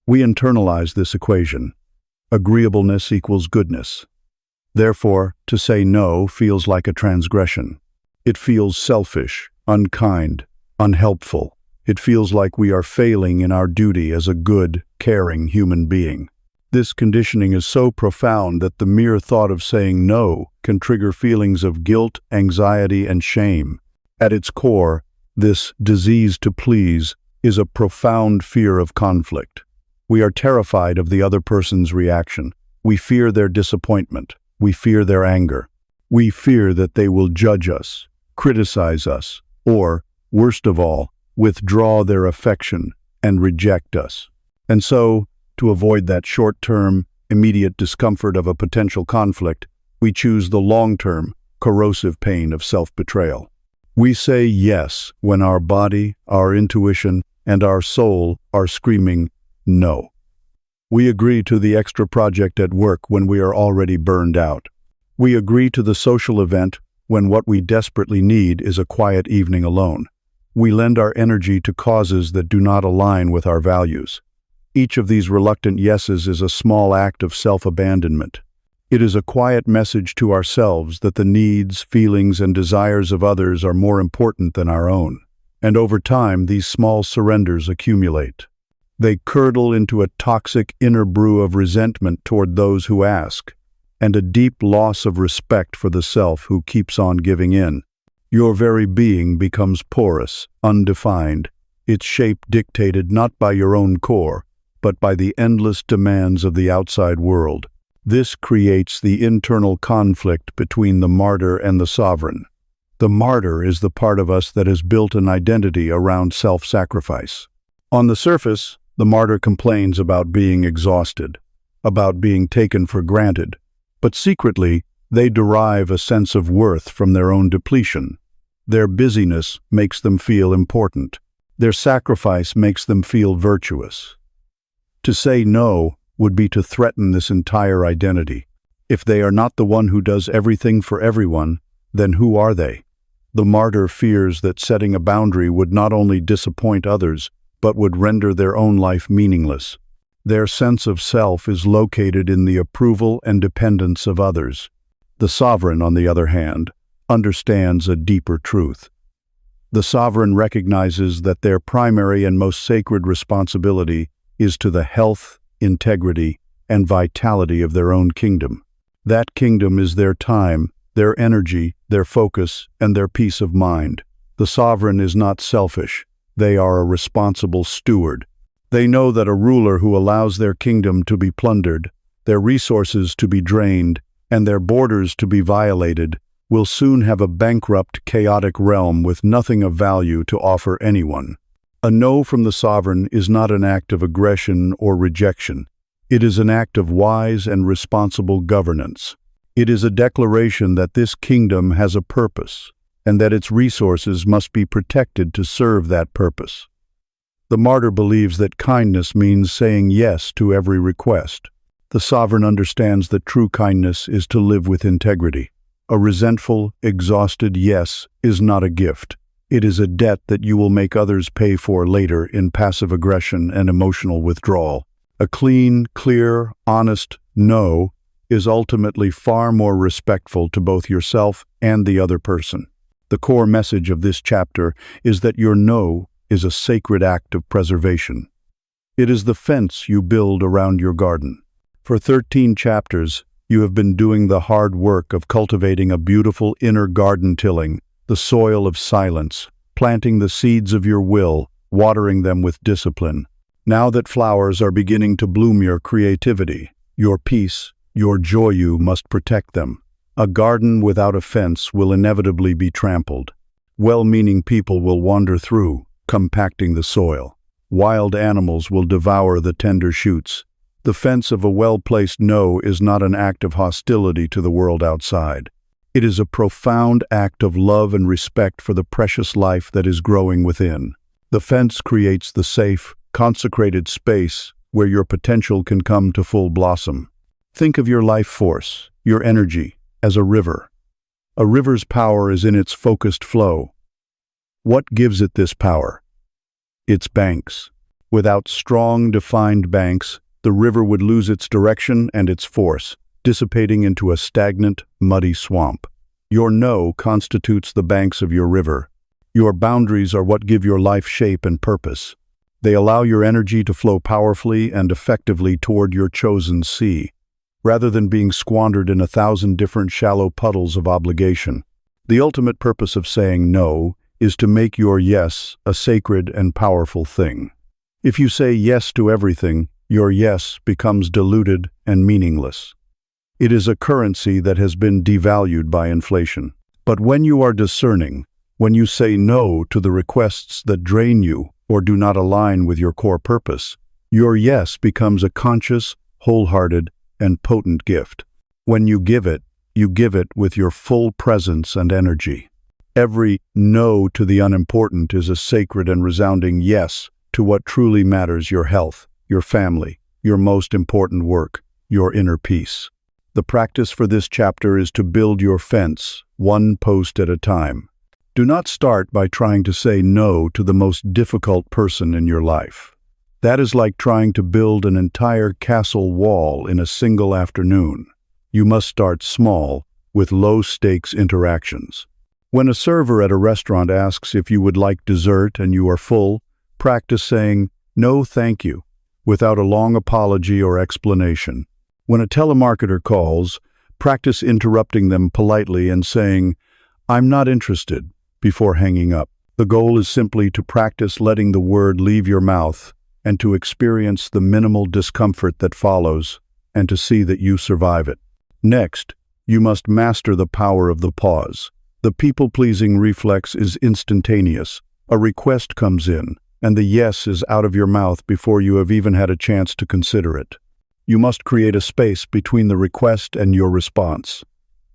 We internalize this equation. Agreeableness equals goodness. Therefore, to say no feels like a transgression. It feels selfish, unkind, unhelpful. It feels like we are failing in our duty as a good, caring human being. This conditioning is so profound that the mere thought of saying no can trigger feelings of guilt, anxiety, and shame. At its core, this disease to please is a profound fear of conflict. We are terrified of the other person's reaction. We fear their disappointment. We fear their anger. We fear that they will judge us, criticize us, or, worst of all, withdraw their affection and reject us. And so, to avoid that short-term, immediate discomfort of a potential conflict, we choose the long-term, corrosive pain of self-betrayal. We say yes when our body, our intuition, and our soul are screaming no. We agree to the extra project at work when we are already burned out. We agree to the social event when what we desperately need is a quiet evening alone. We lend our energy to causes that do not align with our values. Each of these reluctant yeses is a small act of self-abandonment. It is a quiet message to ourselves that the needs, feelings, and desires of others are more important than our own. And over time, these small surrenders accumulate. They curdle into a toxic inner brew of resentment toward those who ask, and a deep loss of respect for the self who keeps on giving in. Your very being becomes porous, undefined, its shape dictated not by your own core, but by the endless demands of the outside world. This creates the internal conflict between the martyr and the sovereign. The martyr is the part of us that has built an identity around self-sacrifice. On the surface, the martyr complains about being exhausted, about being taken for granted, but secretly, they derive a sense of worth from their own depletion. Their busyness makes them feel important. Their sacrifice makes them feel virtuous. To say no would be to threaten this entire identity. If they are not the one who does everything for everyone, then who are they? The martyr fears that setting a boundary would not only disappoint others, but would render their own life meaningless. Their sense of self is located in the approval and dependence of others. The sovereign, on the other hand, understands a deeper truth. The sovereign recognizes that their primary and most sacred responsibility is to the health, integrity, and vitality of their own kingdom. That kingdom is their time, their energy, their focus, and their peace of mind. The sovereign is not selfish. They are a responsible steward. They know that a ruler who allows their kingdom to be plundered, their resources to be drained, and their borders to be violated, will soon have a bankrupt, chaotic realm with nothing of value to offer anyone. A no from the sovereign is not an act of aggression or rejection. It is an act of wise and responsible governance. It is a declaration that this kingdom has a purpose, and that its resources must be protected to serve that purpose. The martyr believes that kindness means saying yes to every request. The sovereign understands that true kindness is to live with integrity. A resentful, exhausted yes is not a gift. It is a debt that you will make others pay for later in passive aggression and emotional withdrawal. A clean, clear, honest no is ultimately far more respectful to both yourself and the other person. The core message of this chapter is that your no is a sacred act of preservation. It is the fence you build around your garden. For 13 chapters, you have been doing the hard work of cultivating a beautiful inner garden, tilling the soil of silence, planting the seeds of your will, watering them with discipline. Now that flowers are beginning to bloom your creativity, your peace, your joy, you must protect them. A garden without a fence will inevitably be trampled. Well-meaning people will wander through, compacting the soil. Wild animals will devour the tender shoots. The fence of a well-placed no is not an act of hostility to the world outside. It is a profound act of love and respect for the precious life that is growing within. The fence creates the safe, consecrated space where your potential can come to full blossom. Think of your life force, your energy, as a river. A river's power is in its focused flow. What gives it this power? Its banks. Without strong, defined banks, the river would lose its direction and its force, dissipating into a stagnant, muddy swamp. Your no constitutes the banks of your river. Your boundaries are what give your life shape and purpose. They allow your energy to flow powerfully and effectively toward your chosen sea, rather than being squandered in 1,000 different shallow puddles of obligation. The ultimate purpose of saying no is to make your yes a sacred and powerful thing. If you say yes to everything, your yes becomes diluted and meaningless. It is a currency that has been devalued by inflation. But when you are discerning, when you say no to the requests that drain you or do not align with your core purpose, your yes becomes a conscious, wholehearted, and potent gift. When you give it with your full presence and energy. Every no to the unimportant is a sacred and resounding yes to what truly matters: your health, your family, your most important work, your inner peace. The practice for this chapter is to build your fence, one post at a time. Do not start by trying to say no to the most difficult person in your life. That is like trying to build an entire castle wall in a single afternoon. You must start small, with low-stakes interactions. When a server at a restaurant asks if you would like dessert and you are full, practice saying, "No, thank you," without a long apology or explanation. When a telemarketer calls, practice interrupting them politely and saying, "I'm not interested," before hanging up. The goal is simply to practice letting the word leave your mouth and to experience the minimal discomfort that follows and to see that you survive it. Next, you must master the power of the pause. The people-pleasing reflex is instantaneous. A request comes in, and the yes is out of your mouth before you have even had a chance to consider it. You must create a space between the request and your response.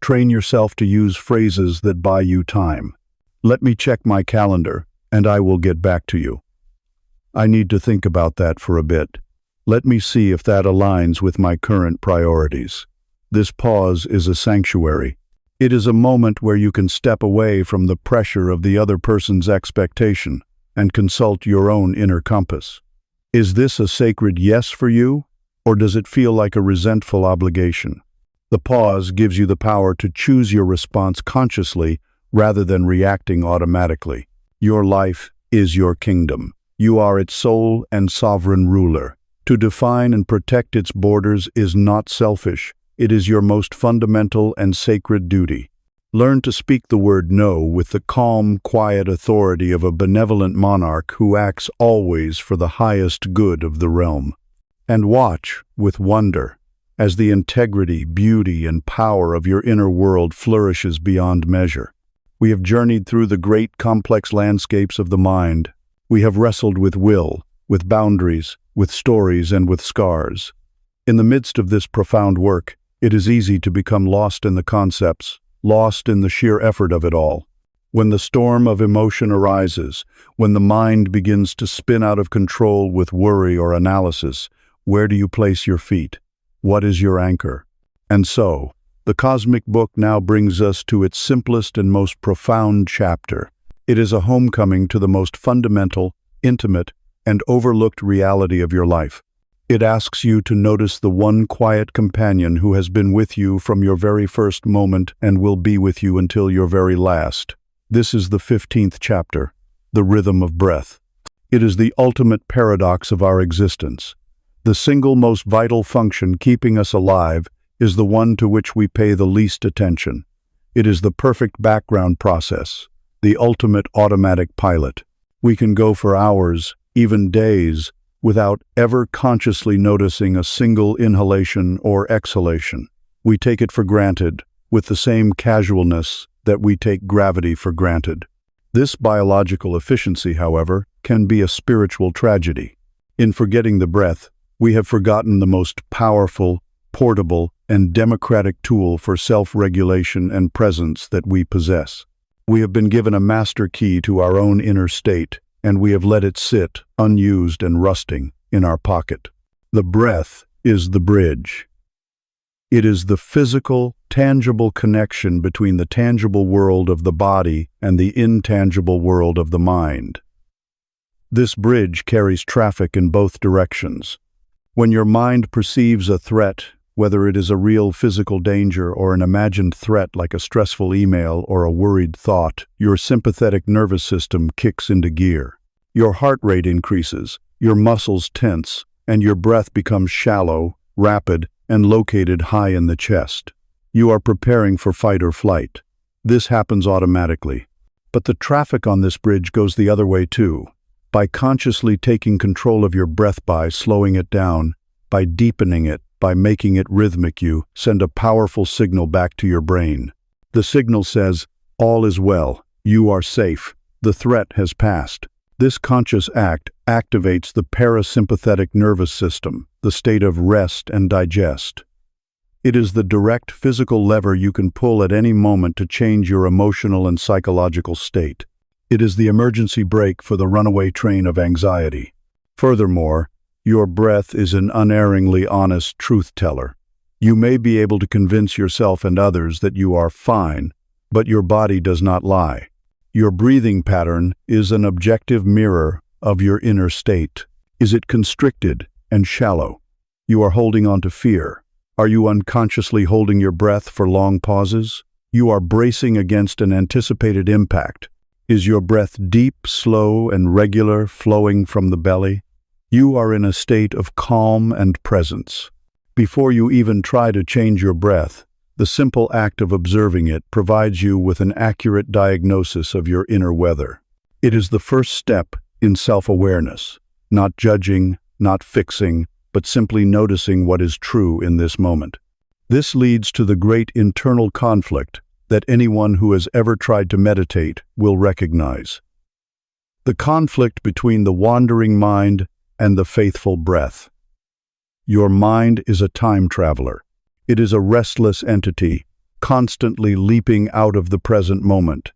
Train yourself to use phrases that buy you time. "Let me check my calendar, and I will get back to you." "I need to think about that for a bit. Let me see if that aligns with my current priorities." This pause is a sanctuary. It is a moment where you can step away from the pressure of the other person's expectation and consult your own inner compass. Is this a sacred yes for you, or does it feel like a resentful obligation? The pause gives you the power to choose your response consciously rather than reacting automatically. Your life is your kingdom. You are its sole and sovereign ruler. To define and protect its borders is not selfish. It is your most fundamental and sacred duty. Learn to speak the word no with the calm, quiet authority of a benevolent monarch who acts always for the highest good of the realm. And watch, with wonder, as the integrity, beauty, and power of your inner world flourishes beyond measure. We have journeyed through the great, complex landscapes of the mind. We have wrestled with will, with boundaries, with stories, and with scars. In the midst of this profound work, it is easy to become lost in the concepts, lost in the sheer effort of it all. When the storm of emotion arises, when the mind begins to spin out of control with worry or analysis, where do you place your feet? What is your anchor? And so, the cosmic book now brings us to its simplest and most profound chapter. It is a homecoming to the most fundamental, intimate, and overlooked reality of your life. It asks you to notice the one quiet companion who has been with you from your very first moment and will be with you until your very last. This is the 15th chapter, the rhythm of breath. It is the ultimate paradox of our existence. The single most vital function keeping us alive is the one to which we pay the least attention. It is the perfect background process, the ultimate automatic pilot. We can go for hours, even days, without ever consciously noticing a single inhalation or exhalation. We take it for granted, with the same casualness that we take gravity for granted. This biological efficiency, however, can be a spiritual tragedy. In forgetting the breath, we have forgotten the most powerful, portable, and democratic tool for self-regulation and presence that we possess. We have been given a master key to our own inner state, and we have let it sit, unused and rusting, in our pocket. The breath is the bridge. It is the physical, tangible connection between the tangible world of the body and the intangible world of the mind. This bridge carries traffic in both directions. When your mind perceives a threat, whether it is a real physical danger or an imagined threat like a stressful email or a worried thought, your sympathetic nervous system kicks into gear. Your heart rate increases, your muscles tense, and your breath becomes shallow, rapid, and located high in the chest. You are preparing for fight or flight. This happens automatically. But the traffic on this bridge goes the other way too. By consciously taking control of your breath, by slowing it down, by deepening it, by making it rhythmic, you send a powerful signal back to your brain. The signal says, all is well, you are safe, the threat has passed. This conscious act activates the parasympathetic nervous system, the state of rest and digest. It is the direct physical lever you can pull at any moment to change your emotional and psychological state. It is the emergency brake for the runaway train of anxiety. Furthermore, your breath is an unerringly honest truth-teller. You may be able to convince yourself and others that you are fine, but your body does not lie. Your breathing pattern is an objective mirror of your inner state. Is it constricted and shallow? You are holding on to fear. Are you unconsciously holding your breath for long pauses? You are bracing against an anticipated impact. Is your breath deep, slow, and regular, flowing from the belly? You are in a state of calm and presence. Before you even try to change your breath, the simple act of observing it provides you with an accurate diagnosis of your inner weather. It is the first step in self-awareness, not judging, not fixing, but simply noticing what is true in this moment. This leads to the great internal conflict that anyone who has ever tried to meditate will recognize. The conflict between the wandering mind and the faithful breath. Your mind is a time traveler. It is a restless entity, constantly leaping out of the present moment.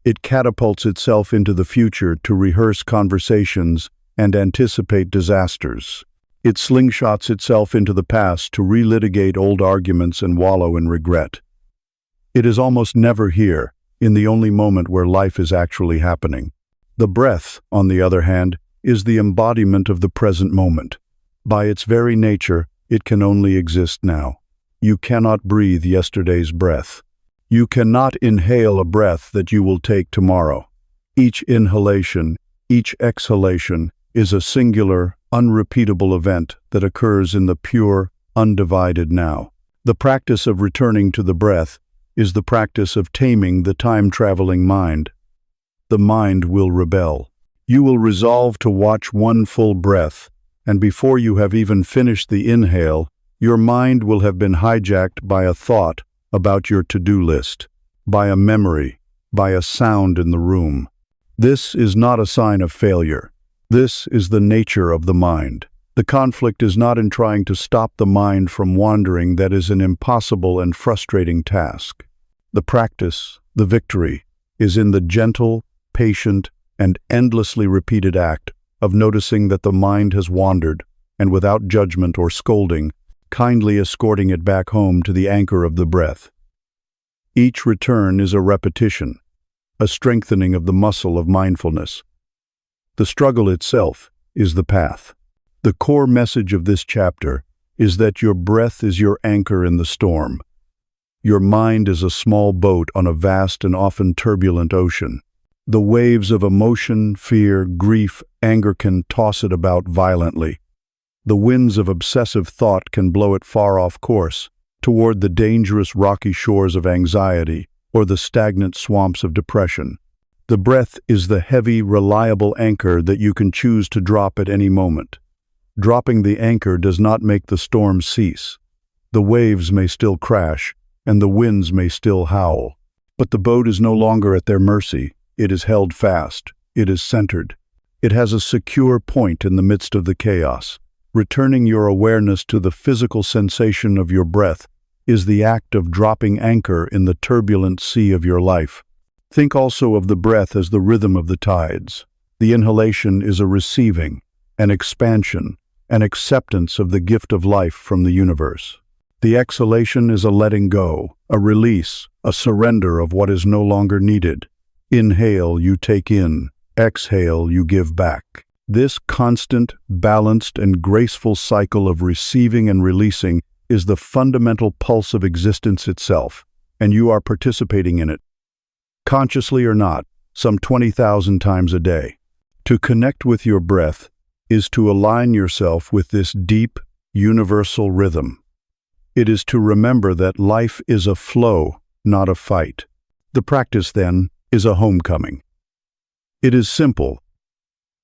It catapults itself into the future to rehearse conversations and anticipate disasters. It slingshots itself into the past to relitigate old arguments and wallow in regret. It is almost never here, in the only moment where life is actually happening. The breath, on the other hand, is the embodiment of the present moment. By its very nature, it can only exist now. You cannot breathe yesterday's breath. You cannot inhale a breath that you will take tomorrow. Each inhalation, each exhalation is a singular, unrepeatable event that occurs in the pure, undivided now. The practice of returning to the breath is the practice of taming the time-traveling mind. The mind will rebel. You will resolve to watch one full breath, and before you have even finished the inhale, your mind will have been hijacked by a thought about your to-do list, by a memory, by a sound in the room. This is not a sign of failure. This is the nature of the mind. The conflict is not in trying to stop the mind from wandering. That is an impossible and frustrating task. The practice, the victory, is in the gentle, patient, and endlessly repeated act of noticing that the mind has wandered, and without judgment or scolding, kindly escorting it back home to the anchor of the breath. Each return is a repetition, a strengthening of the muscle of mindfulness. The struggle itself is the path. The core message of this chapter is that your breath is your anchor in the storm. Your mind is a small boat on a vast and often turbulent ocean. The waves of emotion, fear, grief, anger can toss it about violently. The winds of obsessive thought can blow it far off course, toward the dangerous rocky shores of anxiety or the stagnant swamps of depression. The breath is the heavy, reliable anchor that you can choose to drop at any moment. Dropping the anchor does not make the storm cease. The waves may still crash, and the winds may still howl, but the boat is no longer at their mercy. It is held fast. It is centered. It has a secure point in the midst of the chaos. Returning your awareness to the physical sensation of your breath is the act of dropping anchor in the turbulent sea of your life. Think also of the breath as the rhythm of the tides. The inhalation is a receiving, an expansion, an acceptance of the gift of life from the universe. The exhalation is a letting go, a release, a surrender of what is no longer needed. Inhale, you take in. Exhale, you give back. This constant, balanced, and graceful cycle of receiving and releasing is the fundamental pulse of existence itself, and you are participating in it, consciously or not, some 20,000 times a day. To connect with your breath is to align yourself with this deep, universal rhythm. It is to remember that life is a flow, not a fight. The practice, then, is a homecoming. It is simple,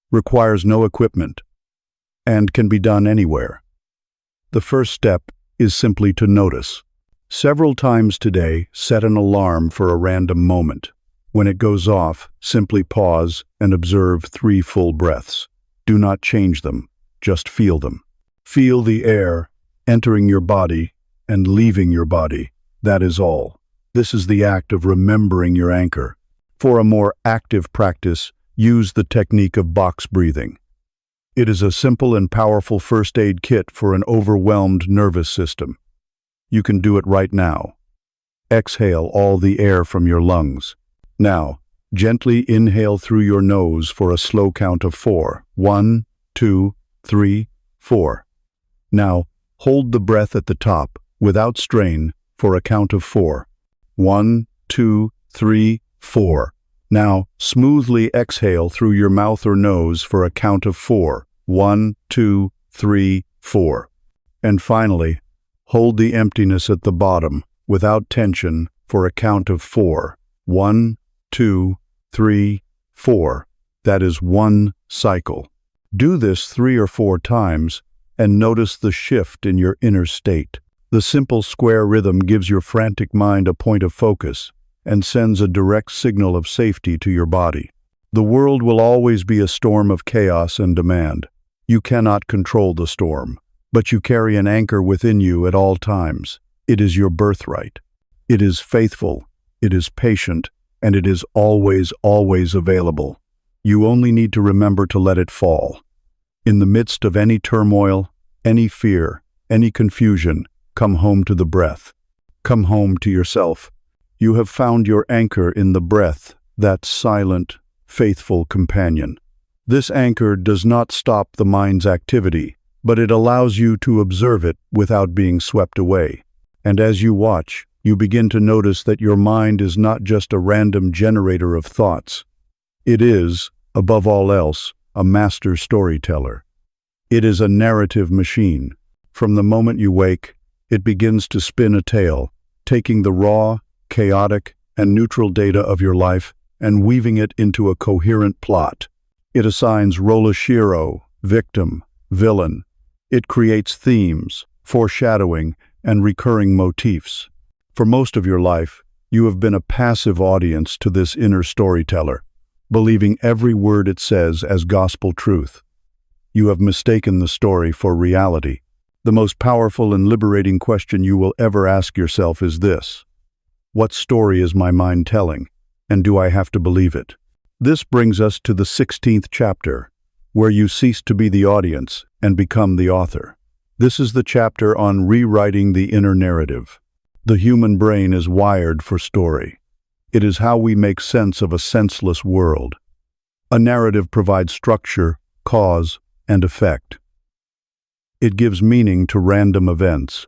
requires no equipment, and can be done anywhere. The first step is simply to notice. Several times today, set an alarm for a random moment. When it goes off, simply pause and observe 3 full breaths. Do not change them, just feel them. Feel the air entering your body and leaving your body. That is all. This is the act of remembering your anchor. For a more active practice, use the technique of box breathing. It is a simple and powerful first aid kit for an overwhelmed nervous system. You can do it right now. Exhale all the air from your lungs. Now, gently inhale through your nose for a slow count of 4. 1, 2, 3, 4. Now, Hold the breath at the top, without strain, for a count of 4. 1, 2, 3, 4. Now, smoothly exhale through your mouth or nose for a count of 4. 1, 2, 3, 4. And finally, hold the emptiness at the bottom, without tension, for a count of 4. 1, 2, 3, 4. That is 1 cycle. Do this 3 or 4 times, and notice the shift in your inner state. The simple square rhythm gives your frantic mind a point of focus and sends a direct signal of safety to your body. The world will always be a storm of chaos and demand. You cannot control the storm, but you carry an anchor within you at all times. It is your birthright. It is faithful, it is patient, and it is always, always available. You only need to remember to let it fall. In the midst of any turmoil, any fear, any confusion, come home to the breath. Come home to yourself. You have found your anchor in the breath, that silent, faithful companion. This anchor does not stop the mind's activity, but it allows you to observe it without being swept away. And as you watch, you begin to notice that your mind is not just a random generator of thoughts. It is, above all else, a master storyteller. It is a narrative machine. From the moment you wake, it begins to spin a tale, taking the raw, chaotic, and neutral data of your life and weaving it into a coherent plot. It assigns Rolashiro, victim, villain. It creates themes, foreshadowing, and recurring motifs. For most of your life, you have been a passive audience to this inner storyteller, believing every word it says as gospel truth. You have mistaken the story for reality. The most powerful and liberating question you will ever ask yourself is this: what story is my mind telling, and do I have to believe it? This brings us to the 16th chapter, where you cease to be the audience and become the author. This is the chapter on rewriting the inner narrative. The human brain is wired for story. It is how we make sense of a senseless world. A narrative provides structure, cause, and effect. It gives meaning to random events.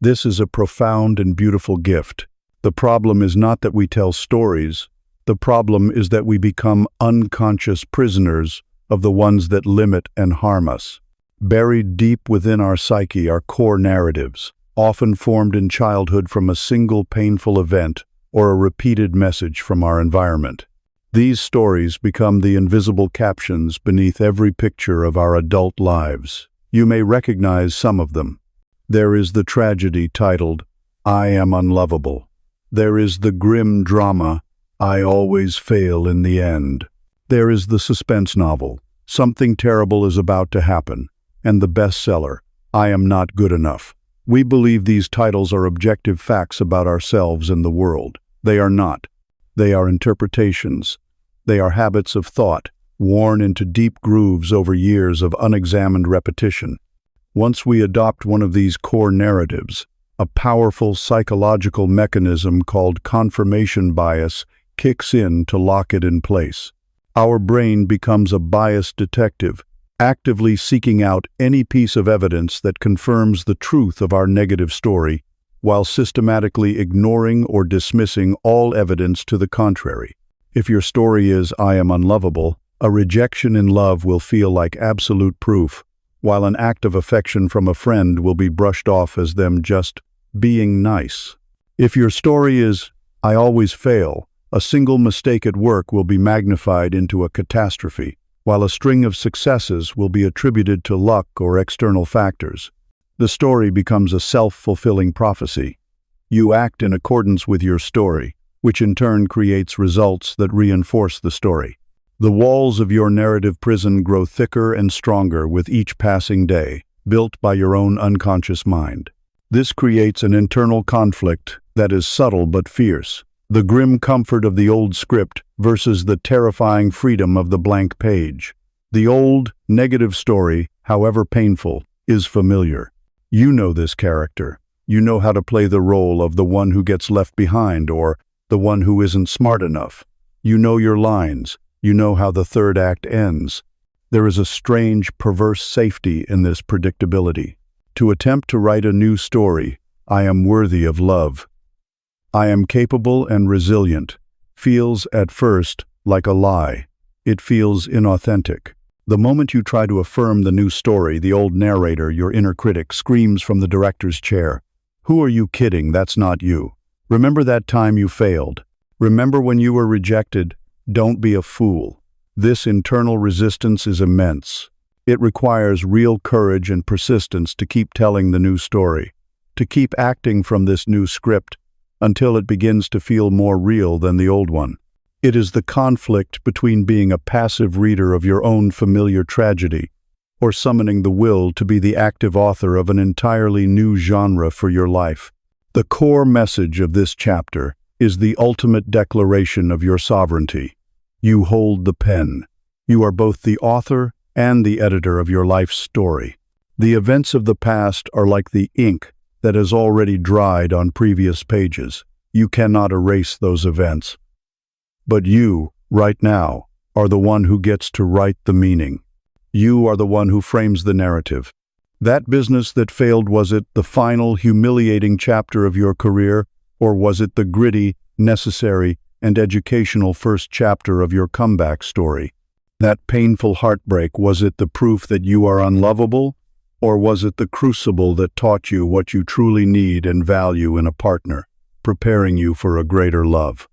This is a profound and beautiful gift. The problem is not that we tell stories. The problem is that we become unconscious prisoners of the ones that limit and harm us. Buried deep within our psyche are core narratives, often formed in childhood from a single painful event or a repeated message from our environment. These stories become the invisible captions beneath every picture of our adult lives. You may recognize some of them. There is the tragedy titled, "I am unlovable." There is the grim drama, "I always fail in the end." There is the suspense novel, "Something terrible is about to happen," and the bestseller, "I am not good enough." We believe these titles are objective facts about ourselves and the world. They are not. They are interpretations. They are habits of thought, worn into deep grooves over years of unexamined repetition. Once we adopt one of these core narratives, a powerful psychological mechanism called confirmation bias kicks in to lock it in place. Our brain becomes a biased detective, actively seeking out any piece of evidence that confirms the truth of our negative story, while systematically ignoring or dismissing all evidence to the contrary. If your story is, "I am unlovable," a rejection in love will feel like absolute proof, while an act of affection from a friend will be brushed off as them just being nice. If your story is, "I always fail," a single mistake at work will be magnified into a catastrophe, while a string of successes will be attributed to luck or external factors. The story becomes a self-fulfilling prophecy. You act in accordance with your story, which in turn creates results that reinforce the story. The walls of your narrative prison grow thicker and stronger with each passing day, built by your own unconscious mind. This creates an internal conflict that is subtle but fierce. The grim comfort of the old script versus the terrifying freedom of the blank page. The old, negative story, however painful, is familiar. You know this character. You know how to play the role of the one who gets left behind or the one who isn't smart enough. You know your lines. You know how the third act ends. There is a strange, perverse safety in this predictability. To attempt to write a new story, I am worthy of love. I am capable and resilient, feels at first like a lie. It feels inauthentic. The moment you try to affirm the new story, the old narrator, your inner critic, screams from the director's chair. Who are you kidding? That's not you. Remember that time you failed. Remember when you were rejected. Don't be a fool. This internal resistance is immense. It requires real courage and persistence to keep telling the new story, to keep acting from this new script until it begins to feel more real than the old one. It is the conflict between being a passive reader of your own familiar tragedy or summoning the will to be the active author of an entirely new genre for your life. The core message of this chapter is the ultimate declaration of your sovereignty. You hold the pen. You are both the author and the editor of your life's story. The events of the past are like the ink that has already dried on previous pages. You cannot erase those events. But you, right now, are the one who gets to write the meaning. You are the one who frames the narrative. That business that failed, was it the final, humiliating chapter of your career, or was it the gritty, necessary, and educational first chapter of your comeback story? That painful heartbreak, was it the proof that you are unlovable, or was it the crucible that taught you what you truly need and value in a partner, preparing you for a greater love?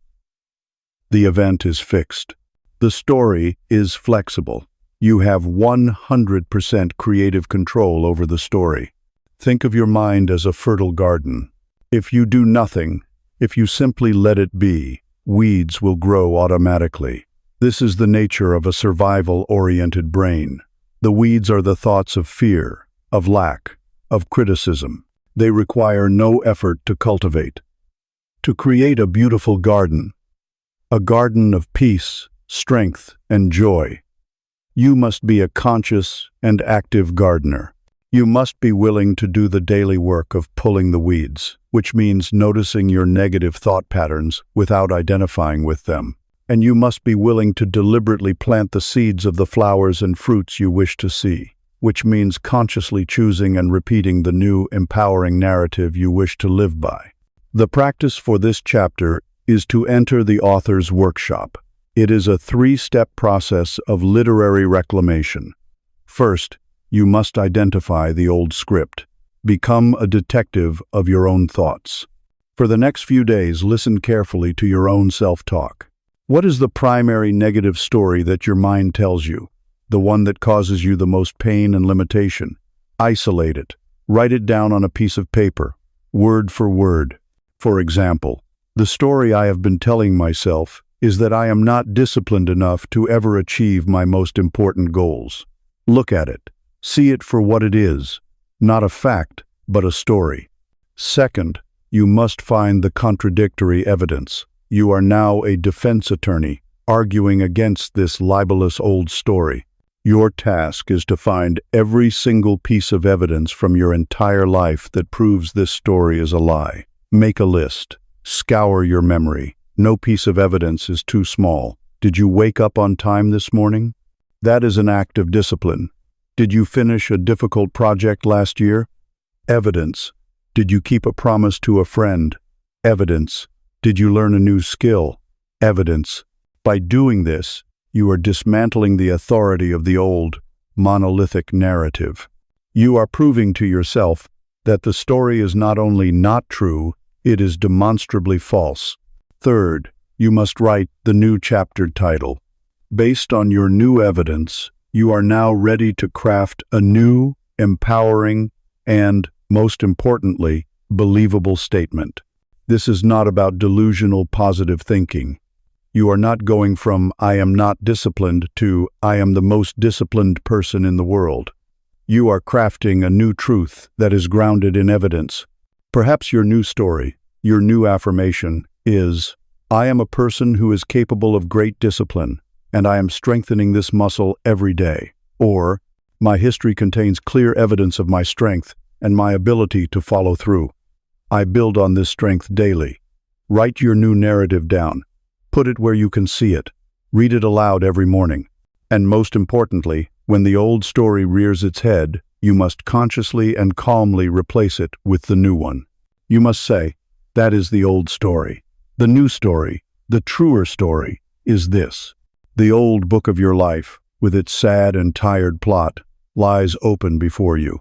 The event is fixed. The story is flexible. You have 100% creative control over the story. Think of your mind as a fertile garden. If you do nothing, if you simply let it be, weeds will grow automatically. This is the nature of a survival-oriented brain. The weeds are the thoughts of fear, of lack, of criticism. They require no effort to cultivate. To create a beautiful garden, a garden of peace, strength, and joy, you must be a conscious and active gardener. You must be willing to do the daily work of pulling the weeds, which means noticing your negative thought patterns without identifying with them. And you must be willing to deliberately plant the seeds of the flowers and fruits you wish to see, which means consciously choosing and repeating the new, empowering narrative you wish to live by. The practice for this chapter is to enter the author's workshop. It is a three-step process of literary reclamation. First, you must identify the old script. Become a detective of your own thoughts. For the next few days, listen carefully to your own self-talk. What is the primary negative story that your mind tells you? The one that causes you the most pain and limitation? Isolate it. Write it down on a piece of paper, word for word. For example, the story I have been telling myself is that I am not disciplined enough to ever achieve my most important goals. Look at it. See it for what it is, not a fact, but a story. Second, you must find the contradictory evidence. You are now a defense attorney, arguing against this libelous old story. Your task is to find every single piece of evidence from your entire life that proves this story is a lie. Make a list. Scour your memory. No piece of evidence is too small. Did you wake up on time this morning? That is an act of discipline. Did you finish a difficult project last year? Evidence. Did you keep a promise to a friend? Evidence. Did you learn a new skill? Evidence. By doing this, you are dismantling the authority of the old, monolithic narrative. You are proving to yourself that the story is not only not true, it is demonstrably false. Third, you must write the new chapter title. Based on your new evidence, you are now ready to craft a new, empowering, and, most importantly, believable statement. This is not about delusional positive thinking. You are not going from "I am not disciplined" to "I am the most disciplined person in the world." You are crafting a new truth that is grounded in evidence. Perhaps your new story, your new affirmation is, "I am a person who is capable of great discipline, and I am strengthening this muscle every day." Or, "My history contains clear evidence of my strength and my ability to follow through. I build on this strength daily." Write your new narrative down. Put it where you can see it. Read it aloud every morning. And most importantly, when the old story rears its head, you must consciously and calmly replace it with the new one. You must say, that is the old story. The new story, the truer story, is this. The old book of your life, with its sad and tired plot, lies open before you.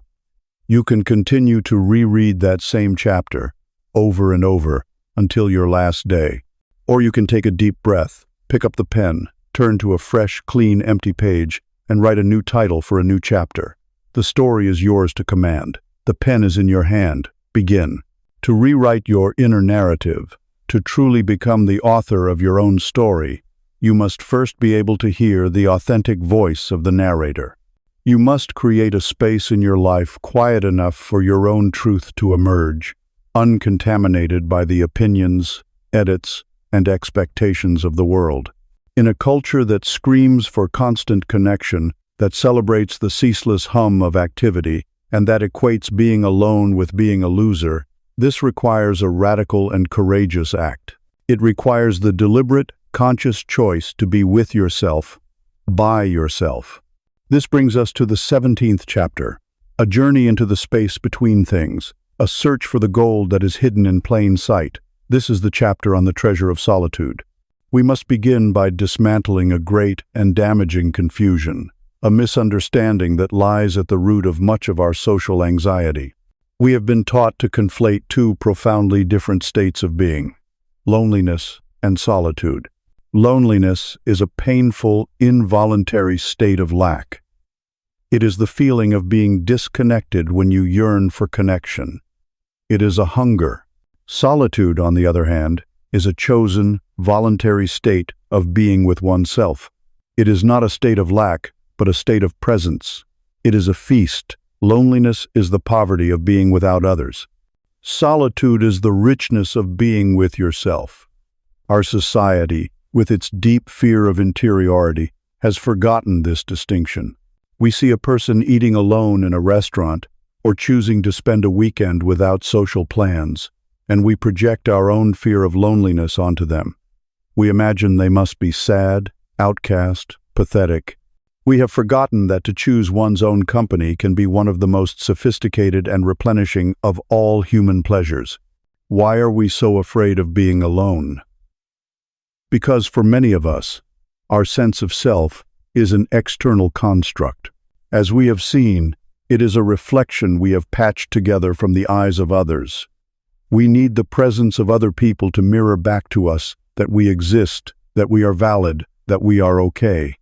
You can continue to reread that same chapter, over and over, until your last day. Or you can take a deep breath, pick up the pen, turn to a fresh, clean, empty page, and write a new title for a new chapter. The story is yours to command. The pen is in your hand. Begin. To rewrite your inner narrative, to truly become the author of your own story, you must first be able to hear the authentic voice of the narrator. You must create a space in your life quiet enough for your own truth to emerge, uncontaminated by the opinions, edits, and expectations of the world. In a culture that screams for constant connection, that celebrates the ceaseless hum of activity, and that equates being alone with being a loser, this requires a radical and courageous act. It requires the deliberate, conscious choice to be with yourself, by yourself. This brings us to the 17th chapter, a journey into the space between things, a search for the gold that is hidden in plain sight. This is the chapter on the treasure of solitude. We must begin by dismantling a great and damaging confusion, a misunderstanding that lies at the root of much of our social anxiety. We have been taught to conflate two profoundly different states of being, loneliness and solitude. Loneliness is a painful, involuntary state of lack. It is the feeling of being disconnected when you yearn for connection. It is a hunger. Solitude, on the other hand, is a chosen, voluntary state of being with oneself. It is not a state of lack, but a state of presence. It is a feast. Loneliness is the poverty of being without others. Solitude is the richness of being with yourself. Our society, with its deep fear of interiority, has forgotten this distinction. We see a person eating alone in a restaurant or choosing to spend a weekend without social plans, and we project our own fear of loneliness onto them. We imagine they must be sad, outcast, pathetic. We have forgotten that to choose one's own company can be one of the most sophisticated and replenishing of all human pleasures. Why are we so afraid of being alone? Because for many of us, our sense of self is an external construct. As we have seen, it is a reflection we have patched together from the eyes of others. We need the presence of other people to mirror back to us that we exist, that we are valid, that we are okay.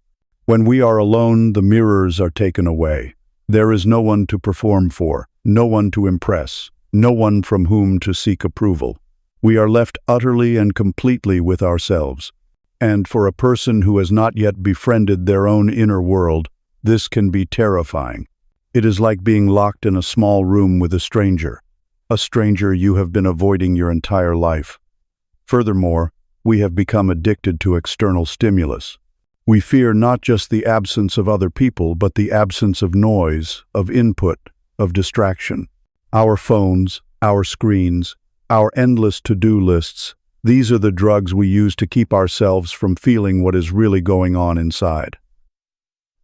When we are alone, the mirrors are taken away. There is no one to perform for, no one to impress, no one from whom to seek approval. We are left utterly and completely with ourselves. And for a person who has not yet befriended their own inner world, this can be terrifying. It is like being locked in a small room with a stranger you have been avoiding your entire life. Furthermore, we have become addicted to external stimulus. We fear not just the absence of other people, but the absence of noise, of input, of distraction. Our phones, our screens, our endless to-do lists, these are the drugs we use to keep ourselves from feeling what is really going on inside.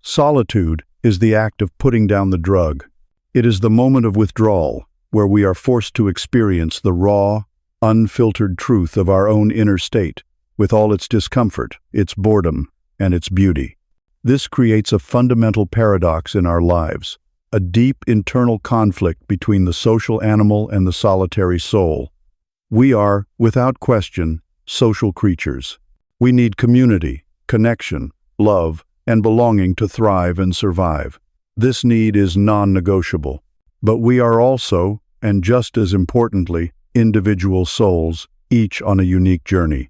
Solitude is the act of putting down the drug. It is the moment of withdrawal, where we are forced to experience the raw, unfiltered truth of our own inner state, with all its discomfort, its boredom, and its beauty. This creates a fundamental paradox in our lives, a deep internal conflict between the social animal and the solitary soul. We are, without question, social creatures. We need community, connection, love, and belonging to thrive and survive. This need is non-negotiable. But we are also, and just as importantly, individual souls, each on a unique journey.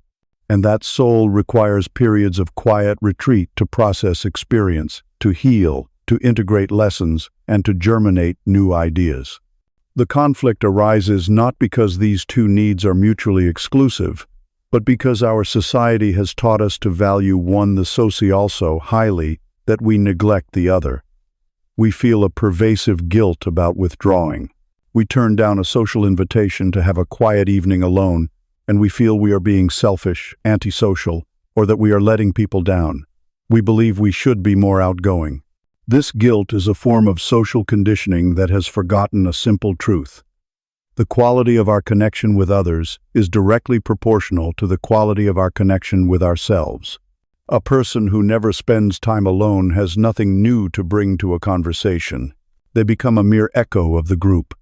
And that soul requires periods of quiet retreat to process experience, to heal, to integrate lessons, and to germinate new ideas. The conflict arises not because these two needs are mutually exclusive, but because our society has taught us to value one the social so highly that we neglect the other. We feel a pervasive guilt about withdrawing. We turn down a social invitation to have a quiet evening alone, and we feel we are being selfish, antisocial, or that we are letting people down. We believe we should be more outgoing. This guilt is a form of social conditioning that has forgotten a simple truth. The quality of our connection with others is directly proportional to the quality of our connection with ourselves. A person who never spends time alone has nothing new to bring to a conversation. They become a mere echo of the group.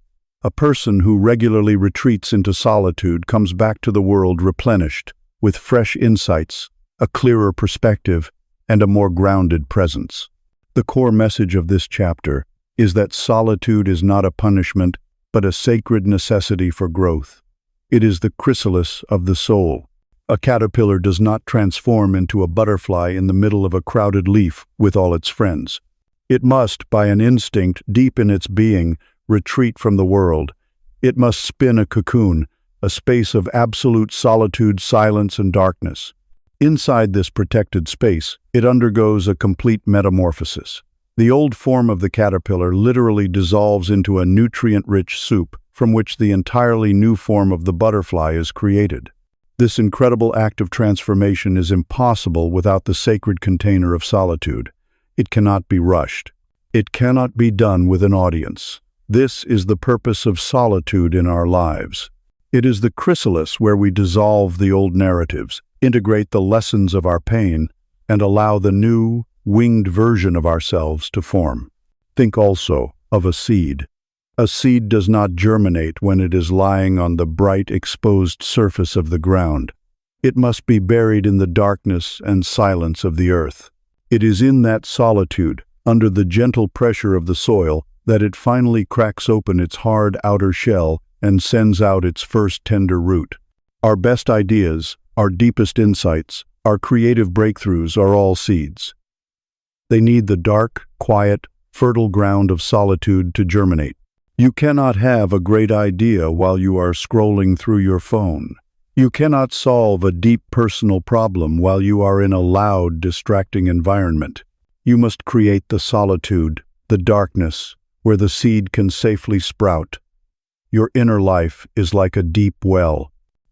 A person who regularly retreats into solitude comes back to the world replenished, with fresh insights, a clearer perspective, and a more grounded presence. The core message of this chapter is that solitude is not a punishment, but a sacred necessity for growth. It is the chrysalis of the soul. A caterpillar does not transform into a butterfly in the middle of a crowded leaf with all its friends. It must, by an instinct deep in its being, retreat from the world. It must spin a cocoon, a space of absolute solitude, silence, and darkness. Inside this protected space, it undergoes a complete metamorphosis. The old form of the caterpillar literally dissolves into a nutrient-rich soup from which the entirely new form of the butterfly is created. This incredible act of transformation is impossible without the sacred container of solitude. It cannot be rushed. It cannot be done with an audience. This is the purpose of solitude in our lives. It is the chrysalis where we dissolve the old narratives, integrate the lessons of our pain, and allow the new, winged version of ourselves to form. Think also of a seed. A seed does not germinate when it is lying on the bright, exposed surface of the ground. It must be buried in the darkness and silence of the earth. It is in that solitude, under the gentle pressure of the soil, that it finally cracks open its hard outer shell and sends out its first tender root. Our best ideas, our deepest insights, our creative breakthroughs are all seeds. They need the dark, quiet, fertile ground of solitude to germinate. You cannot have a great idea while you are scrolling through your phone. You cannot solve a deep personal problem while you are in a loud, distracting environment. You must create the solitude, the darkness, where the seed can safely sprout. Your inner life is like a deep well.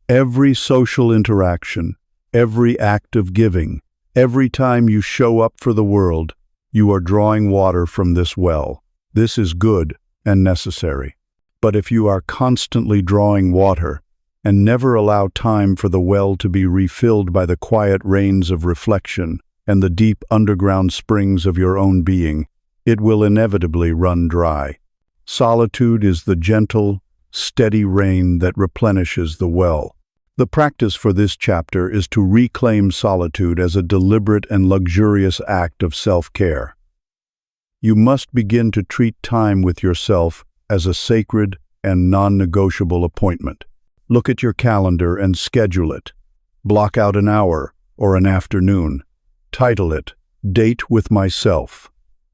Every social interaction, every act of giving, every time you show up for the world, you are drawing water from this well. This is good and necessary. But if you are constantly drawing water and never allow time for the well to be refilled by the quiet rains of reflection and the deep underground springs of your own being, it will inevitably run dry. Solitude is the gentle, steady rain that replenishes the well. The practice for this chapter is to reclaim solitude as a deliberate and luxurious act of self-care. You must begin to treat time with yourself as a sacred and non-negotiable appointment. Look at your calendar and schedule it. Block out an hour or an afternoon. Title it, Date with Myself.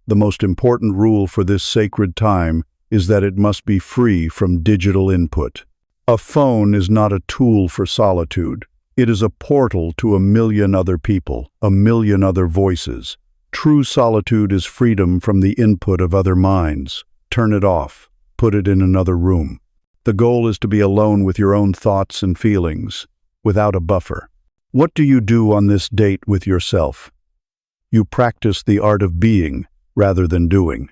The most important rule for this sacred time is that it must be free from digital input. A phone is not a tool for solitude. It is a portal to a million other people, a million other voices. True solitude is freedom from the input of other minds. Turn it off. Put it in another room. The goal is to be alone with your own thoughts and feelings, without a buffer. What do you do on this date with yourself? You practice the art of being rather than doing.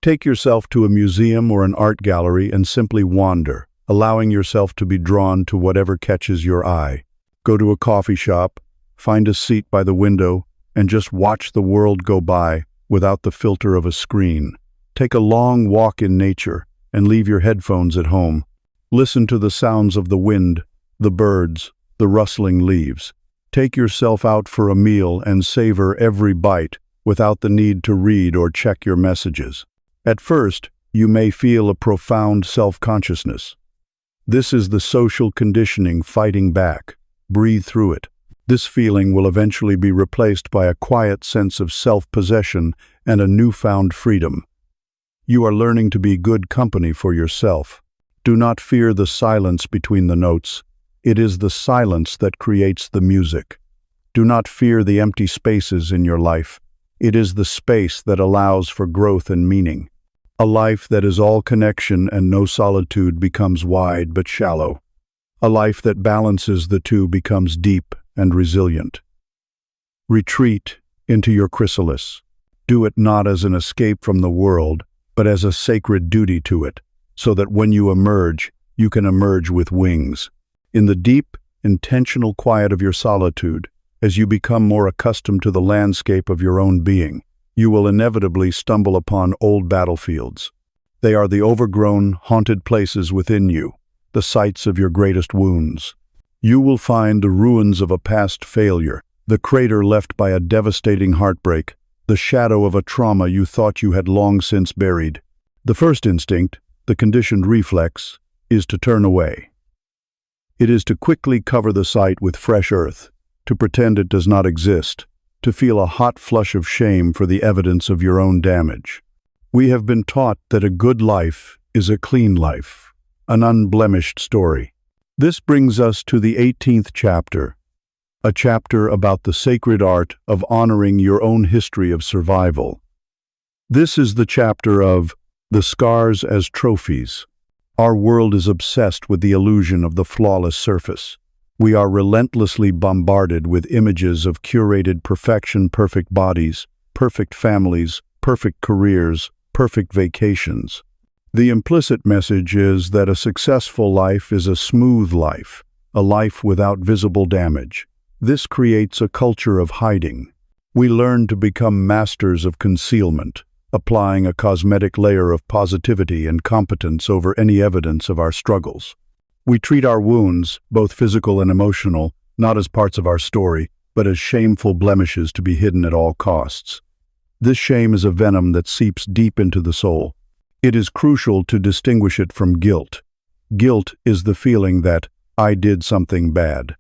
Take yourself to a museum or an art gallery and simply wander, allowing yourself to be drawn to whatever catches your eye. Go to a coffee shop, find a seat by the window, and just watch the world go by without the filter of a screen. Take a long walk in nature and leave your headphones at home. Listen to the sounds of the wind, the birds, the rustling leaves. Take yourself out for a meal and savor every bite without the need to read or check your messages. At first, you may feel a profound self-consciousness. This is the social conditioning fighting back. Breathe through it. This feeling will eventually be replaced by a quiet sense of self-possession and a newfound freedom. You are learning to be good company for yourself. Do not fear the silence between the notes. It is the silence that creates the music. Do not fear the empty spaces in your life. It is the space that allows for growth and meaning. A life that is all connection and no solitude becomes wide but shallow. A life that balances the two becomes deep and resilient. Retreat into your chrysalis. Do it not as an escape from the world, but as a sacred duty to it, so that when you emerge, you can emerge with wings. In the deep, intentional quiet of your solitude, as you become more accustomed to the landscape of your own being, you will inevitably stumble upon old battlefields. They are the overgrown, haunted places within you, the sites of your greatest wounds. You will find the ruins of a past failure, the crater left by a devastating heartbreak, the shadow of a trauma you thought you had long since buried. The first instinct, the conditioned reflex, is to turn away. It is to quickly cover the site with fresh earth, to pretend it does not exist, to feel a hot flush of shame for the evidence of your own damage. We have been taught that a good life is a clean life, an unblemished story. This brings us to the 18th chapter, a chapter about the sacred art of honoring your own history of survival. This is the chapter of the scars as trophies. Our world is obsessed with the illusion of the flawless surface. We are relentlessly bombarded with images of curated perfection, perfect bodies, perfect families, perfect careers, perfect vacations. The implicit message is that a successful life is a smooth life, a life without visible damage. This creates a culture of hiding. We learn to become masters of concealment, applying a cosmetic layer of positivity and competence over any evidence of our struggles. We treat our wounds, both physical and emotional, not as parts of our story, but as shameful blemishes to be hidden at all costs. This shame is a venom that seeps deep into the soul. It is crucial to distinguish it from guilt. Guilt is the feeling that I did something bad.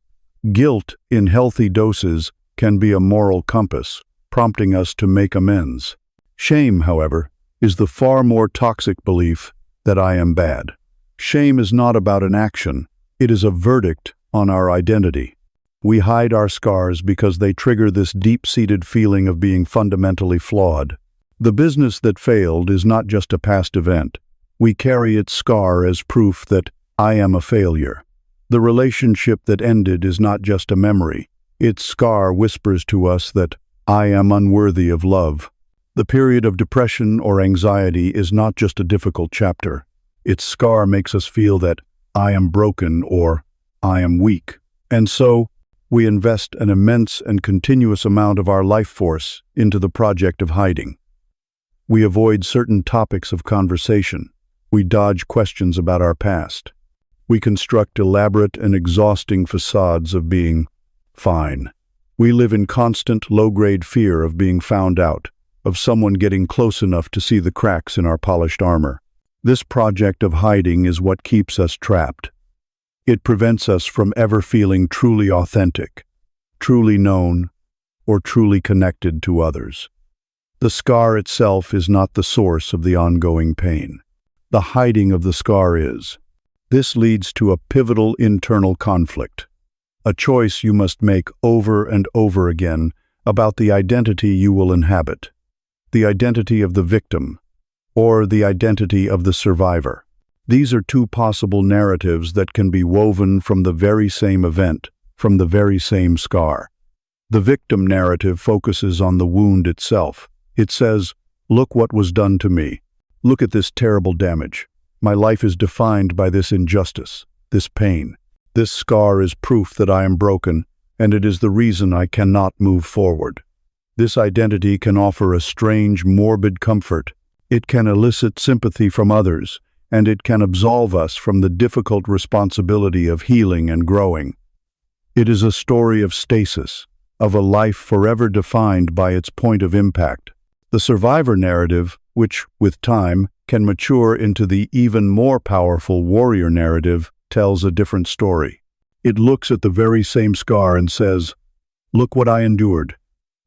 Guilt, in healthy doses, can be a moral compass, prompting us to make amends. Shame, however, is the far more toxic belief that I am bad. Shame is not about an action, it is a verdict on our identity. We hide our scars because they trigger this deep-seated feeling of being fundamentally flawed. The business that failed is not just a past event. We carry its scar as proof that I am a failure. The relationship that ended is not just a memory. Its scar whispers to us that I am unworthy of love. The period of depression or anxiety is not just a difficult chapter. Its scar makes us feel that I am broken or I am weak. And so, we invest an immense and continuous amount of our life force into the project of hiding. We avoid certain topics of conversation. We dodge questions about our past. We construct elaborate and exhausting facades of being fine. We live in constant, low-grade fear of being found out, of someone getting close enough to see the cracks in our polished armor. This project of hiding is what keeps us trapped. It prevents us from ever feeling truly authentic, truly known, or truly connected to others. The scar itself is not the source of the ongoing pain. The hiding of the scar is. This leads to a pivotal internal conflict, a choice you must make over and over again about the identity you will inhabit, the identity of the victim, or the identity of the survivor. These are two possible narratives that can be woven from the very same event, from the very same scar. The victim narrative focuses on the wound itself. It says, "Look what was done to me. Look at this terrible damage. My life is defined by this injustice, this pain. This scar is proof that I am broken, and it is the reason I cannot move forward." This identity can offer a strange, morbid comfort. It can elicit sympathy from others, and it can absolve us from the difficult responsibility of healing and growing. It is a story of stasis, of a life forever defined by its point of impact. The survivor narrative, which, with time, can mature into the even more powerful warrior narrative, tells a different story. It looks at the very same scar and says, "Look what I endured.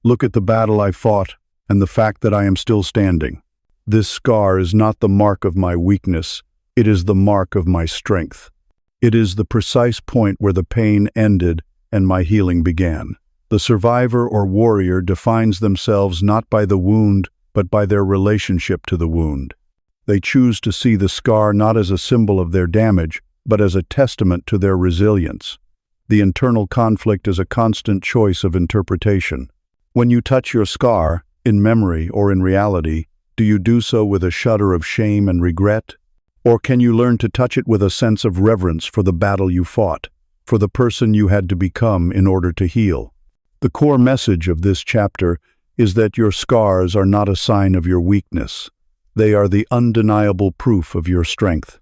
Look at the battle I fought and the fact that I am still standing. This scar is not the mark of my weakness, it is the mark of my strength. It is the precise point where the pain ended and my healing began." The survivor or warrior defines themselves not by the wound, but by their relationship to the wound. They choose to see the scar not as a symbol of their damage, but as a testament to their resilience. The internal conflict is a constant choice of interpretation. When you touch your scar, in memory or in reality, do you do so with a shudder of shame and regret? Or can you learn to touch it with a sense of reverence for the battle you fought, for the person you had to become in order to heal? The core message of this chapter is that your scars are not a sign of your weakness. They are the undeniable proof of your strength.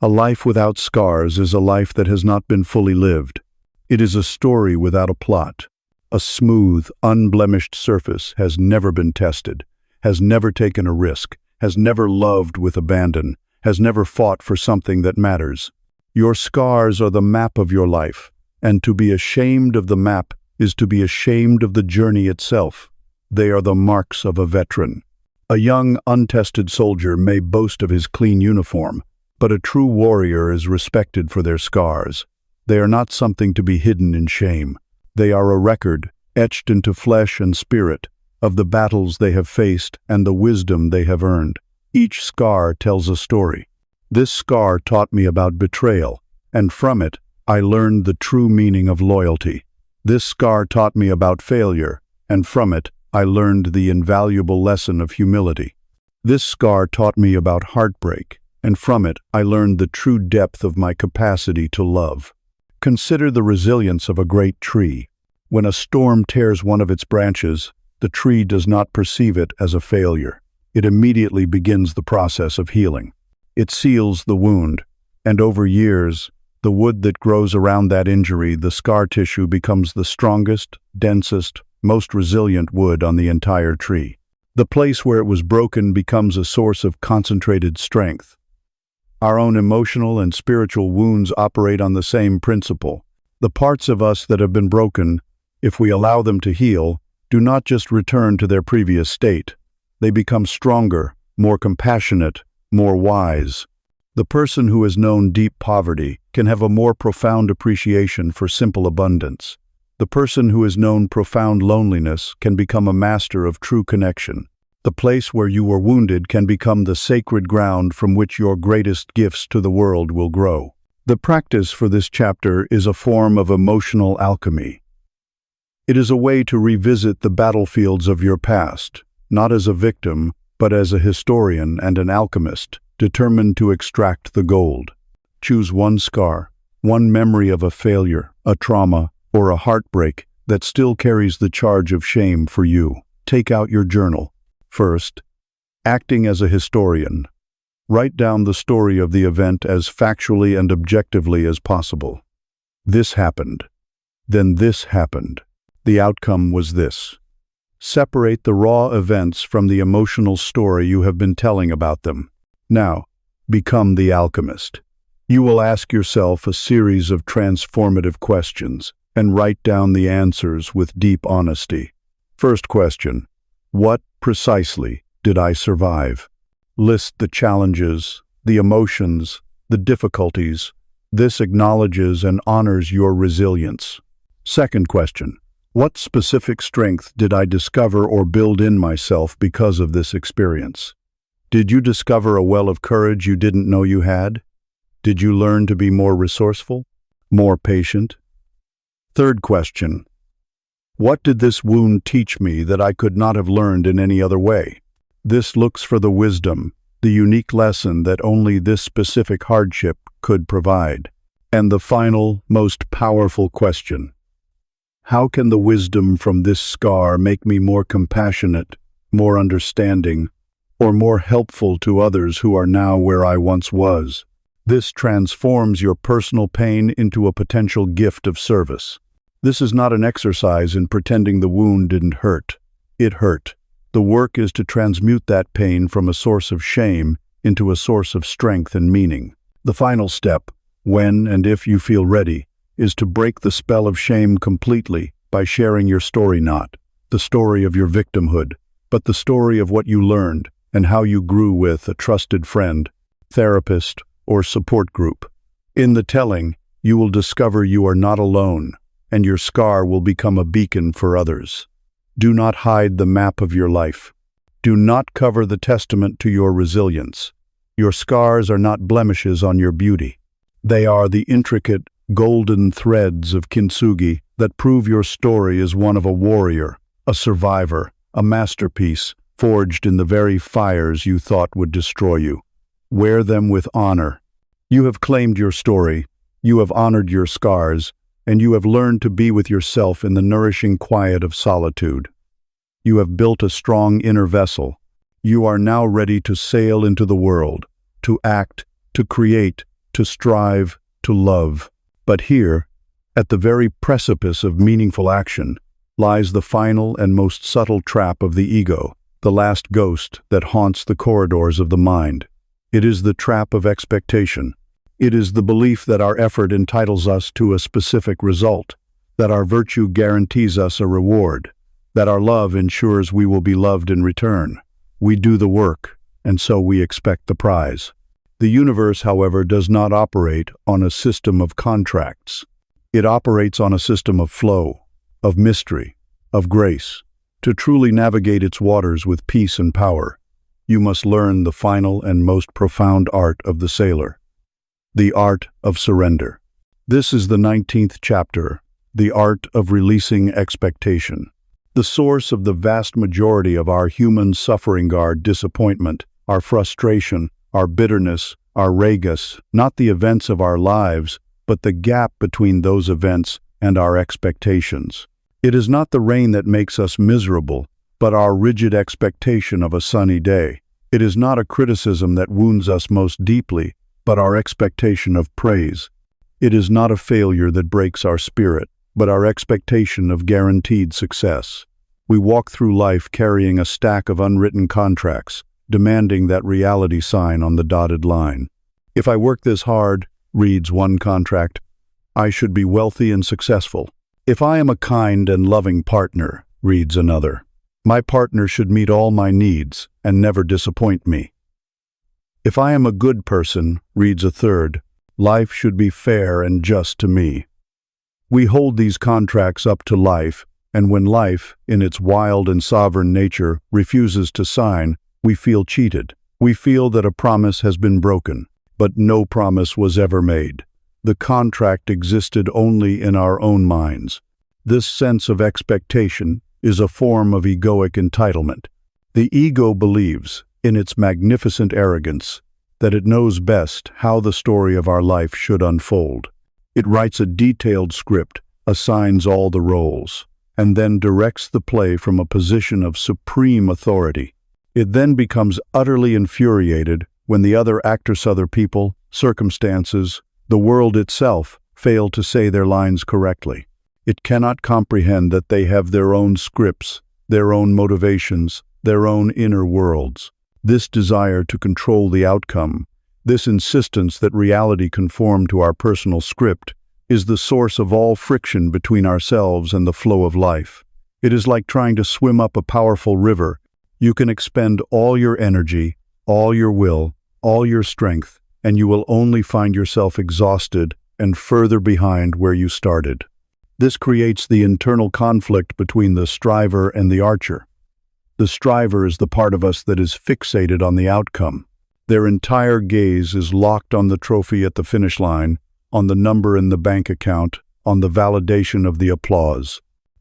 A life without scars is a life that has not been fully lived. It is a story without a plot. A smooth, unblemished surface has never been tested, has never taken a risk, has never loved with abandon, has never fought for something that matters. Your scars are the map of your life, and to be ashamed of the map is to be ashamed of the journey itself. They are the marks of a veteran. A young, untested soldier may boast of his clean uniform, but a true warrior is respected for their scars. They are not something to be hidden in shame. They are a record, etched into flesh and spirit, of the battles they have faced and the wisdom they have earned. Each scar tells a story. This scar taught me about betrayal, and from it, I learned the true meaning of loyalty. This scar taught me about failure, and from it, I learned the invaluable lesson of humility. This scar taught me about heartbreak, and from it, I learned the true depth of my capacity to love. Consider the resilience of a great tree. When a storm tears one of its branches, the tree does not perceive it as a failure. It immediately begins the process of healing. It seals the wound, and over years, the wood that grows around that injury, the scar tissue, becomes the strongest, densest, most resilient wood on the entire tree. The place where it was broken becomes a source of concentrated strength. Our own emotional and spiritual wounds operate on the same principle. The parts of us that have been broken, if we allow them to heal, do not just return to their previous state. They become stronger, more compassionate, more wise. The person who has known deep poverty can have a more profound appreciation for simple abundance. The person who has known profound loneliness can become a master of true connection. The place where you were wounded can become the sacred ground from which your greatest gifts to the world will grow. The practice for this chapter is a form of emotional alchemy. It is a way to revisit the battlefields of your past, not as a victim, but as a historian and an alchemist, determined to extract the gold. Choose one scar, one memory of a failure, a trauma, or a heartbreak that still carries the charge of shame for you. Take out your journal. First, acting as a historian. Write down the story of the event as factually and objectively as possible. This happened. Then this happened. The outcome was this. Separate the raw events from the emotional story you have been telling about them. Now, become the alchemist. You will ask yourself a series of transformative questions and write down the answers with deep honesty. First question: what precisely did I survive? List the challenges, the emotions, the difficulties. This acknowledges and honors your resilience. Second question: what specific strength did I discover or build in myself because of this experience? Did you discover a well of courage you didn't know you had? Did you learn to be more resourceful, more patient? Third question: what did this wound teach me that I could not have learned in any other way? This looks for the wisdom, the unique lesson that only this specific hardship could provide. And the final, most powerful question: how can the wisdom from this scar make me more compassionate, more understanding, or more helpful to others who are now where I once was? This transforms your personal pain into a potential gift of service. This is not an exercise in pretending the wound didn't hurt. It hurt. The work is to transmute that pain from a source of shame into a source of strength and meaning. The final step, when and if you feel ready, is to break the spell of shame completely by sharing your story, not the story of your victimhood, but the story of what you learned and how you grew with a trusted friend, therapist, or support group. In the telling, you will discover you are not alone, and your scar will become a beacon for others. Do not hide the map of your life. Do not cover the testament to your resilience. Your scars are not blemishes on your beauty. They are the intricate, golden threads of kintsugi that prove your story is one of a warrior, a survivor, a masterpiece forged in the very fires you thought would destroy you. Wear them with honor. You have claimed your story, you have honored your scars, and you have learned to be with yourself in the nourishing quiet of solitude. You have built a strong inner vessel. You are now ready to sail into the world, to act, to create, to strive, to love. But here, at the very precipice of meaningful action, lies the final and most subtle trap of the ego, the last ghost that haunts the corridors of the mind. It is the trap of expectation. It is the belief that our effort entitles us to a specific result, that our virtue guarantees us a reward, that our love ensures we will be loved in return. We do the work, and so we expect the prize. The universe, however, does not operate on a system of contracts. It operates on a system of flow, of mystery, of grace. To truly navigate its waters with peace and power, you must learn the final and most profound art of the sailor, the art of surrender. This is the 19th chapter, the art of releasing expectation. The source of the vast majority of our human suffering are disappointment, our frustration, our bitterness, our ragus, not the events of our lives, but the gap between those events and our expectations. It is not the rain that makes us miserable, but our rigid expectation of a sunny day. It is not a criticism that wounds us most deeply, but our expectation of praise. It is not a failure that breaks our spirit, but our expectation of guaranteed success. We walk through life carrying a stack of unwritten contracts, demanding that reality sign on the dotted line. If I work this hard, reads one contract, I should be wealthy and successful. If I am a kind and loving partner, reads another, my partner should meet all my needs and never disappoint me. If I am a good person, reads a third, life should be fair and just to me. We hold these contracts up to life, and when life, in its wild and sovereign nature, refuses to sign, we feel cheated. We feel that a promise has been broken, but no promise was ever made. The contract existed only in our own minds. This sense of expectation is a form of egoic entitlement. The ego believes, in its magnificent arrogance, that it knows best how the story of our life should unfold. It writes a detailed script, assigns all the roles, and then directs the play from a position of supreme authority. It then becomes utterly infuriated when the other actors, other people, circumstances, the world itself, fail to say their lines correctly. It cannot comprehend that they have their own scripts, their own motivations, their own inner worlds. This desire to control the outcome, this insistence that reality conform to our personal script, is the source of all friction between ourselves and the flow of life. It is like trying to swim up a powerful river. You can expend all your energy, all your will, all your strength, and you will only find yourself exhausted and further behind where you started. This creates the internal conflict between the striver and the archer. The striver is the part of us that is fixated on the outcome. Their entire gaze is locked on the trophy at the finish line, on the number in the bank account, on the validation of the applause.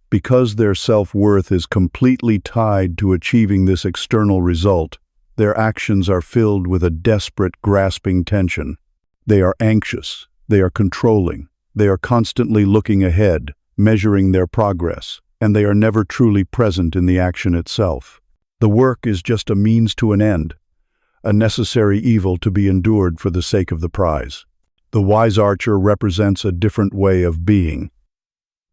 Because their self-worth is completely tied to achieving this external result, their actions are filled with a desperate, grasping tension. They are anxious, they are controlling, they are constantly looking ahead, measuring their progress, and they are never truly present in the action itself. The work is just a means to an end, a necessary evil to be endured for the sake of the prize. The wise archer represents a different way of being.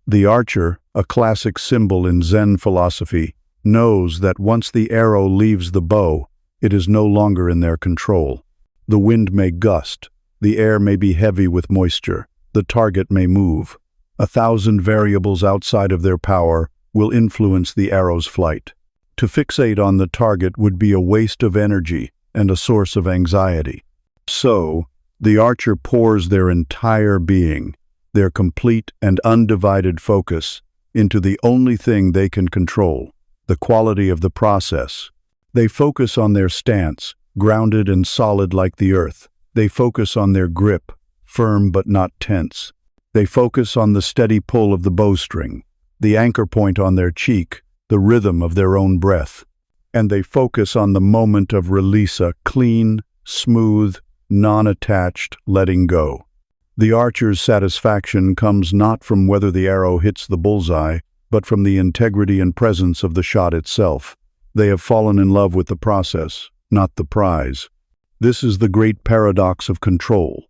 The archer, a classic symbol in Zen philosophy, knows that once the arrow leaves the bow, it is no longer in their control. The wind may gust, the air may be heavy with moisture, the target may move. 1,000 variables outside of their power will influence the arrow's flight. To fixate on the target would be a waste of energy and a source of anxiety. So, the archer pours their entire being, their complete and undivided focus, into the only thing they can control, the quality of the process. They focus on their stance, grounded and solid like the earth. They focus on their grip, firm but not tense. They focus on the steady pull of the bowstring, the anchor point on their cheek, the rhythm of their own breath. And they focus on the moment of release, a clean, smooth, non-attached letting go. The archer's satisfaction comes not from whether the arrow hits the bullseye, but from the integrity and presence of the shot itself. They have fallen in love with the process, not the prize. This is the great paradox of control.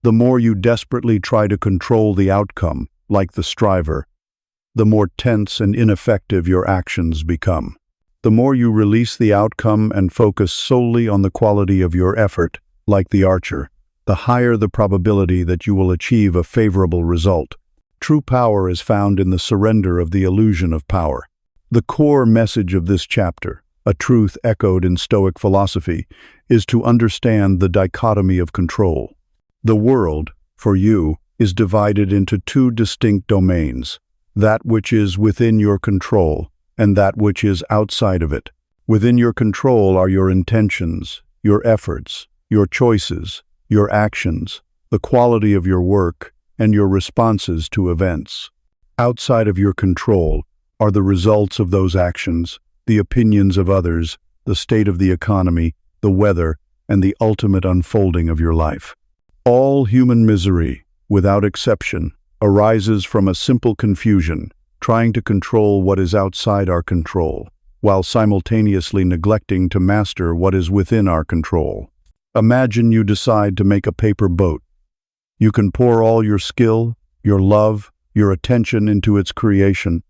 The more you desperately try to control the outcome, like the striver, the more tense and ineffective your actions become. The more you release the outcome and focus solely on the quality of your effort, like the archer, the higher the probability that you will achieve a favorable result. True power is found in the surrender of the illusion of power. The core message of this chapter, a truth echoed in Stoic philosophy, is to understand the dichotomy of control. The world, for you, is divided into two distinct domains, that which is within your control and that which is outside of it. Within your control are your intentions, your efforts, your choices, your actions, the quality of your work, and your responses to events. Outside of your control are the results of those actions, the opinions of others, the state of the economy, the weather, and the ultimate unfolding of your life. All human misery, without exception, arises from a simple confusion, trying to control what is outside our control, while simultaneously neglecting to master what is within our control. Imagine you decide to make a paper boat. You can pour all your skill, your love, your attention into its creation.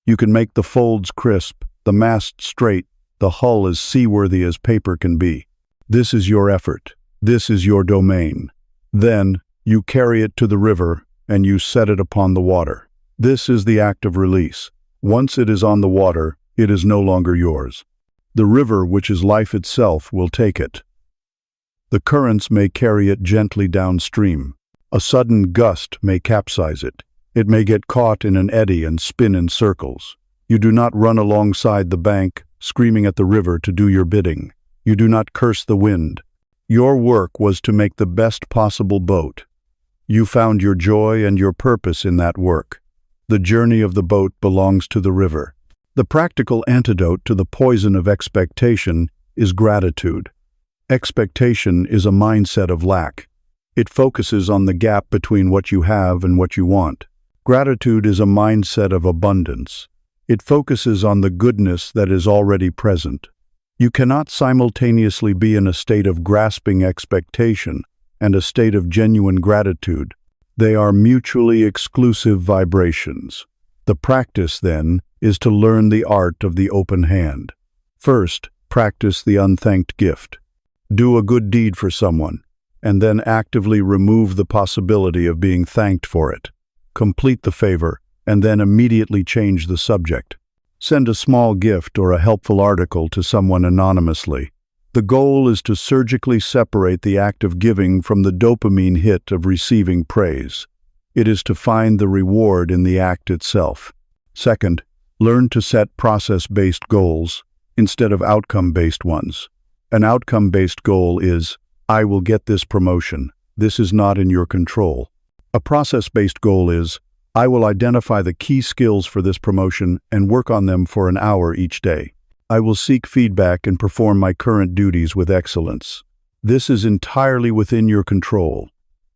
You can make the folds crisp, the mast straight, the hull as seaworthy as paper can be. This is your effort. This is your domain. Then, you carry it to the river and you set it upon the water. This is the act of release. Once it is on the water, it is no longer yours. The river, which is life itself, will take it. The currents may carry it gently downstream. A sudden gust may capsize it. It may get caught in an eddy and spin in circles. You do not run alongside the bank, screaming at the river to do your bidding. You do not curse the wind. Your work was to make the best possible boat. You found your joy and your purpose in that work. The journey of the boat belongs to the river. The practical antidote to the poison of expectation is gratitude. Expectation is a mindset of lack. It focuses on the gap between what you have and what you want. Gratitude is a mindset of abundance. It focuses on the goodness that is already present. You cannot simultaneously be in a state of grasping expectation and a state of genuine gratitude. They are mutually exclusive vibrations. The practice, then, is to learn the art of the open hand. First, practice the unthanked gift. Do a good deed for someone, and then actively remove the possibility of being thanked for it. Complete the favor, and then immediately change the subject. Send a small gift or a helpful article to someone anonymously. The goal is to surgically separate the act of giving from the dopamine hit of receiving praise. It is to find the reward in the act itself. Second, learn to set process-based goals instead of outcome-based ones. An outcome-based goal is, I will get this promotion. This is not in your control. A process-based goal is, I will identify the key skills for this promotion and work on them for an hour each day. I will seek feedback and perform my current duties with excellence. This is entirely within your control.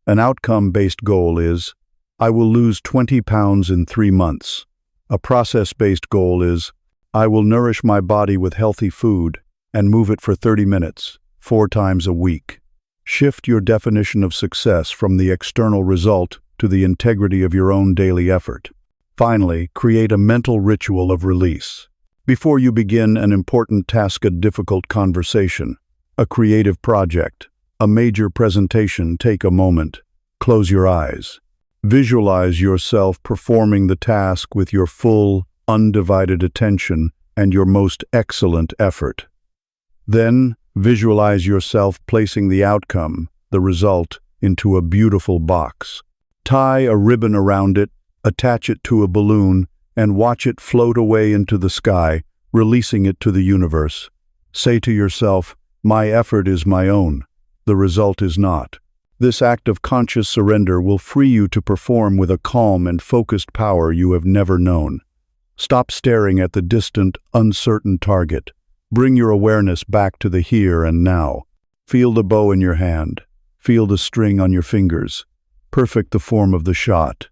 An outcome-based goal is, I will lose 20 pounds in 3 months. A process-based goal is, I will nourish my body with healthy food and move it for 30 minutes, 4 times a week. Shift your definition of success from the external result to the integrity of your own daily effort. Finally, create a mental ritual of release. Before you begin an important task, a difficult conversation, a creative project, a major presentation, take a moment. Close your eyes. Visualize yourself performing the task with your full, undivided attention and your most excellent effort. Then, visualize yourself placing the outcome, the result, into a beautiful box. Tie a ribbon around it, attach it to a balloon, and watch it float away into the sky, releasing it to the universe. Say to yourself, my effort is my own. The result is not. This act of conscious surrender will free you to perform with a calm and focused power you have never known. Stop staring at the distant, uncertain target. Bring your awareness back to the here and now. Feel the bow in your hand. Feel the string on your fingers. Perfect the form of the shot.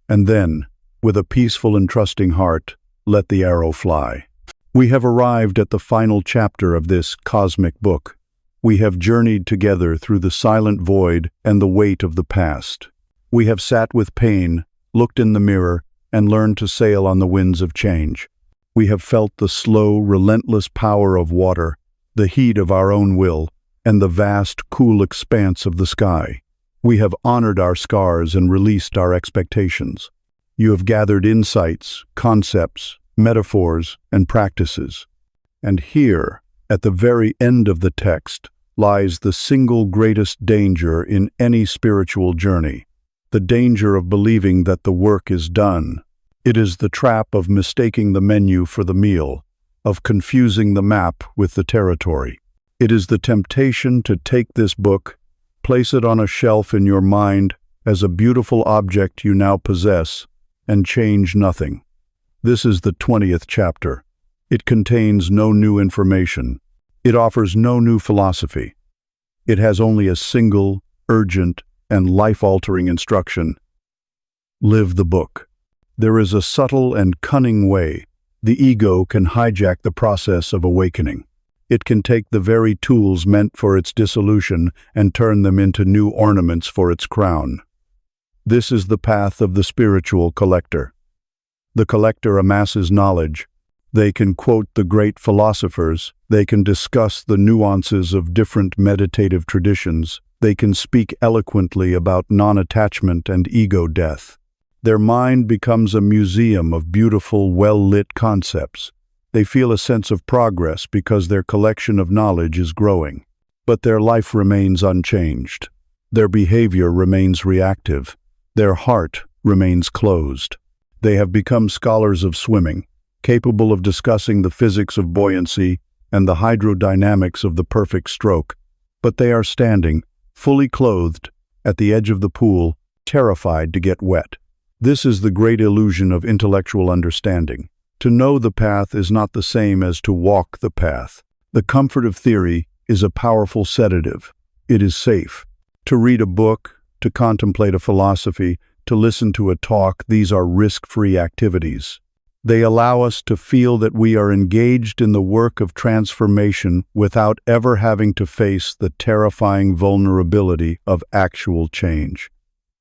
And then, with a peaceful and trusting heart, let the arrow fly. We have arrived at the final chapter of this cosmic book. We have journeyed together through the silent void and the weight of the past. We have sat with pain, looked in the mirror, and learned to sail on the winds of change. We have felt the slow, relentless power of water, the heat of our own will, and the vast, cool expanse of the sky. We have honored our scars and released our expectations. You have gathered insights, concepts, metaphors, and practices. And here, at the very end of the text, lies the single greatest danger in any spiritual journey, the danger of believing that the work is done. It is the trap of mistaking the menu for the meal, of confusing the map with the territory. It is the temptation to take this book, place it on a shelf in your mind as a beautiful object you now possess, and change nothing. This is the 20th chapter. It contains no new information. It offers no new philosophy. It has only a single, urgent, and life-altering instruction. Live the book. There is a subtle and cunning way the ego can hijack the process of awakening. It can take the very tools meant for its dissolution and turn them into new ornaments for its crown. This is the path of the spiritual collector. The collector amasses knowledge. They can quote the great philosophers. They can discuss the nuances of different meditative traditions. They can speak eloquently about non-attachment and ego death. Their mind becomes a museum of beautiful, well-lit concepts. They feel a sense of progress because their collection of knowledge is growing. But their life remains unchanged. Their behavior remains reactive. Their heart remains closed. They have become scholars of swimming, capable of discussing the physics of buoyancy and the hydrodynamics of the perfect stroke. But they are standing, fully clothed, at the edge of the pool, terrified to get wet. This is the great illusion of intellectual understanding. To know the path is not the same as to walk the path. The comfort of theory is a powerful sedative. It is safe. To read a book, to contemplate a philosophy, to listen to a talk, these are risk-free activities. They allow us to feel that we are engaged in the work of transformation without ever having to face the terrifying vulnerability of actual change.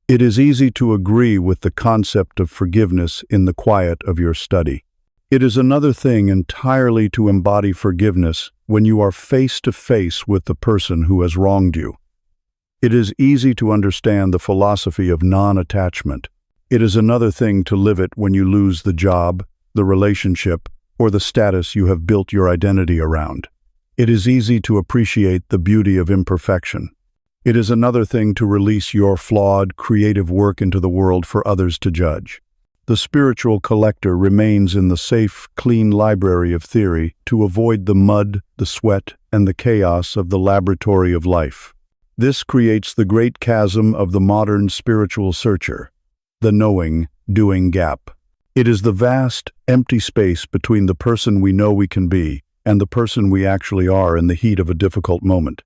It is easy to agree with the concept of forgiveness in the quiet of your study. It is another thing entirely to embody forgiveness when you are face to face with the person who has wronged you. It is easy to understand the philosophy of non-attachment. It is another thing to live it when you lose the job, the relationship, or the status you have built your identity around. It is easy to appreciate the beauty of imperfection. It is another thing to release your flawed, creative work into the world for others to judge. The spiritual collector remains in the safe, clean library of theory to avoid the mud, the sweat, and the chaos of the laboratory of life. This creates the great chasm of the modern spiritual searcher, the knowing-doing gap. It is the vast, empty space between the person we know we can be and the person we actually are in the heat of a difficult moment.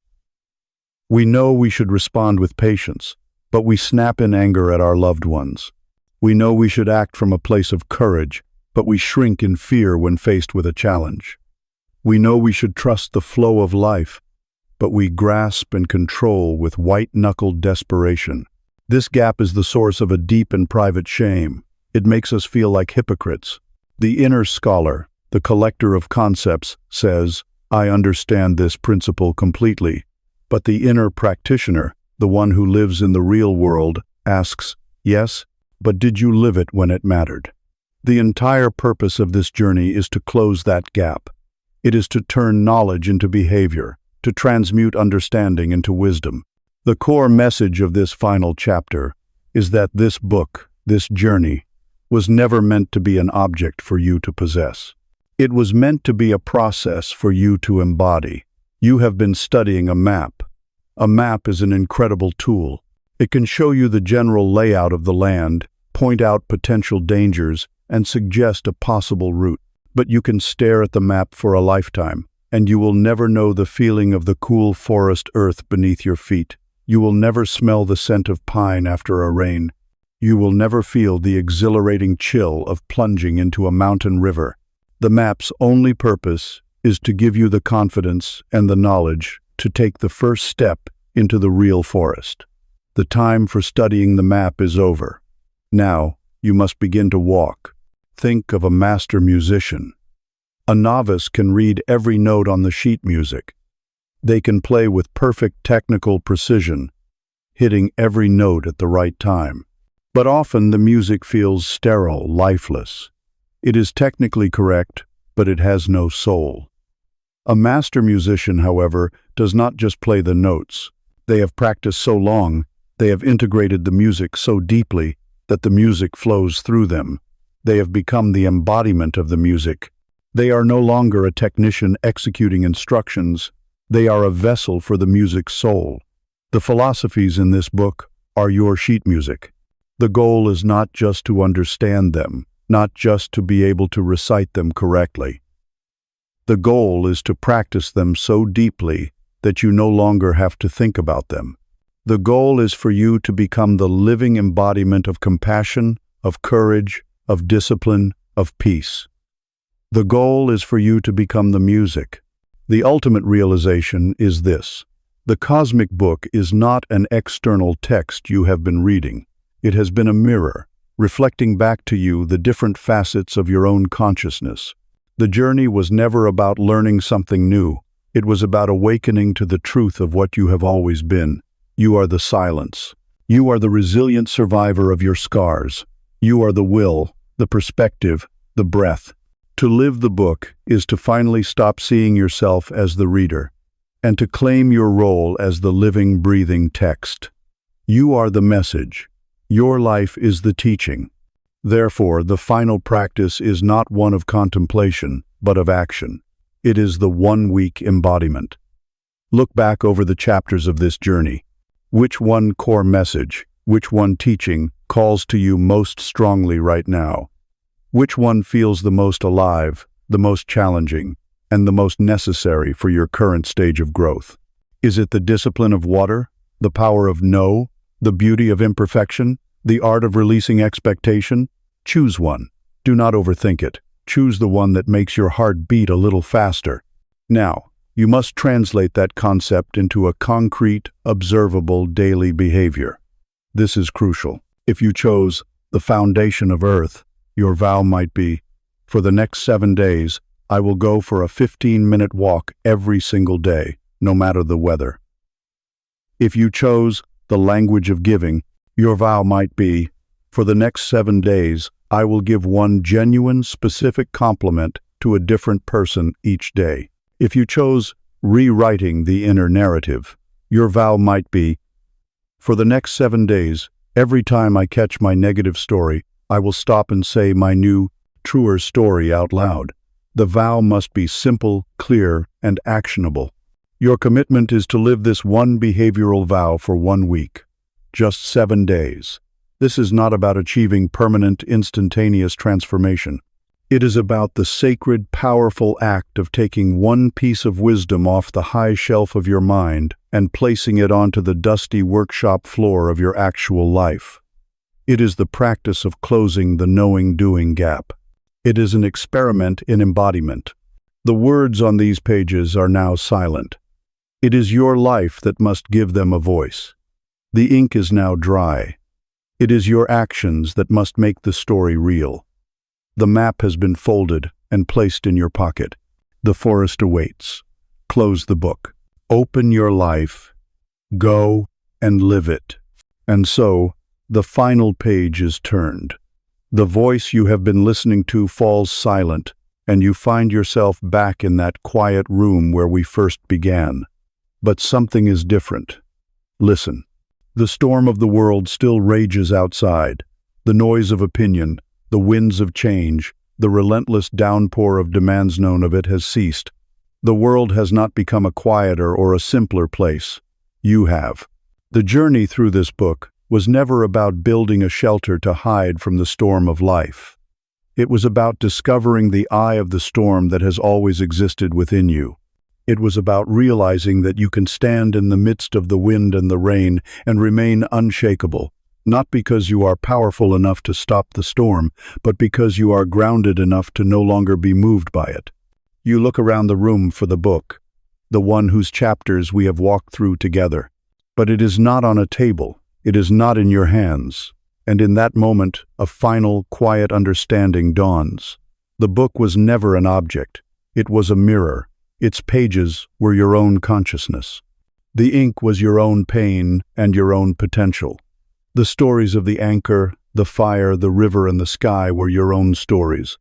We know we should respond with patience, but we snap in anger at our loved ones. We know we should act from a place of courage, but we shrink in fear when faced with a challenge. We know we should trust the flow of life, but we grasp and control with white-knuckled desperation. This gap is the source of a deep and private shame. It makes us feel like hypocrites. The inner scholar, the collector of concepts, says, "I understand this principle completely." But the inner practitioner, the one who lives in the real world, asks, "Yes, but did you live it when it mattered?" The entire purpose of this journey is to close that gap. It is to turn knowledge into behavior, to transmute understanding into wisdom. The core message of this final chapter is that this book, this journey, was never meant to be an object for you to possess. It was meant to be a process for you to embody. You have been studying a map. A map is an incredible tool. It can show you the general layout of the land, point out potential dangers, and suggest a possible route. But you can stare at the map for a lifetime, and you will never know the feeling of the cool forest earth beneath your feet. You will never smell the scent of pine after a rain. You will never feel the exhilarating chill of plunging into a mountain river. The map's only purpose is to give you the confidence and the knowledge to take the first step into the real forest. The time for studying the map is over. Now, you must begin to walk. Think of a master musician. A novice can read every note on the sheet music. They can play with perfect technical precision, hitting every note at the right time. But often the music feels sterile, lifeless. It is technically correct, but it has no soul. A master musician, however, does not just play the notes. They have practiced so long, they have integrated the music so deeply that the music flows through them. They have become the embodiment of the music. They are no longer a technician executing instructions. They are a vessel for the music's soul. The philosophies in this book are your sheet music. The goal is not just to understand them, not just to be able to recite them correctly. The goal is to practice them so deeply that you no longer have to think about them. The goal is for you to become the living embodiment of compassion, of courage, of discipline, of peace. The goal is for you to become the music. The ultimate realization is this: the cosmic book is not an external text you have been reading. It has been a mirror, reflecting back to you the different facets of your own consciousness. The journey was never about learning something new. It was about awakening to the truth of what you have always been. You are the silence. You are the resilient survivor of your scars. You are the will, the perspective, the breath. To live the book is to finally stop seeing yourself as the reader, and to claim your role as the living, breathing text. You are the message. Your life is the teaching. Therefore, the final practice is not one of contemplation, but of action. It is the 1-week embodiment. Look back over the chapters of this journey. Which one core message, which one teaching calls to you most strongly right now? Which one feels the most alive, the most challenging, and the most necessary for your current stage of growth? Is it the discipline of water, the power of no, the beauty of imperfection, the art of releasing expectation? Choose one. Do not overthink it. Choose the one that makes your heart beat a little faster. Now, you must translate that concept into a concrete, observable daily behavior. This is crucial. If you chose the foundation of earth, your vow might be, for the next 7 days, I will go for a 15-minute walk every single day, no matter the weather. If you chose the language of giving, your vow might be, for the next 7 days, I will give one genuine, specific compliment to a different person each day. If you chose rewriting the inner narrative, your vow might be, for the next 7 days, every time I catch my negative story, I will stop and say my new, truer story out loud. The vow must be simple, clear, and actionable. Your commitment is to live this one behavioral vow for 1 week. Just 7 days. This is not about achieving permanent, instantaneous transformation. It is about the sacred, powerful act of taking one piece of wisdom off the high shelf of your mind and placing it onto the dusty workshop floor of your actual life. It is the practice of closing the knowing-doing gap. It is an experiment in embodiment. The words on these pages are now silent. It is your life that must give them a voice. The ink is now dry. It is your actions that must make the story real. The map has been folded and placed in your pocket. The forest awaits. Close the book. Open your life. Go and live it. And so, the final page is turned. The voice you have been listening to falls silent, and you find yourself back in that quiet room where we first began. But something is different. Listen. The storm of the world still rages outside. The noise of opinion, the winds of change, the relentless downpour of demands known of it has ceased. The world has not become a quieter or a simpler place. You have. The journey through this book was never about building a shelter to hide from the storm of life. It was about discovering the eye of the storm that has always existed within you. It was about realizing that you can stand in the midst of the wind and the rain and remain unshakable, not because you are powerful enough to stop the storm, but because you are grounded enough to no longer be moved by it. You look around the room for the book, the one whose chapters we have walked through together. But it is not on a table, it is not in your hands. And in that moment, a final, quiet understanding dawns. The book was never an object, it was a mirror. Its pages were your own consciousness. The ink was your own pain and your own potential. The stories of the anchor, the fire, the river, and the sky were your own stories.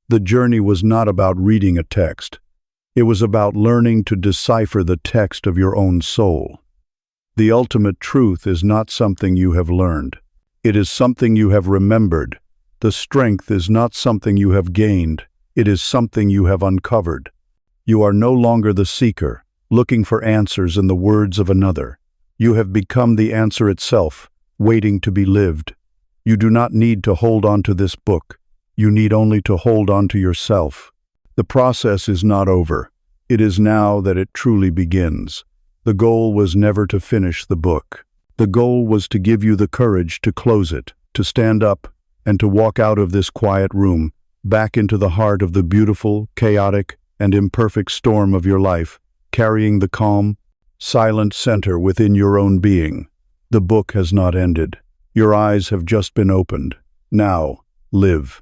The journey was not about reading a text. It was about learning to decipher the text of your own soul. The ultimate truth is not something you have learned. It is something you have remembered. The strength is not something you have gained. It is something you have uncovered. You are no longer the seeker, looking for answers in the words of another. You have become the answer itself, waiting to be lived. You do not need to hold on to this book. You need only to hold on to yourself. The process is not over. It is now that it truly begins. The goal was never to finish the book. The goal was to give you the courage to close it, to stand up, and to walk out of this quiet room, back into the heart of the beautiful, chaotic, and imperfect storm of your life, carrying the calm, silent center within your own being. The book has not ended. Your eyes have just been opened. Now, live.